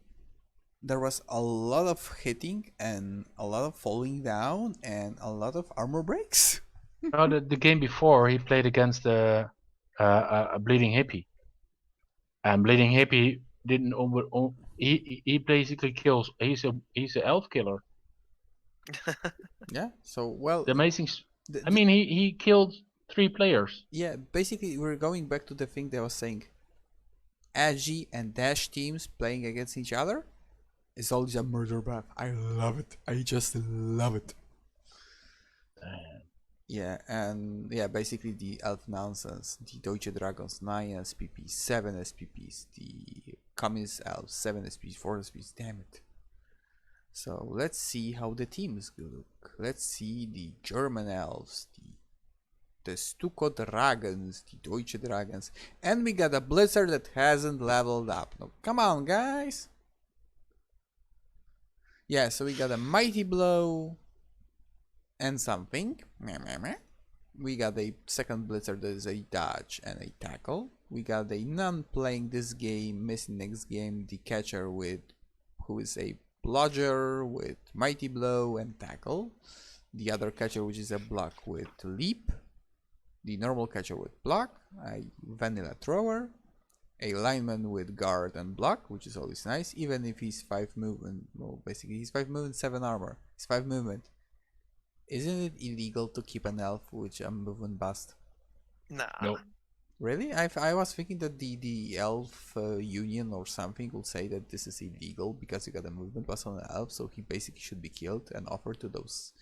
there was a lot of hitting and a lot of falling down and a lot of armor breaks. No, the game before he played against a bleeding hippie, and bleeding hippie didn't he basically kills. He's a elf killer. Yeah. So well, The amazing. the, I mean, he killed 3 players. yeah. Basically, we're going back to the thing that I was saying. Agi and Dash teams playing against each other is always a murder bath. I love it. I just love it. Yeah, and yeah, basically the Elf nonsense, the Deutsche Dragons 9 SPPs, 7 SPPs, the Communist Elves 7 SPPs, 4 SPPs, damn it. So let's see how the teams look. Let's see the German Elves, the Stuko Dragons, the Deutsche Dragons, and we got a Blizzard that hasn't leveled up. No, come on, guys! Yeah, so we got a Mighty Blow and something. We got a second Blizzard that is a dodge and a tackle. We got a none playing this game, missing next game, the catcher who is a bludger with Mighty Blow and tackle. The other catcher which is a block with leap. The normal catcher with block, a vanilla thrower, a lineman with guard and block, which is always nice, even if he's 5 movement. Well, basically he's 5 movement, 7 armor. He's 5 movement. Isn't it illegal to keep an elf with a movement bust? Nah. Nope. Really? I was thinking that the elf union or something will say that this is illegal because you got a movement bust on an elf, so he basically should be killed and offered to those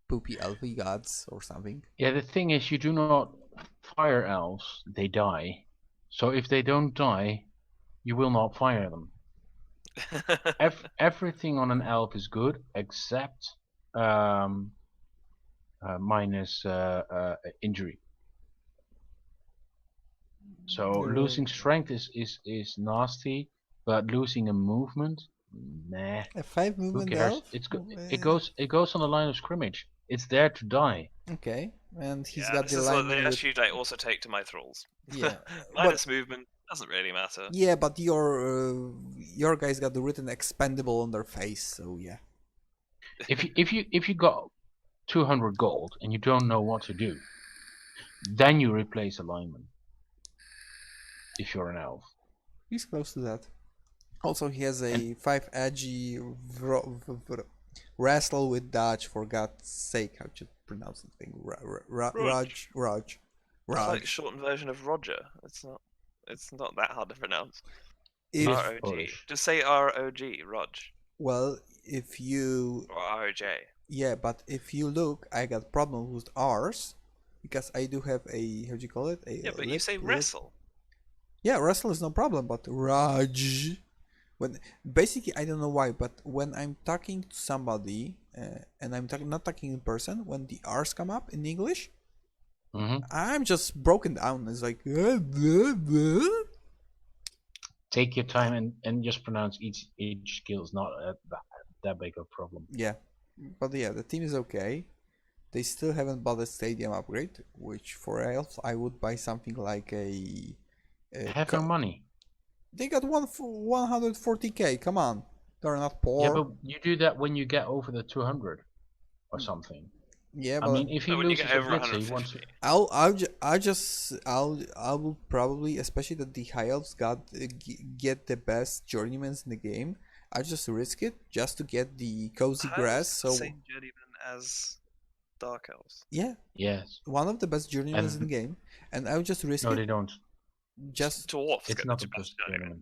poopy elfy gods or something. Yeah, the thing is, you do not fire elves; they die. So if they don't die, you will not fire them. Everything on an elf is good except minus injury. So losing strength is nasty, but losing a movement, nah. A 5 Who movement cares? elf? It goes on the line of scrimmage. It's there to die. Okay, and he's Yeah, got this the is what the lineman with... attitude I also take to my thralls. Yeah, Minus movement doesn't really matter. yeah, but your guys got the written expendable on their face, so yeah. If you got 200 gold and you don't know what to do, then you replace a lineman. If you're an elf. He's close to that. Also, he has a 5 edgy wrestle with dodge, for God's sake. How to pronounce the thing? Raj. It's like a shortened version of Roger. It's not that hard to pronounce. ROG. Just say ROG, Rog. Well, if you... Or ROJ. Yeah, but if you look, I got problems with R's because I do have a... How do you call it? Yeah, but you say wrestle. Yeah, wrestle is no problem, but Raj... When basically, I don't know why, but when I'm talking to somebody and I'm not talking in person, when the R's come up in English, I'm just broken down. It's like take your time and just pronounce each skill is not that big of a problem. Yeah, but yeah, the team is okay. They still haven't bought a stadium upgrade, which for elves I would buy something like a have no money. They got 140k. Come on, they're not poor. Yeah, but you do that when you get over the 200 or something. Yeah, but I mean, if he loses a blitzer, he wants to... I will probably, especially that the high elves get the best journeymans in the game. I just risk it just to get the cozy grass. So same journeyman as dark elves. Yeah. Yes. One of the best journeymans in the game, and I would just risk it. No, they don't. Just dwarfs. It's not the best journeyman.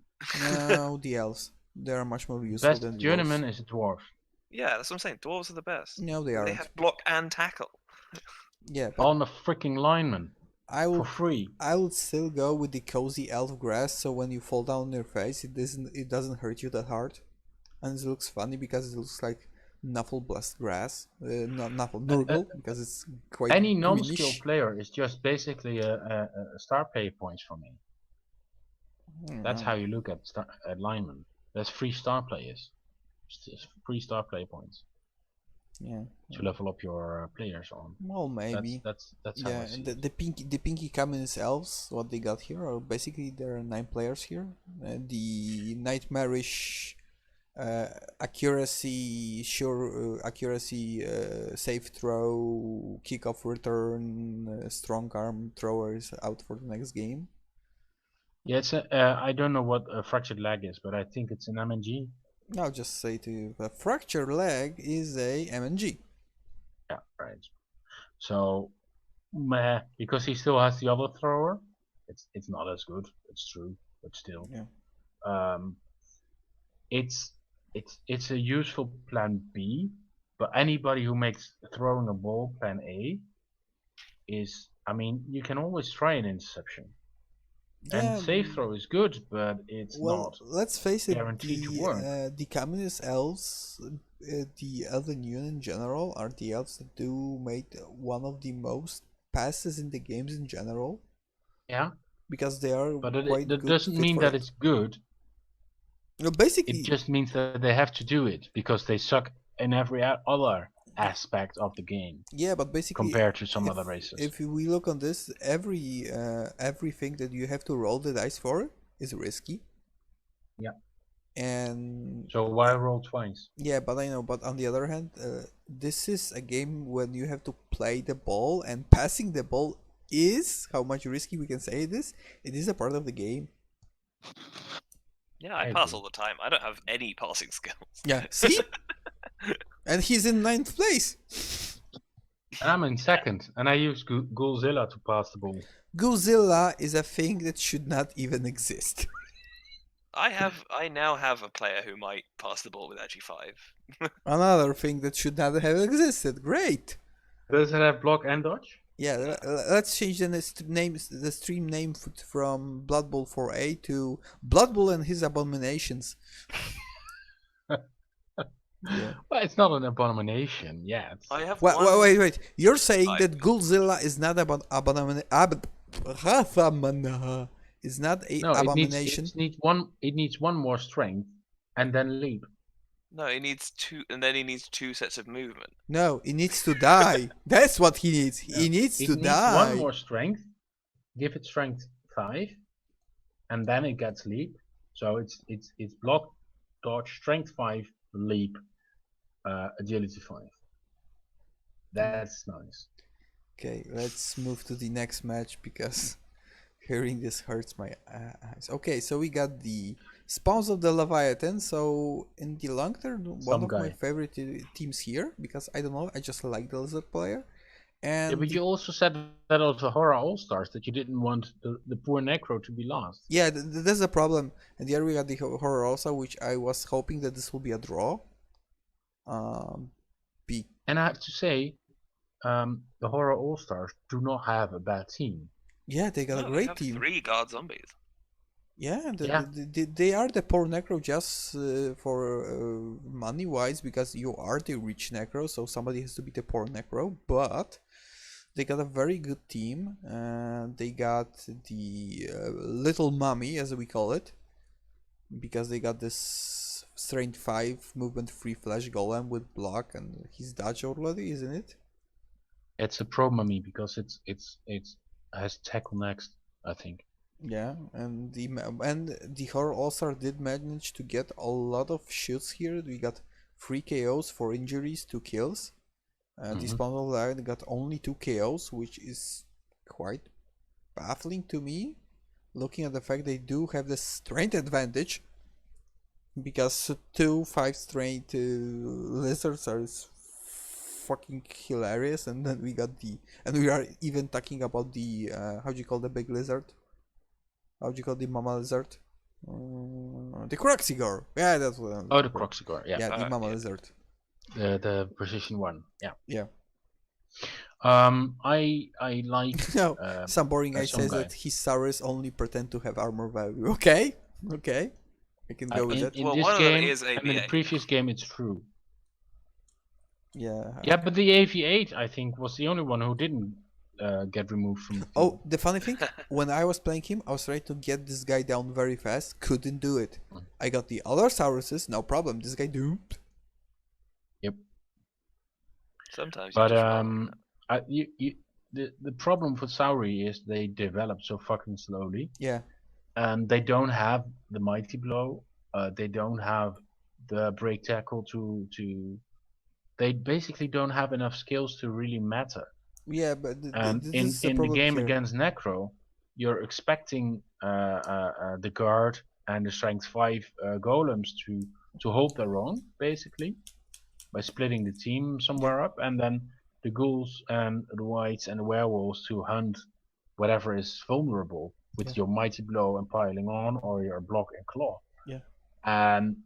No, the elves. They are much more useful than best journeyman is a dwarf. Yeah, that's what I'm saying. Dwarves are the best. No, they aren't. They have block and tackle. Yeah, but on the freaking lineman. For free. I would still go with the cozy elf grass, so when you fall down on your face, it doesn't hurt you that hard, and it looks funny because it looks like Nuffle Blessed Grass, not Nuffle Nurgle, because it's quite any greenish. non-skilled player is just basically a star player points for me. That's how you look at linemen. There's 3 star players. Just 3 star player points. Yeah. To level up your players on. Well, maybe. That's how yeah, I see and the pinky communist elves, what they got here are basically there are 9 players here. The nightmarish accuracy, safe throw, kickoff return, strong arm thrower is out for the next game. Yeah, it's I don't know what a fractured leg is, but I think it's an MNG. I'll just say to you, a fractured leg is a MNG. Yeah, right. So, because he still has the other thrower, it's not as good. It's true, but still. Yeah. It's a useful plan B, but anybody who makes throwing a ball plan A is, I mean, you can always try an interception. Yeah, and safe throw is good, but it's not let's face it, guaranteed to work. The communist elves, the elven union in general, are the elves that do make one of the most passes in the games in general. Yeah. Because they are but quite that good doesn't mean that it's good. Basically, it just means that they have to do it because they suck in every other aspect of the game. Yeah, but basically, compared to some other races. If we look on this, everything that you have to roll the dice for is risky. Yeah. And so why roll twice? Yeah, but I know. But on the other hand, this is a game when you have to play the ball, and passing the ball is how much risky we can say it is. It is a part of the game. Yeah, I pass all the time. I don't have any passing skills. Yeah, see? And he's in 9th place. And I'm in 2nd, and I use Godzilla to pass the ball. Godzilla is a thing that should not even exist. I now have a player who might pass the ball with Agi5. Another thing that should not have existed. Great. Does it have block and dodge? Yeah, let's change the stream name from Blood Bowl 4A to Blood Bowl and his abominations. Yeah. Well, it's not an abomination yet. I have wait. You're saying that Godzilla is not abomination? Is not a abomination? It needs one more strength and then leap. No, it needs 2, and then he needs 2 sets of movement. No, he needs to die. That's what he needs. He needs to die. One more strength. Give it strength 5, and then it gets leap. So it's block, dodge, strength 5, leap, agility 5. That's nice. Okay, let's move to the next match because hearing this hurts my eyes. Okay, so we got the Spawns of the Leviathan. So in the long term, one of my favorite teams here, because I don't know, I just like the Lizard player. And yeah, but you also said that of the Horror All-Stars that you didn't want the poor Necro to be lost. Yeah, that's the problem. And here we got the Horror All-Star, which I was hoping that this will be a draw. And I have to say, the Horror All-Stars do not have a bad team. Yeah, they got a great team. 3 guard zombies. Yeah, they are the poor Necro just for money-wise, because you are the rich Necro, so somebody has to be the poor Necro, but they got a very good team. They got the Little Mummy, as we call it, because they got this Strength 5 movement free flash golem with block, and he's dodge already, isn't it? It's a pro mummy because it has tackle next, I think. Yeah, and the Horror All-Star did manage to get a lot of shoots here. We got 3 KOs, 4 injuries, 2 kills. The Spawn of Lion got only 2 KOs, which is quite baffling to me, looking at the fact they do have the strength advantage, because 2 5 strength lizards are fucking hilarious. And then we got we are even talking about the how do you call the big lizard? How do you call the mama lizard? The Croxigor. Yeah, that's what. The Croxigor. Yeah. Yeah, the mama lizard. The precision one. Yeah. Yeah. I like. No, some boring guy says that his Saurus only pretend to have armor value. Okay, I can go with that. In this game, and in the previous game, it's true. Yeah, but the AV8 I think was the only one who didn't get removed from the team. Oh, the funny thing, when I was playing him, I was trying to get this guy down very fast. Couldn't do it. I got the other Sauruses, no problem. This guy doomed. Yep. Sometimes. But the problem for Sauri is they develop so fucking slowly. Yeah. And they don't have the mighty blow. They don't have the break tackle to. They basically don't have enough skills to really matter. Yeah, but And this in is the the problem game here. against Necro, you're expecting the guard and the strength 5 golems to hold their own, basically, by splitting the team somewhere up, and then the ghouls and the whites and the werewolves to hunt whatever is vulnerable with your mighty blow and piling on, or your block and claw. Yeah. And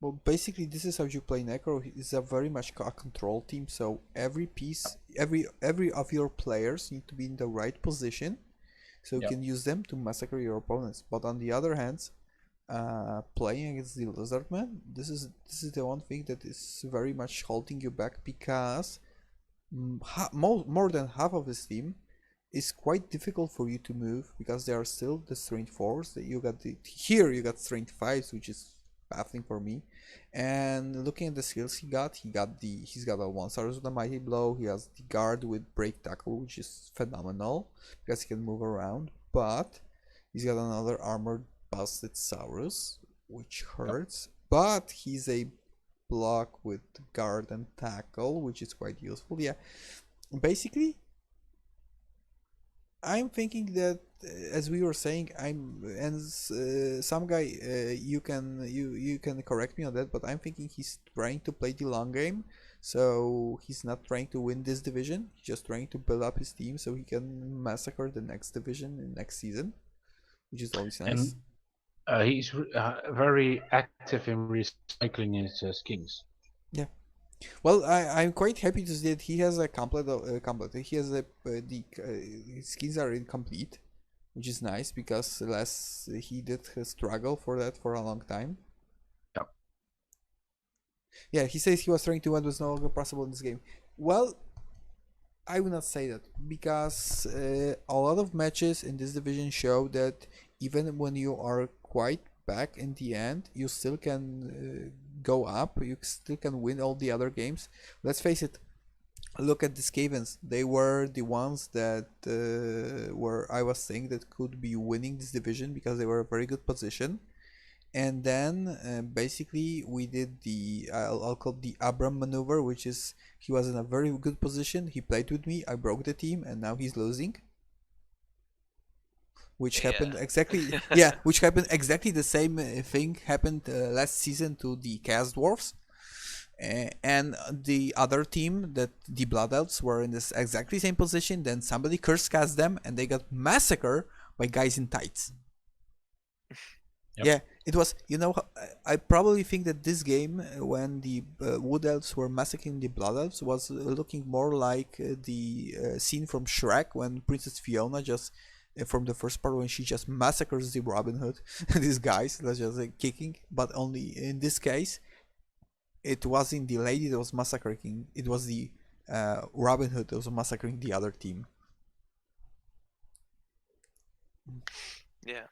well, basically, this is how you play Necro. It's a very much a control team. So every piece, every of your players need to be in the right position, so you can use them to massacre your opponents. But on the other hand, playing against the Lizardman, this is the one thing that is very much holding you back, because more than half of his team is quite difficult for you to move, because they are still the strength 4s that you got. Here you got strength 5s, which is baffling for me. And looking at the skills he's got a 1-star with a mighty blow. He has the guard with break tackle, which is phenomenal because he can move around. But he's got another armored busted Saurus, which hurts. But he's a block with guard and tackle, which is quite useful. Yeah, basically I'm thinking that, as we were saying, some guy, you can correct me on that, but I'm thinking he's trying to play the long game, so he's not trying to win this division. He's just trying to build up his team so he can massacre the next division in next season, which is always nice. And he's very active in recycling his skins. Yeah. Well, I'm quite happy to see that he has a complete. He has his skins are incomplete, which is nice, because he did struggle for that for a long time. Yep. Yeah, he says he was trying to what was no longer possible in this game. Well, I would not say that, because a lot of matches in this division show that even when you are quite back in the end, you still can go up. You still can win all the other games. Let's face it. Look at the Skavens. They were the ones that I was saying that could be winning this division, because they were a very good position. And then basically we did the I'll call it the Abram maneuver, which is he was in a very good position. He played with me. I broke the team, and now he's losing. Which happened exactly which happened exactly the same thing happened last season to the Chaos Dwarfs. And the other team, that the Blood Elves, were in this exactly same position. Then somebody curse cast them, and they got massacred by guys in tights. Yep. Yeah, it was. I probably think that this game, when the Wood Elves were massacring the Blood Elves, was looking more like the scene from Shrek when Princess Fiona just, from the first part, when she just massacres the Robin Hood, these guys, that's just kicking. But only in this case, it wasn't the lady that was massacring, it was the Robin Hood that was massacring the other team. Yeah.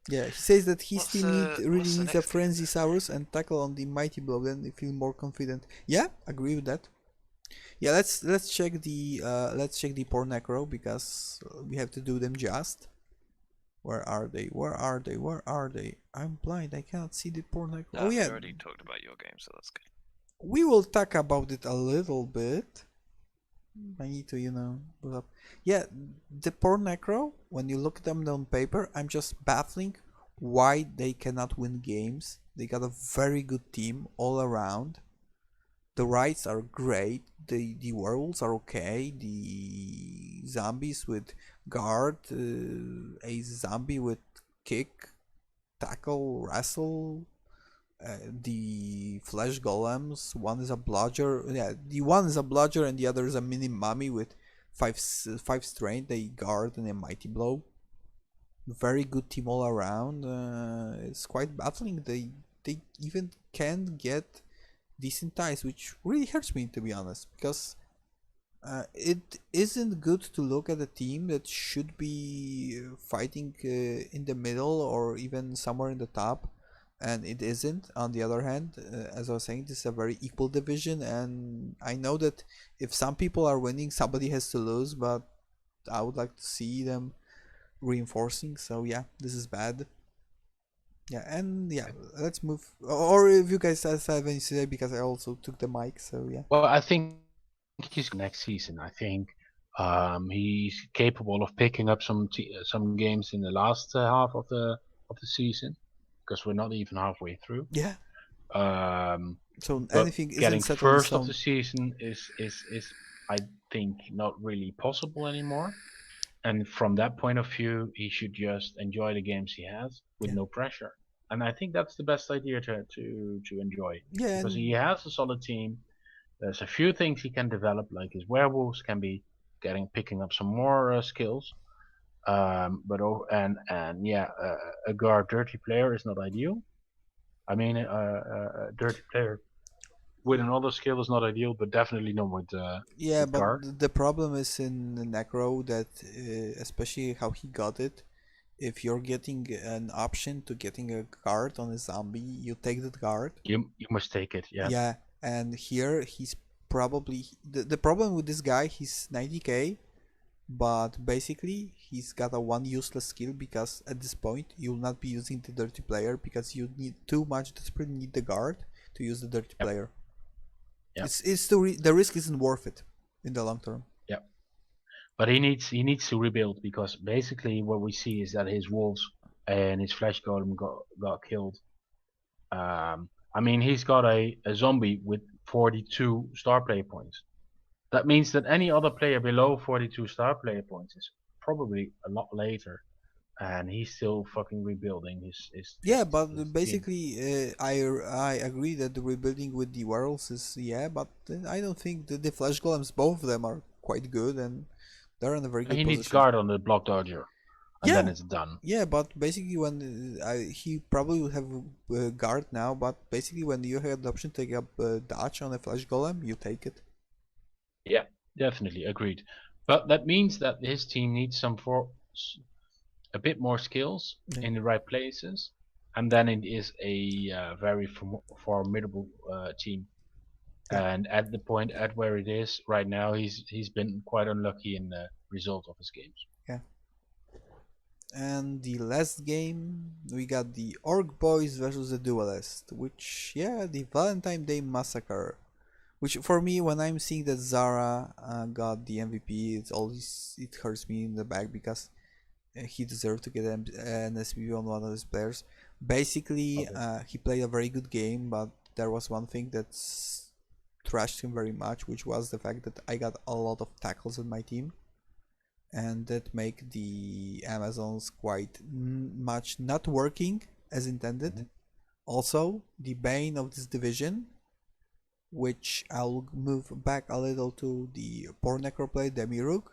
Yeah, he says that his team really needs a Frenzy Saurus and tackle on the Mighty Blow, then they feel more confident. Yeah, agree with that. Yeah, let's check the poor Necro, because we have to do them just. Where are they? Where are they? Where are they? I'm blind. I cannot see the poor Necro. Oh yeah. We already talked about your game, so that's good. We will talk about it a little bit. I need to, put up. Yeah, the poor Necro, when you look at them on paper, I'm just baffling why they cannot win games. They got a very good team all around. The rights are great. The werewolves are okay. The zombies with guard, a zombie with kick, tackle, wrestle. The flesh golems, one is a bludger. Yeah, the one is a bludger and the other is a mini mummy with 5 strength, a guard and a mighty blow. Very good team all around. It's quite baffling. They even can get decent ties, which really hurts me, to be honest, because it isn't good to look at a team that should be fighting in the middle or even somewhere in the top, and it isn't. On the other hand, as I was saying, this is a very equal division, and I know that if some people are winning, somebody has to lose, but I would like to see them reinforcing. So yeah, this is bad. Yeah, and yeah, let's move. Or if you guys have anything to say, because I also took the mic. So yeah. Well, I think he's next season. I think he's capable of picking up some games in the last half of the season, because we're not even halfway through. Yeah. So But anything isn't getting settled in first of stone. the season is I think not really possible anymore. And from that point of view, he should just enjoy the games he has with Yeah. no pressure. And I think that's the best idea to enjoy, Yeah, because he and has a solid team. There's a few things he can develop, like his werewolves can be picking up some more skills. And yeah, a guard dirty player is not ideal. I mean, a dirty player with another skill is not ideal, but definitely not yeah, with but guard. the problem is in Necro that, especially how he got it. If you're getting an option to getting a guard on a zombie, you take that guard. You must take it. Yeah. Yeah, and here he's probably the problem with this guy. He's 90k, but basically he's got a one useless skill, because at this point you'll not be using the dirty player because you need too much desperately need the guard to use the dirty Yep. player. Yep. It's the risk isn't worth it in the long term. Yeah. But he needs to rebuild, because basically what we see is that his wolves and his flesh golem got killed. I mean, he's got a zombie with 42 star player points. That means that any other player below 42 star player points is probably a lot later, and he's still fucking rebuilding Yeah, but his team. basically, I agree that the rebuilding with the werewolves is, yeah, but I don't think that the flesh golems, both of them, are quite good, and they're in a very good He needs position. guard on the block dodger, and then Yeah, it's done. yeah, but basically when he probably will have guard now, but basically when you have the option to take up dodge on a flesh golem, you take it. Yeah, definitely agreed. But that means that his team needs a bit more skills Yeah. in the right places, and then it is a very formidable team. Yeah. And at the point at where it is right now, he's been quite unlucky in the result of his games. Yeah. And the last game, we got the Orc Boys versus the Duelist, which, yeah, the Valentine Day Massacre. Which for me, when I'm seeing that Zara got the MVP, it hurts me in the back, because he deserved to get an SPV on one of his players. Basically, Okay. he played a very good game, but there was one thing that's trashed him very much, which was the fact that I got a lot of tackles on my team, and that make the Amazons quite much not working as intended. Mm-hmm. Also, the bane of this division, which I'll move back a little to the poor necroplay Demirug,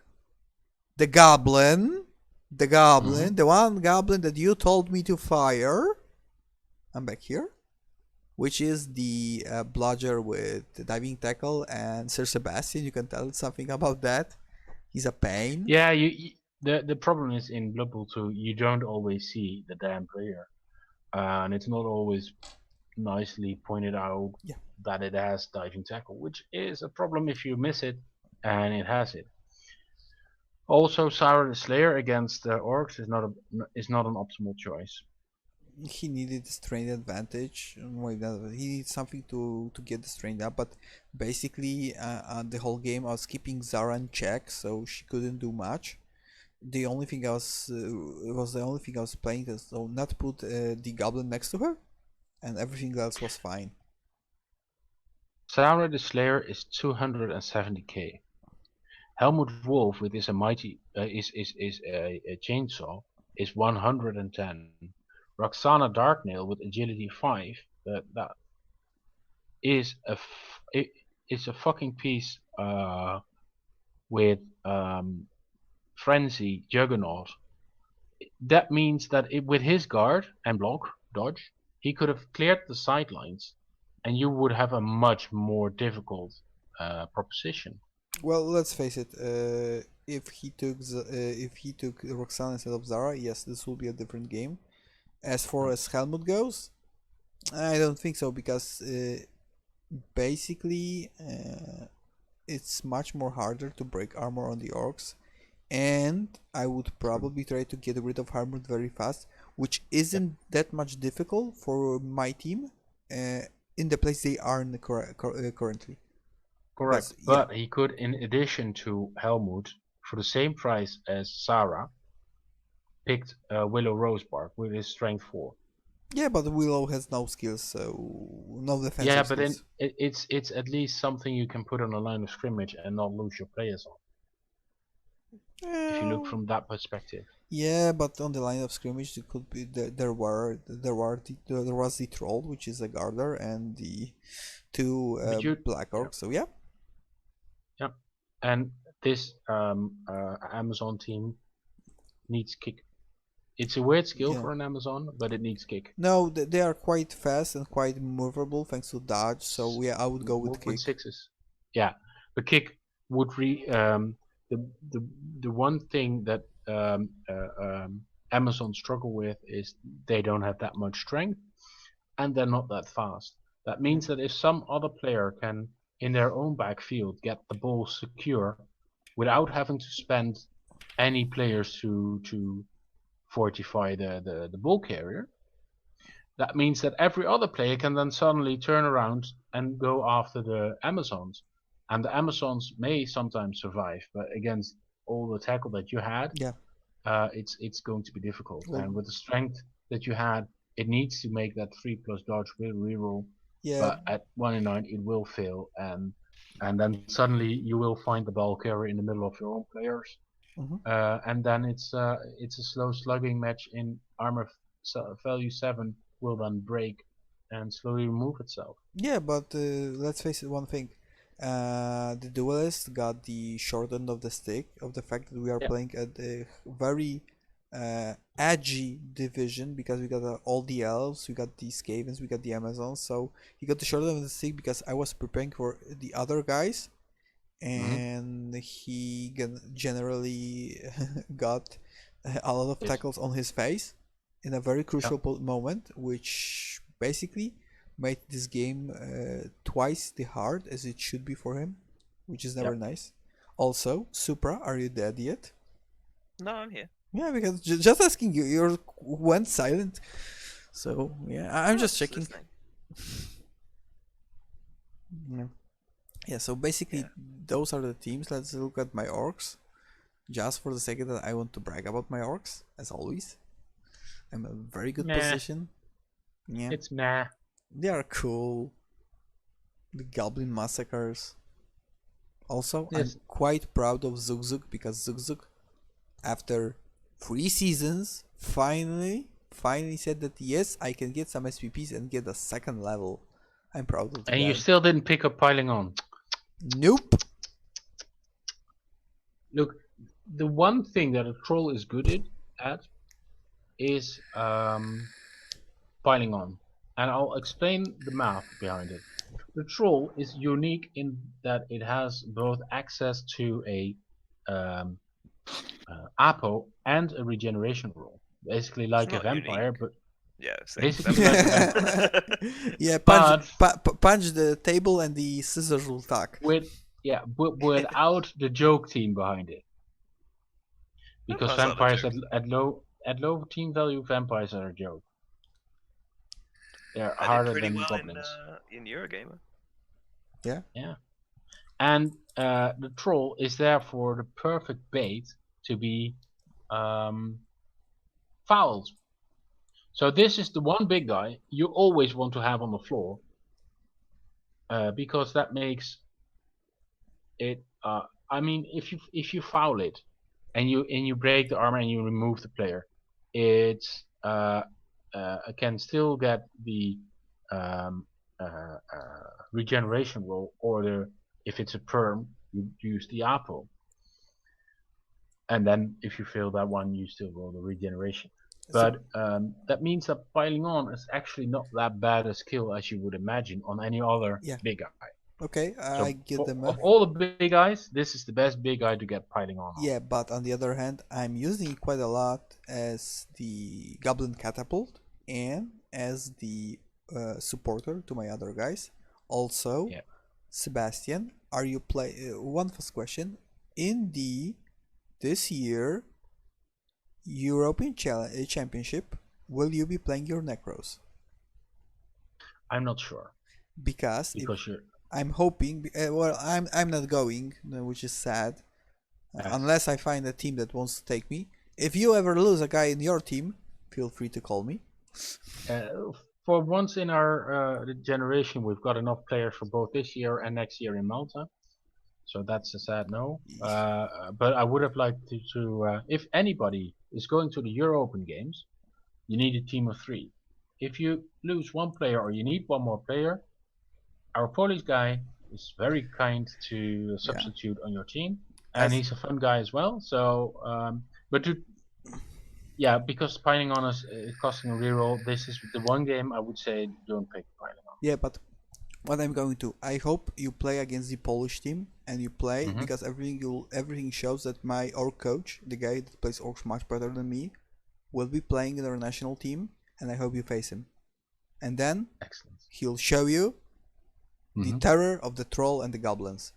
the Goblin, Mm-hmm. the one Goblin that you told me to fire. I'm back here, which is the bludger with the diving tackle and Sir Sebastian. You can tell something about that. He's a pain. Yeah, the problem is in Blood Bowl 2, you don't always see the damn player, and it's not always nicely pointed out Yeah. that it has diving tackle, which is a problem if you miss it, and it has it. Also, Sarah the Slayer against orcs is not an optimal choice. He needed the strength advantage. He needs something to get the strength up. But basically, the whole game I was keeping Zara in check, so she couldn't do much. The only thing I was it was the only thing I was playing, so not put the goblin next to her, and everything else was fine. Sarah the Slayer is 270k. Helmut Wolf with his a mighty is a chainsaw is 110. Roxana Darknail with agility 5, that is it's a fucking piece with Frenzy Juggernaut. That means that with his guard and block dodge, he could have cleared the sidelines and you would have a much more difficult proposition. Well, let's face it. If he took Roxanne instead of Zara, yes, this will be a different game. As far as Helmut goes, I don't think so, because basically it's much more harder to break armor on the orcs, and I would probably try to get rid of Helmut very fast, which isn't that much difficult for my team in the place they are in the currently. Correct, but he could, in addition to Helmut, for the same price as Sarah, picked Willow Rosebark with his strength 4. Yeah, but Willow has no skills, so no defensive Yeah, but skills. then it's at least something you can put on a line of scrimmage and not lose your players on. If you look from that perspective. Yeah, but on the line of scrimmage, it could be there was the troll, which is a guarder, and the two black orcs. So yeah. Yeah, and this Amazon team needs kick. It's a weird skill for an Amazon, but it needs kick. No, they are quite fast and quite movable thanks to dodge. So yeah, I would go with kick. 6s. Yeah, but kick would the one thing that Amazon struggle with is they don't have that much strength, and they're not that fast. That means that if some other player can, in their own backfield, get the ball secure without having to spend any players to fortify the ball carrier, that means that every other player can then suddenly turn around and go after the Amazons. And the Amazons may sometimes survive, but against all the tackle that you had, it's going to be difficult. And with the strength that you had, it needs to make that 3+ dodge reroll. But at 1 in 9, it will fail, and then suddenly you will find the ball carrier in the middle of your own players, and then it's a slow slugging match in armor value 7 will then break and slowly remove itself. Yeah, but let's face it, one thing. The duelist got the short end of the stick of the fact that we are playing at a very edgy division, because we got all the elves, we got the Skavens, we got the Amazons. So he got the short end of the stick because I was preparing for the other guys, and he generally got a lot of tackles on his face in a very crucial moment, which basically made this game twice the hard as it should be for him, which is never nice. Also, Supra, are you dead yet? No, I'm here. Yeah, because just asking you, you went silent. So yeah, I'm just checking. Yeah, so basically those are the teams. Let's look at my orcs, just for the sake that I want to brag about my orcs, as always. I'm in a very good position. Yeah, it's nah. They are cool. The Goblin Massacres. Also, I'm quite proud of Zugzug, because Zugzug, after 3 seasons, finally said that yes, I can get some SPPs and get a 2nd level. I'm proud of the guy. You still didn't pick up piling on. Nope. Look, the one thing that a troll is good at is piling on. And I'll explain the math behind it. The troll is unique in that it has both access to a APO and a regeneration roll. Basically like a vampire, unique. but yeah, basically like a vampire. Yeah, punch the table and the scissors will talk. Without the joke team behind it. Because vampires at low team value, vampires are a joke. They're harder than goblins. In Eurogamer. Yeah. Yeah. And the troll is therefore the perfect bait to be fouled. So this is the one big guy you always want to have on the floor, because that makes it. I mean, if you foul it, and you break the armor and you remove the player, it's can still get the regeneration roll, or if it's a perm, you use the APO. And then if you fail that one, you still roll the regeneration. But that means that piling on is actually not that bad a skill as you would imagine on any other big guy. Okay, So I give them of all the big guys, this is the best big guy to get piling on. Yeah, but on the other hand, I'm using it quite a lot as the Goblin Catapult and as the supporter to my other guys. Also, Sebastian, are you one first question. In this year European Championship, will you be playing your Necros? I'm not sure. Because I'm hoping. Well, I'm not going, which is sad. Unless I find a team that wants to take me. If you ever lose a guy in your team, feel free to call me. For once in our generation, we've got enough players for both this year and next year in Malta. So that's a sad no. But I would have liked to if anybody is going to the Euro Open games, you need a team of 3. If you lose one player or you need one more player, our Polish guy is very kind to substitute on your team, and he's a fun guy as well. So, because piling on is costing a reroll. This is the one game I would say don't pick piling on. Yeah, but what I'm going to, I hope you play against the Polish team and you play because everything shows that my orc coach, the guy that plays orcs much better than me, will be playing in our national team, and I hope you face him. And then he'll show you the terror of the troll and the goblins.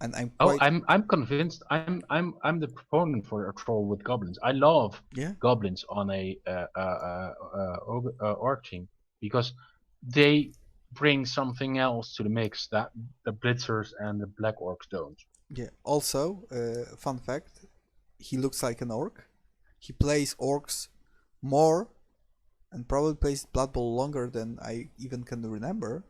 And I'm convinced. I'm the proponent for a troll with goblins. I love goblins on a orc team because they bring something else to the mix that the blitzers and the black orcs don't. Yeah. Also, fun fact: he looks like an orc. He plays orcs more, and probably plays Blood Bowl longer than I even can remember.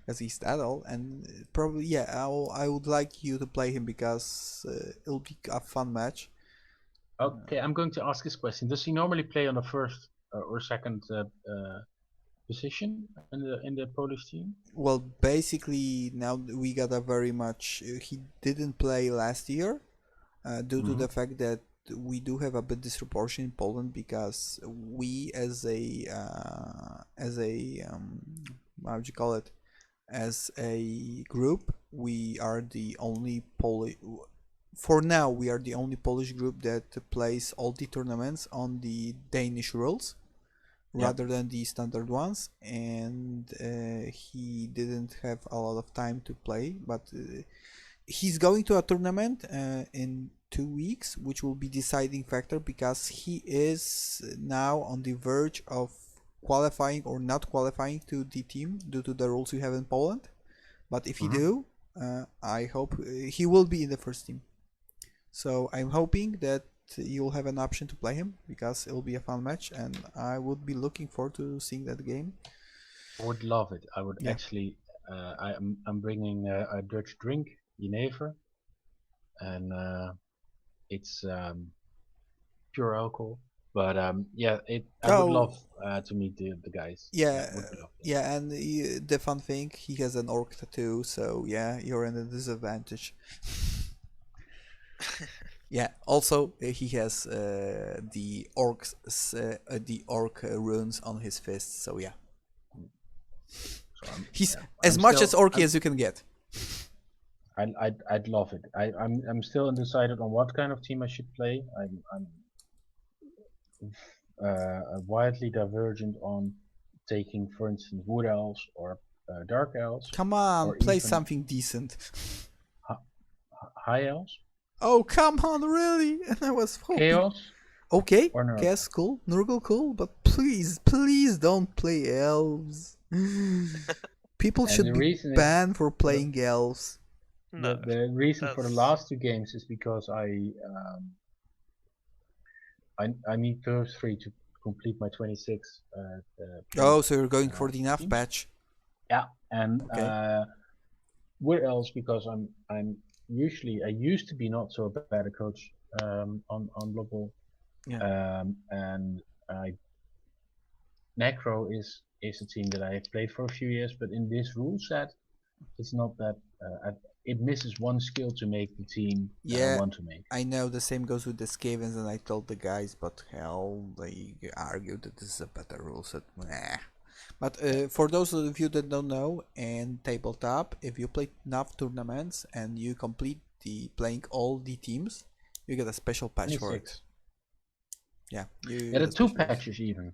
As he's that old, and probably I would like you to play him because it'll be a fun match. Okay, I'm going to ask this question. Does he normally play on the first or second position in the Polish team? Well, basically now we got a very much. He didn't play last year due to the fact that we do have a bit disproportion in Poland because we as a how would you call it? As a group, we are the only Polish. For now, we are the only Polish group that plays all the tournaments on the Danish rules, rather than the standard ones. And he didn't have a lot of time to play, but he's going to a tournament in 2 weeks, which will be deciding factor because he is now on the verge of qualifying or not qualifying to the team due to the rules we have in Poland. But if he do, I hope he will be in the first team. So I'm hoping that you'll have an option to play him because it'll be a fun match, and I would be looking forward to seeing that game. I would love it. I would actually. I'm bringing a Dutch drink, Jenever, and it's pure alcohol. But I would love to meet the guys. And the fun thing, he has an orc tattoo, so you're in a disadvantage. Also he has the orc runes on his fists, so he's as much as orky as you can get. I'd love it. I'm still undecided on what kind of team I should play. I'm widely divergent on taking, for instance, wood elves or dark elves. Come on, play something decent. High elves? Oh, come on, really? And I was hoping. Chaos? Okay, Chaos cool, Nurgle cool, but please don't play elves. People should be banned for playing elves. No, the reason for the last 2 games is because I need those 3 to complete my 26. So you're going for the enough patch. Yeah, and wood elves because I used to be not so bad a coach on Blood Bowl. And Necro is a team that I have played for a few years, but in this rule set, It's not that it misses one skill to make the team that I want to make. I know the same goes with the Skavens, and I told the guys, but hell, they argued that this is a better rule set. Nah. But for those of you that don't know, in tabletop, if you play enough tournaments and you complete the playing all the teams, you get a special patch for it. Yeah, there are 2 patches even.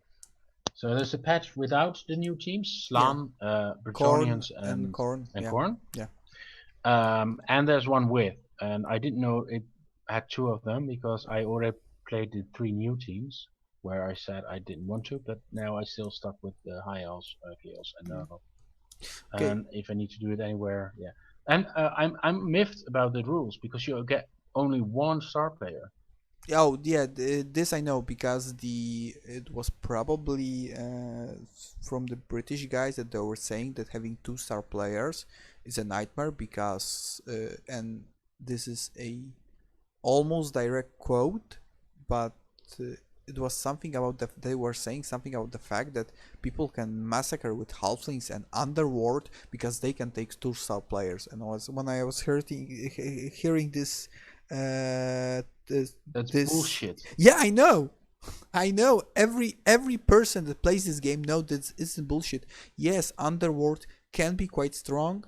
So there's a patch without the new teams, Slan, Brytonians, and Khorne. Khorne. Yeah. And there's one with, and I didn't know it had 2 of them because I already played the 3 new teams where I said I didn't want to, but now I still stuck with the High Elves, Chaos, and Nurgle. Okay. And if I need to do it anywhere, yeah. And I'm miffed about the rules because you get only 1 star player. Oh yeah, this I know because it was probably from the British guys that they were saying that having 2-star players is a nightmare because and this is a almost direct quote, but it was something about they were saying something about the fact that people can massacre with halflings and underworld because they can take 2-star players. And when I was hearing this. That's bullshit. Yeah, I know. Every person that plays this game knows that it's bullshit. Yes, Underworld can be quite strong,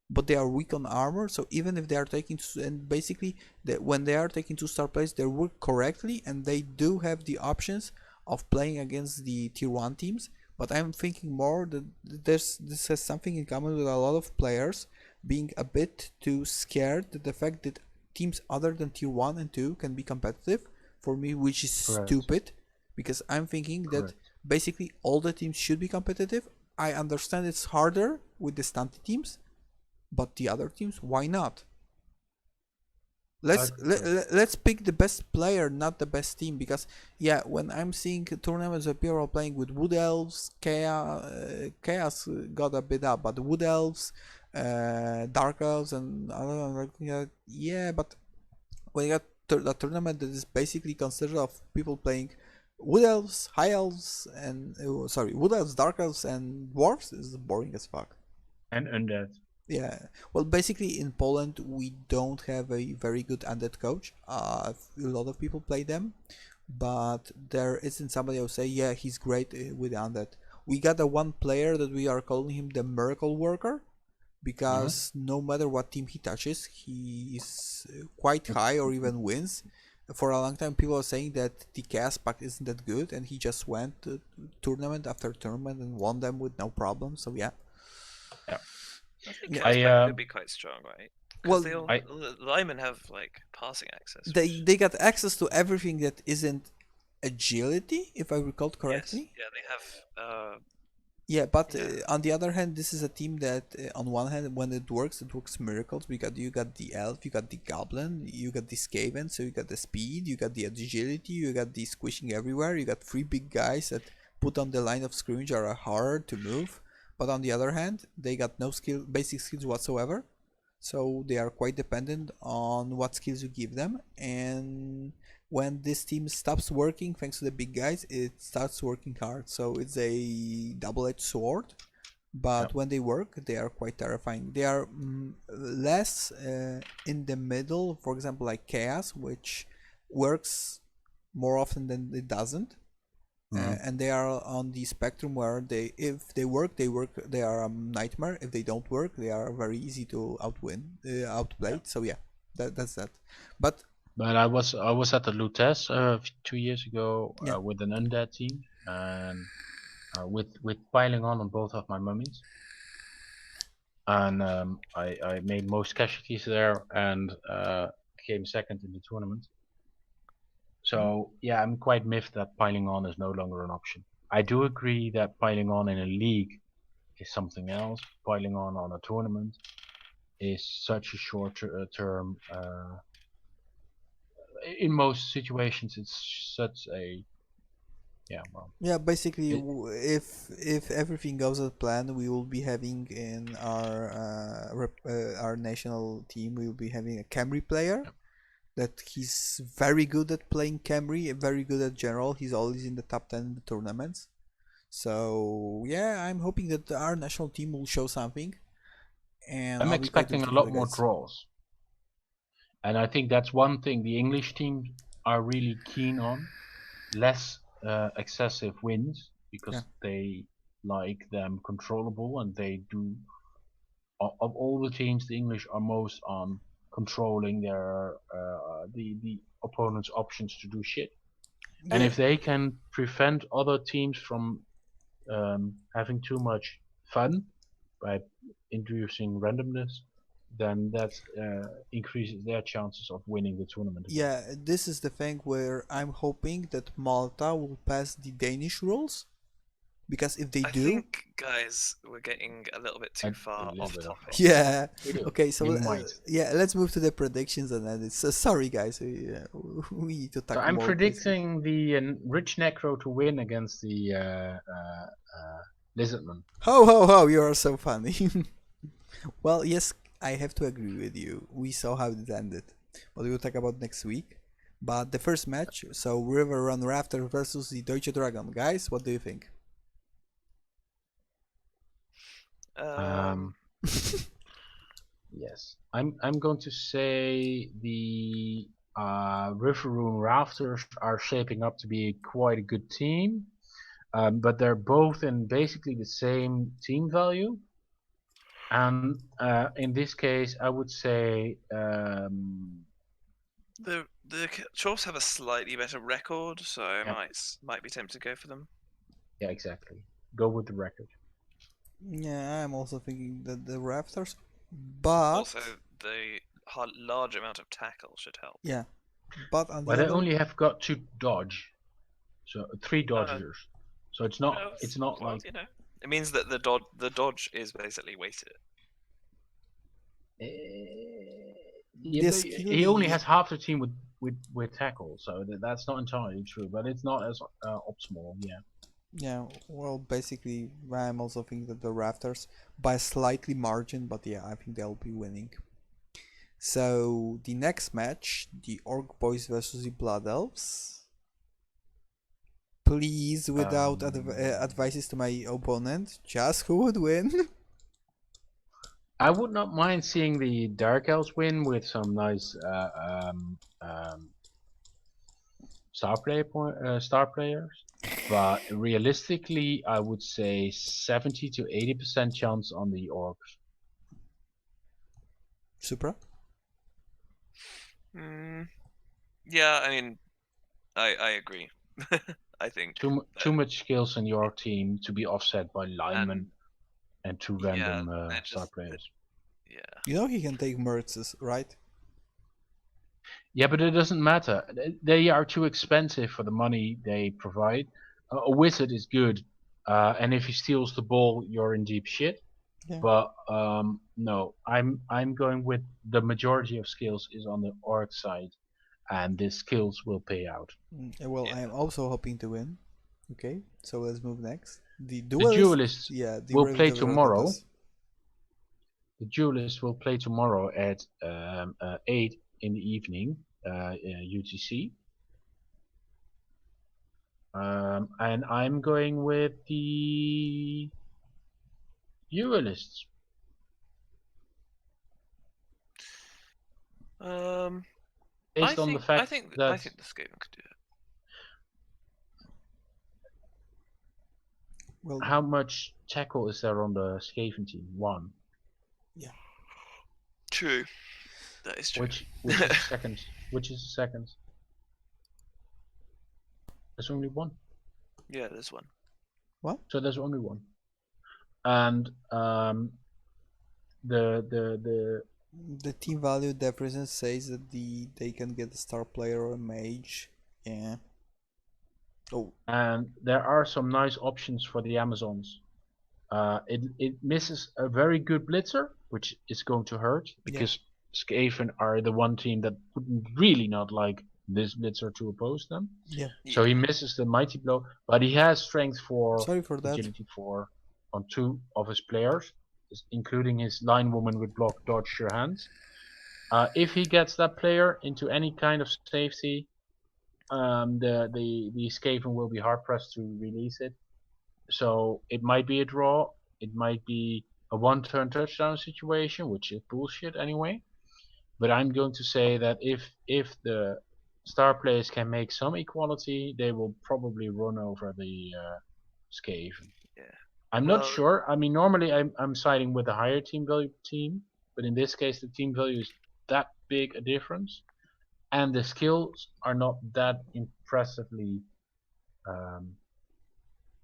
but they are weak on armor. So even if they are taking, and basically when they are taking 2-star players, they work correctly, and they do have the options of playing against the tier 1 teams. But I'm thinking more that this has something in common with a lot of players being a bit too scared that the fact that teams other than tier 1 and 2 can be competitive for me, which is stupid, because I'm thinking that basically all the teams should be competitive. I understand it's harder with the stunted teams, but the other teams, why not? Let's pick the best player, not the best team, because yeah, when I'm seeing tournaments where people are playing with Wood Elves, Chaos got a bit up, but Wood Elves, Dark Elves, and other, yeah, but when you got a tournament that is basically consisted of people playing Wood Elves, High Elves, and Wood Elves, Dark Elves, and Dwarves, is boring as fuck. And Undead. Yeah, well, basically in Poland we don't have a very good undead coach. A lot of people play them, but there isn't somebody who say, yeah, he's great with undead. We got a one player that we are calling him the Miracle Worker, because no matter what team he touches, he is quite high or even wins. For a long time, people are saying that the Chaos Pact isn't that good, and he just went tournament after tournament and won them with no problem. So yeah. Yeah. I think Chaos Pact could be quite strong, right? Well, the Lyman have like passing access. They got access to everything that isn't agility, if I recall correctly. Yes. Yeah, they have. Yeah, but on the other hand, this is a team that, on one hand, when it works miracles. You got the elf, you got the goblin, you got the skaven, so you got the speed, you got the agility, you got the squishing everywhere. You got 3 big guys that put on the line of scrimmage are hard to move. But on the other hand, they got no basic skills whatsoever, so they are quite dependent on what skills you give them. And when this team stops working, thanks to the big guys, it starts working hard. So it's a double-edged sword. But when they work, they are quite terrifying. They are less in the middle, for example, like Chaos, which works more often than it doesn't. And they are on the spectrum where if they work, they are a nightmare. If they don't work, they are very easy to outplay. So yeah, that's that. But I was at the Lutes 2 years ago with an undead team, and with piling on both of my mummies, and I made most casualties there and came second in the tournament. So yeah, I'm quite miffed that piling on is no longer an option. I do agree that piling on in a league is something else. Piling on a tournament is such a short term. In most situations, it's such a basically, if everything goes as planned, we will be having in our national team, we will be having a Camry player. That he's very good at playing Camry, very good at general. He's always in the top 10 in the tournaments. So yeah, I'm hoping that our national team will show something. And I'm expecting a lot more draws. And I think that's one thing the English teams are really keen on. Less excessive wins, because they like them controllable, and they do. Of all the teams, the English are most on controlling their the opponent's options to do shit. Yeah. And if they can prevent other teams from having too much fun by introducing randomness, then that increases their chances of winning the tournament again. Yeah, this is the thing where I'm hoping that Malta will pass the Danish rules, because if they do, I think, guys, we're getting a little bit too far off topic. Yeah. Okay, so let's move to the predictions, and then it's sorry, guys, we need to talk. So I'm predicting the Rich Necro to win against the Lizardman. Ho, you are so funny. Well, yes, I have to agree with you. We saw how it ended, but we will talk about next week. But the first match, so River Run Rafter versus the Deutsche Dragon. Guys, what do you think? Yes, I'm going to say the River Rafters are shaping up to be quite a good team, but they're both in basically the same team value. And in this case, I would say the Chorfs have a slightly better record, so I might be tempted to go for them. Yeah, exactly. Go with the record. Yeah, I'm also thinking that the Raptors, but also the large amount of tackle should help. Yeah, but they only have got 2 dodge, so 3 dodgers. So it's not like, you know, it means that the dodge is basically weighted. He only has half the team with tackle, so that's not entirely true, but it's not as optimal. Yeah, well, basically, I'm also thinking that the Raptors by a slightly margin, but yeah, I think they'll be winning. So the next match, the Orc Boys versus the Blood Elves. Please, without advices to my opponent, just who would win? I would not mind seeing the Dark Elves win with some nice star players, but realistically, I would say 70 to 80% chance on the Orcs. Supra? Yeah, I mean, I agree. I think too much skills in your team to be offset by linemen and 2 random star players. Yeah. You know he can take Mertzes, right? Yeah, but it doesn't matter. They are too expensive for the money they provide. A wizard is good, and if he steals the ball, you're in deep shit. Yeah. But no, I'm going with the majority of skills is on the orc side, and the skills will pay out. Well, I am also hoping to win. Okay, so let's move next. The duelists will play tomorrow. The duelists will play tomorrow at 8 in the evening, UTC. And I'm going with the duelists. Based on the fact that I think the Skaven could do it. Well, how much tackle is there on the Skaven team? 1. Yeah. True. That is true. Which is second? Which is the second? There's only 1. Yeah, there's 1. What? So there's only 1. And the team value difference says that they can get a star player or a mage. Yeah. Oh. And there are some nice options for the Amazons. It misses a very good blitzer, which is going to hurt because Skaven are the one team that would really not like this blitzer to oppose them. Yeah. So he misses the mighty blow, but he has strength 4, agility 4 on 2 of his players, including his line woman with block, dodge your hands. If he gets that player into any kind of safety, the Skaven will be hard pressed to release it. So it might be a draw, it might be a one-turn touchdown situation, which is bullshit anyway. But I'm going to say that if the star players can make some equality, they will probably run over the Skaven. Yeah. I'm not sure. I mean, normally I'm siding with the higher team value team, but in this case the team value is that big a difference, and the skills are not that impressively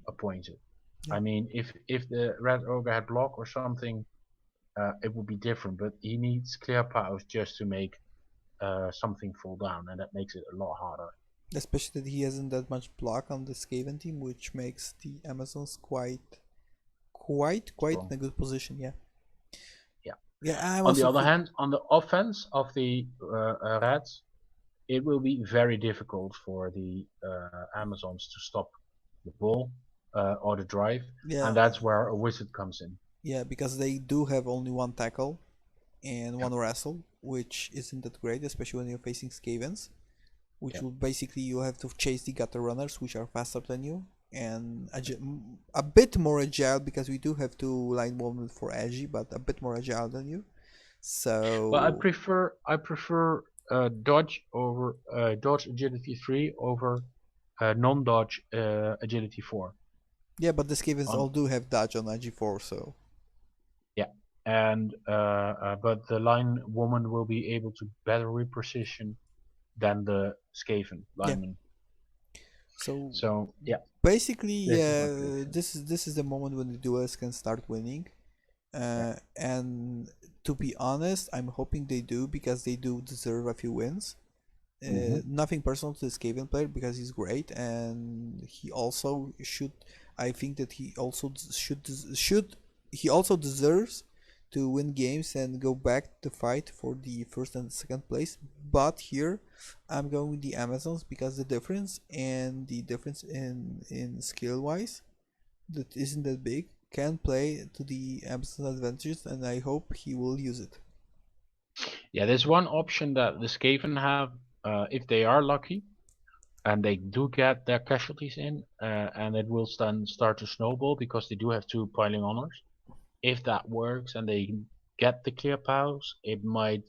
appointed. Yeah. I mean, if the red ogre had block or something, it would be different. But he needs clear powers just to make something fall down, and that makes it a lot harder. Especially that he hasn't that much block on the Skaven team, which makes the Amazons quite in a good position. Yeah. Yeah. On the other hand, on the offense of the Reds, it will be very difficult for the Amazons to stop the ball or the drive, and that's where a wizard comes in. Yeah, because they do have only one tackle and one wrestle, which isn't that great, especially when you're facing Skavens, which will basically you have to chase the gutter runners, which are faster than you, and a bit more agile, because we do have two line movement for Agi, but a bit more agile than you. So well, I prefer dodge over dodge agility 3 over non-dodge agility 4. Yeah, but the Skavens all do have dodge on Agi 4, so yeah, and but the line woman will be able to better reposition than the Skaven lineman. So yeah, basically, this is the moment when the duels can start winning. And to be honest, I'm hoping they do, because they do deserve a few wins. Nothing personal to the Skaven player, because he's great, and he also should. I think that he also he also deserves to win games and go back to fight for the first and second place. But here, I'm going with the Amazons, because the difference in skill wise, that isn't that big, can play to the Amazon advantages, and I hope he will use it. Yeah, there's one option that the Skaven have, if they are lucky, and they do get their casualties in, and it will then start to snowball, because they do have 2 piling honors. If that works and they get the clear powers, it might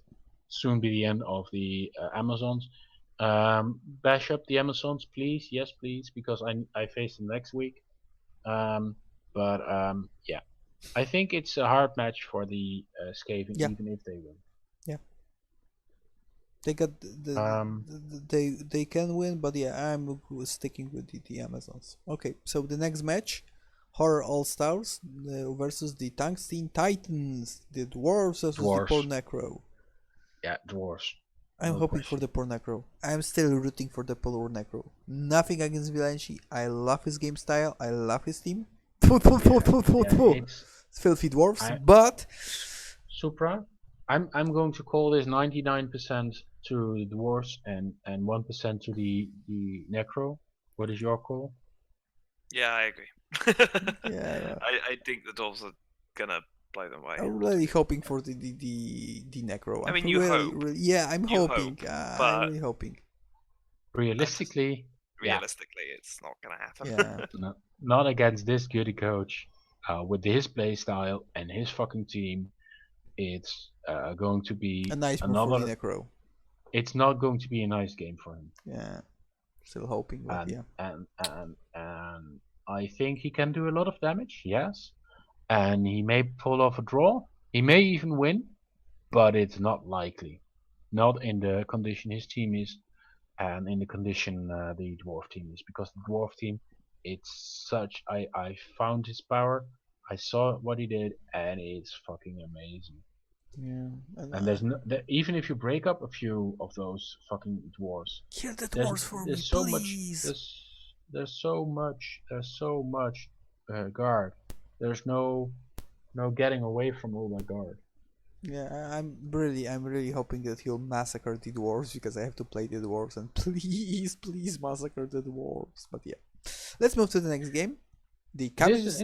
soon be the end of the Amazons. Bash up the Amazons, please. Yes, please, because I face them next week. Yeah, I think it's a hard match for the Skaven, even if they win. Yeah, they got they can win, but yeah, I'm sticking with the Amazons. Okay, so the next match, Horror All Stars versus the Tungsten Titans, the Dwarves versus the Poor Necro. Yeah, Dwarves. I'm hoping for the Poor Necro. I'm still rooting for the Poor Necro. Nothing against Vilanci. I love his game style. I love his team. Filthy Dwarves, but Supra. I'm going to call this 99% to the Dwarves and 1% to the Necro. What is your call? Yeah, I agree. Yeah, I think the Dwarves are gonna blow them away. I'm really hoping for the Necro. I mean, you hope. Yeah, I'm hoping. I'm really hoping. Realistically, it's not gonna happen. Yeah. Not against this goody coach. With his play style and his fucking team, it's going to be a nice another for the Necro. It's not going to be a nice game for him. Yeah, still hoping, but and I think he can do a lot of damage. Yes, and he may pull off a draw. He may even win, but it's not likely. Not in the condition his team is, and in the condition the dwarf team is, because the dwarf team, it's such. I found his power. I saw what he did, and it's fucking amazing. Yeah, and there's no, even if you break up a few of those fucking dwarves, kill the dwarves for me, so please. There's so much guard. There's no getting away from all that guard. Yeah, I'm really hoping that he'll massacre the dwarves, because I have to play the dwarves, and please massacre the dwarves. But yeah, let's move to the next game. The Communist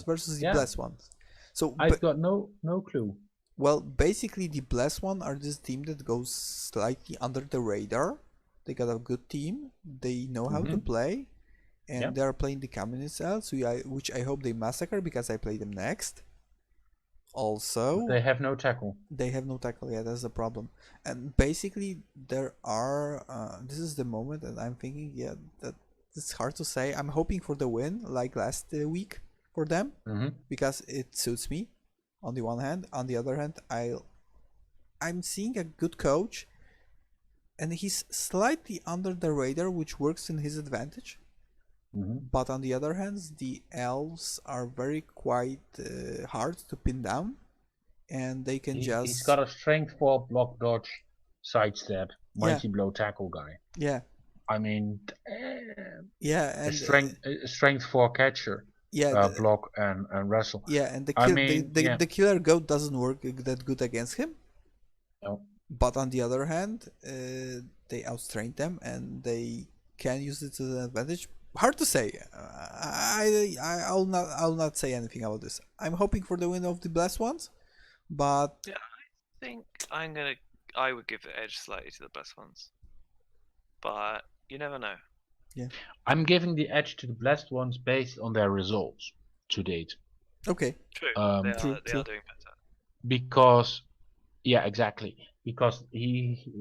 versus the Blessed ones. So I've got no clue. Well, basically the Blessed one are this team that goes slightly under the radar. They got a good team. They know how to play, and they are playing the Communist cells, which I hope they massacre, because I play them next. Also, they have no tackle. They have no tackle. Yeah, that's the problem. And basically, there are. This is the moment, and I'm thinking, yeah, that it's hard to say. I'm hoping for the win, like last week for them, because it suits me. On the one hand, on the other hand, I'm seeing a good coach, and he's slightly under the radar, which works in his advantage. But on the other hand, the elves are very quite hard to pin down, and they can just. He's got a strength 4 block dodge sidestep mighty blow tackle guy. Yeah. I mean, yeah, and strength 4 catcher. Yeah, block and wrestle. Yeah, and the killer goat doesn't work that good against him. No. But on the other hand, they outstrained them, and they can use it to the advantage. Hard to say. I'll not say anything about this. I'm hoping for the win of the blessed ones, but yeah, I think I would give the edge slightly to the blessed ones, but you never know. Yeah, I'm giving the edge to the blessed ones based on their results to date. Okay. True. They are doing better. Because, yeah, exactly. Because he's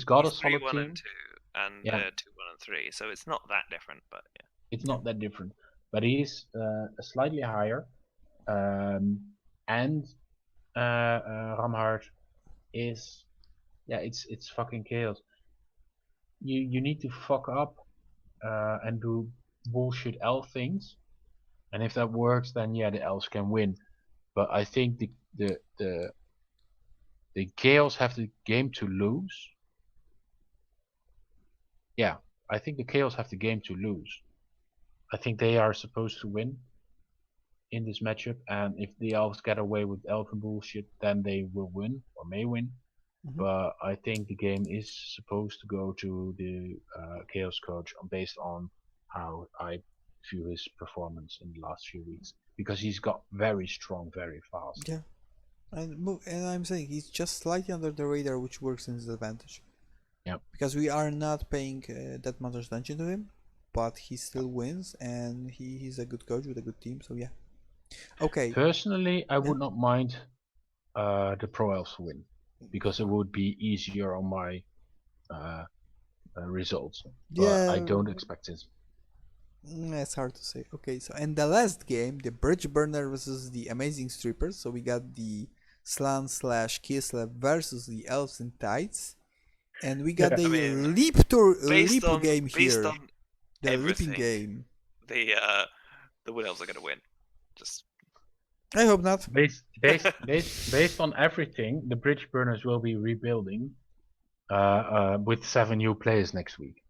got a solid 3-1 team. and 2, and they're 2-1 and 3, so it's not that different, but yeah. It's not that different, but he's slightly higher, and Ramhart is, it's fucking chaos. You need to fuck up and do bullshit elf things, and if that works, then yeah, the elves can win. But I think the Chaos have the game to lose. Yeah, I think the Chaos have the game to lose. I think they are supposed to win in this matchup, and if the elves get away with elven bullshit, then they will win or may win. But I think the game is supposed to go to the Chaos coach based on how I view his performance in the last few weeks, because he's got very strong, very fast. Yeah, and I'm saying he's just slightly under the radar, which works in his advantage. Yeah. Because we are not paying that much attention to him, but he still wins, and he's a good coach with a good team. So yeah. Okay. Personally, I would not mind the Pro Elves win, because it would be easier on my results. But I don't expect it. It's hard to say. Okay, so and the last game, the Bridge Burner versus the Amazing Strippers. So we got the Slan/Kislev versus the Elves in Tights, and we got the leap game here. The leaping game. The Wood Elves are gonna win. Just. I hope not. Based on everything, the Bridge Burners will be rebuilding with 7 new players next week.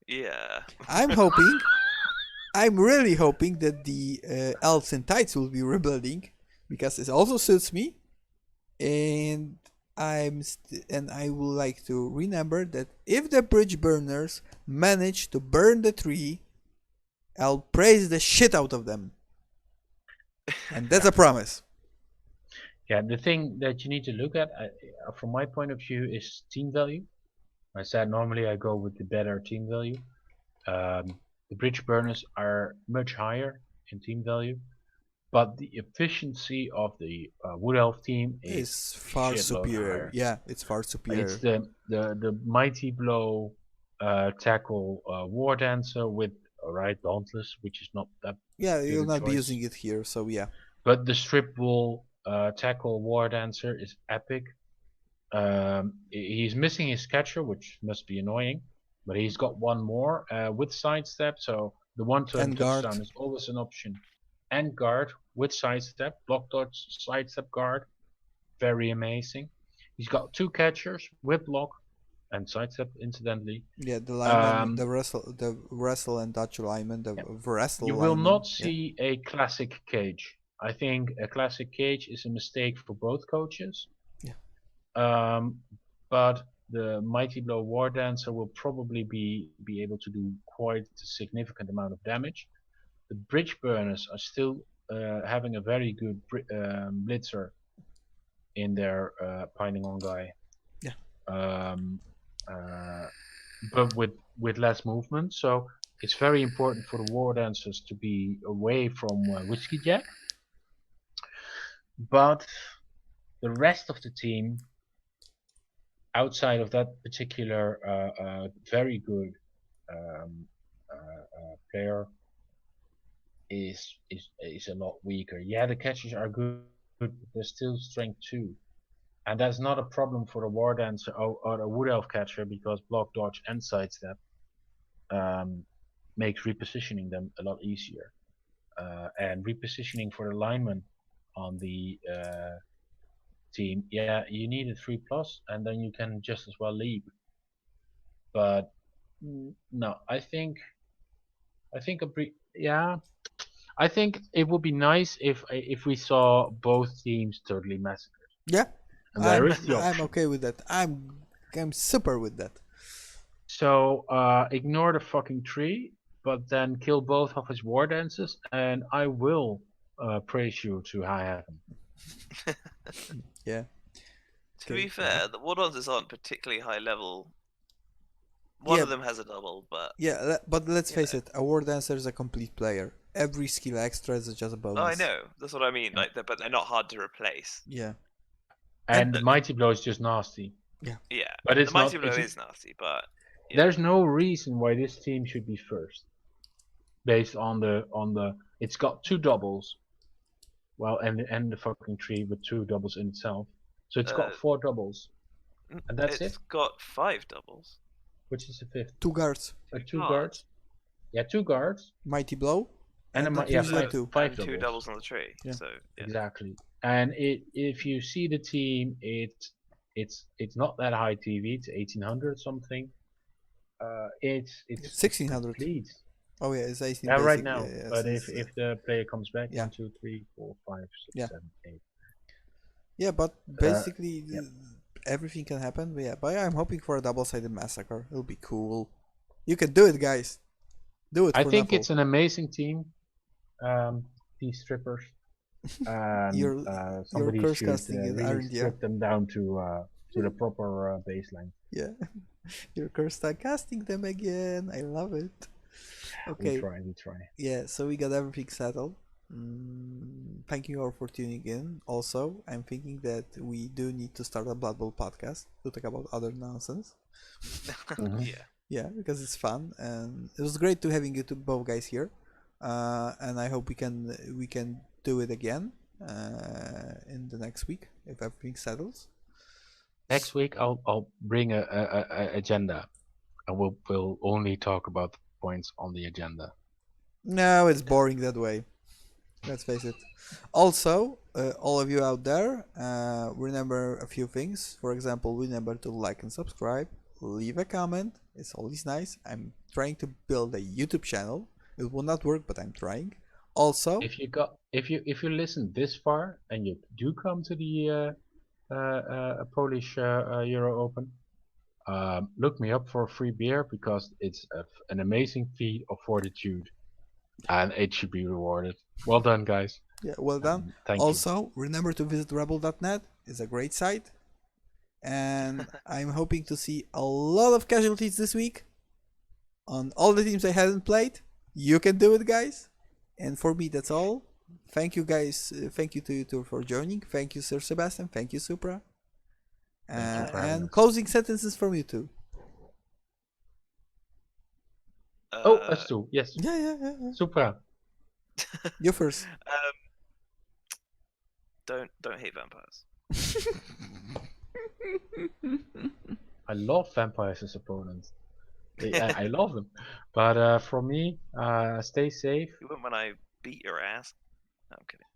Yeah. I'm really hoping that the Elves in Tights will be rebuilding, because it also suits me, and I would like to remember that if the Bridge Burners manage to burn the tree, I'll praise the shit out of them. And that's a promise. Yeah, the thing that you need to look at, from my point of view, is team value. I said normally I go with the better team value. The Bridge Burners are much higher in team value, but the efficiency of the Wood Elf team is far superior. Higher. Yeah, it's far superior. It's the Mighty Blow tackle War Dancer with Dauntless, which is not that. Yeah, you'll not be using it here, so yeah. But the Strip Wall tackle War Dancer is epic. He's missing his catcher, which must be annoying, but he's got one more with sidestep, so the one-turn touchdown is always an option. And guard with sidestep, block dodge, sidestep guard, very amazing. He's got 2 catchers with block and sidestep, incidentally. Yeah, the lineman, the wrestle and dodge lineman, wrestle. You will not see a classic cage. I think a classic cage is a mistake for both coaches. Yeah. But the Mighty Blow War Dancer will probably be able to do quite a significant amount of damage. The Bridge Burners are still having a very good blitzer in their piling on guy. Yeah. But with less movement, so it's very important for the War Dancers to be away from Whiskey Jack. but the rest of the team, outside of that particular very good player, is a lot weaker. Yeah, the catches are good, but they're still strength 2. And that's not a problem for the War Dancer or a Wood Elf catcher, because block, dodge, and sidestep makes repositioning them a lot easier. And repositioning for the lineman on the team, yeah, you need a 3+, and then you can just as well leave. But no, I think yeah, I think it would be nice if we saw both teams totally massacred. Yeah, And there is the option. I'm okay with that. I'm super with that. So ignore the fucking tree, but then kill both of his war dances, and I will praise you to high heaven. Yeah. To be fair, the war dancers aren't particularly high level. One of them has a double, but yeah, but let's face it, a war dancer is a complete player. Every skill extra is just a bonus. Oh, I know. That's what I mean. Like, but they're not hard to replace. Yeah. And the mighty blow is just nasty. Yeah. Yeah. But it's the mighty not. blow is nasty, but there's no reason why this team should be first, based on the. It's got 2 doubles. Well, and the fucking tree with 2 doubles in itself. So it's got 4 doubles. And that's it? It's got 5 doubles. Which is the 5th? 2 guards. 2 guards. Yeah, 2 guards. Mighty blow. And five and 2 doubles on the tree. Yeah. So yeah. Exactly. And if you see the team, it's not that high TV. It's 1800 something. It's 1600. Complete. Oh yeah, it's 18. Yeah, basic. right now. Yeah, but if the player comes back, yeah. 1, 2, 3, 4, 5, 6, 7, 8. Yeah, but basically everything can happen. But I'm hoping for a double-sided massacre. It'll be cool. You can do it, guys. Do it. I think it's an amazing team. These strippers. You're curse casting it, really aren't you? strip them down to the proper baseline. Yeah, you're curse casting them again. I love it. Okay. We try. Yeah, so we got everything settled. Thank you all for tuning in. Also, I'm thinking that we do need to start a Blood Bowl podcast to talk about other nonsense. Yeah, because it's fun, and it was great to having you both guys here. And I hope we can do it again in the next week if everything settles. Next week I'll bring a agenda, and we'll only talk about the points on the agenda. No, it's boring that way. Let's face it. Also, all of you out there, remember a few things. For example, remember to like and subscribe, leave a comment. It's always nice. I'm trying to build a YouTube channel. It will not work, but I'm trying. Also, if you listen this far and you do come to the Polish Euro Open, look me up for a free beer, because it's an amazing feat of fortitude, and it should be rewarded. Well done, guys. Yeah, well done. Thank also, you. Remember to visit REBBL.net. It's a great site, and I'm hoping to see a lot of casualties this week on all the teams I hadn't played. You can do it, guys. And for me, that's all. Thank you, guys. Thank you to you two for joining. Thank you, Sir Sebastian. Thank you, Supra. And closing sentences from you two. Us two. Yes. Yeah. Supra. You first. Don't hate vampires. I love vampires as opponents. I love them, but for me, stay safe. Even when I beat your ass. No, I'm kidding.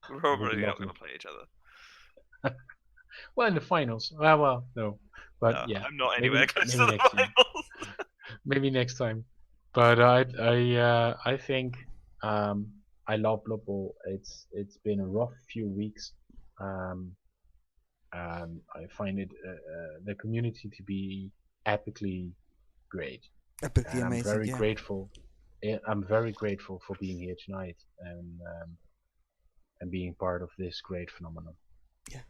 We're probably not going to play each other. Well, in the finals. Well, no. But no, yeah. I'm not anywhere close to the finals. Maybe next time. But I think I love Blood Bowl. It's been a rough few weeks. I find it the community to be epically great. Epically amazing. I'm very grateful. I'm very grateful for being here tonight and being part of this great phenomenon. Yeah.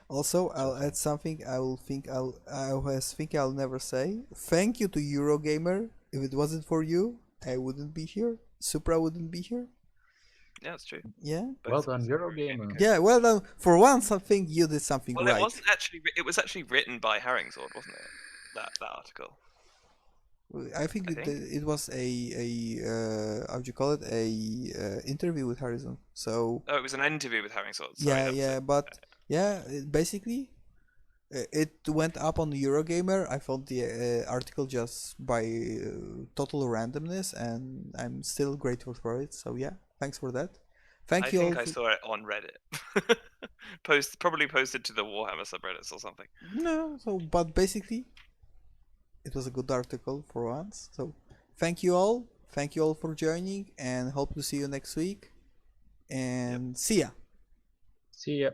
Also, I'll add something. I was thinking I'll never say. Thank you to Eurogamer. If it wasn't for you, I wouldn't be here. Supra wouldn't be here. Yeah, it's true. Yeah. Well done, Eurogamer. Yeah, well done. For once, I think you did something Well, right. it wasn't actually. It was actually written by Herringsword, wasn't it? That article. I think it was how do you call it, interview with Harrison. So it was an interview with Herringsword. Sorry, but basically it went up on Eurogamer. I found the article just by total randomness, and I'm still grateful for it. So yeah, thanks for that. I think I saw it on Reddit. Probably posted to the Warhammer subreddits or something. No, but basically it was a good article for once. So thank you all. Thank you all for joining, and hope to see you next week. And see ya. See ya.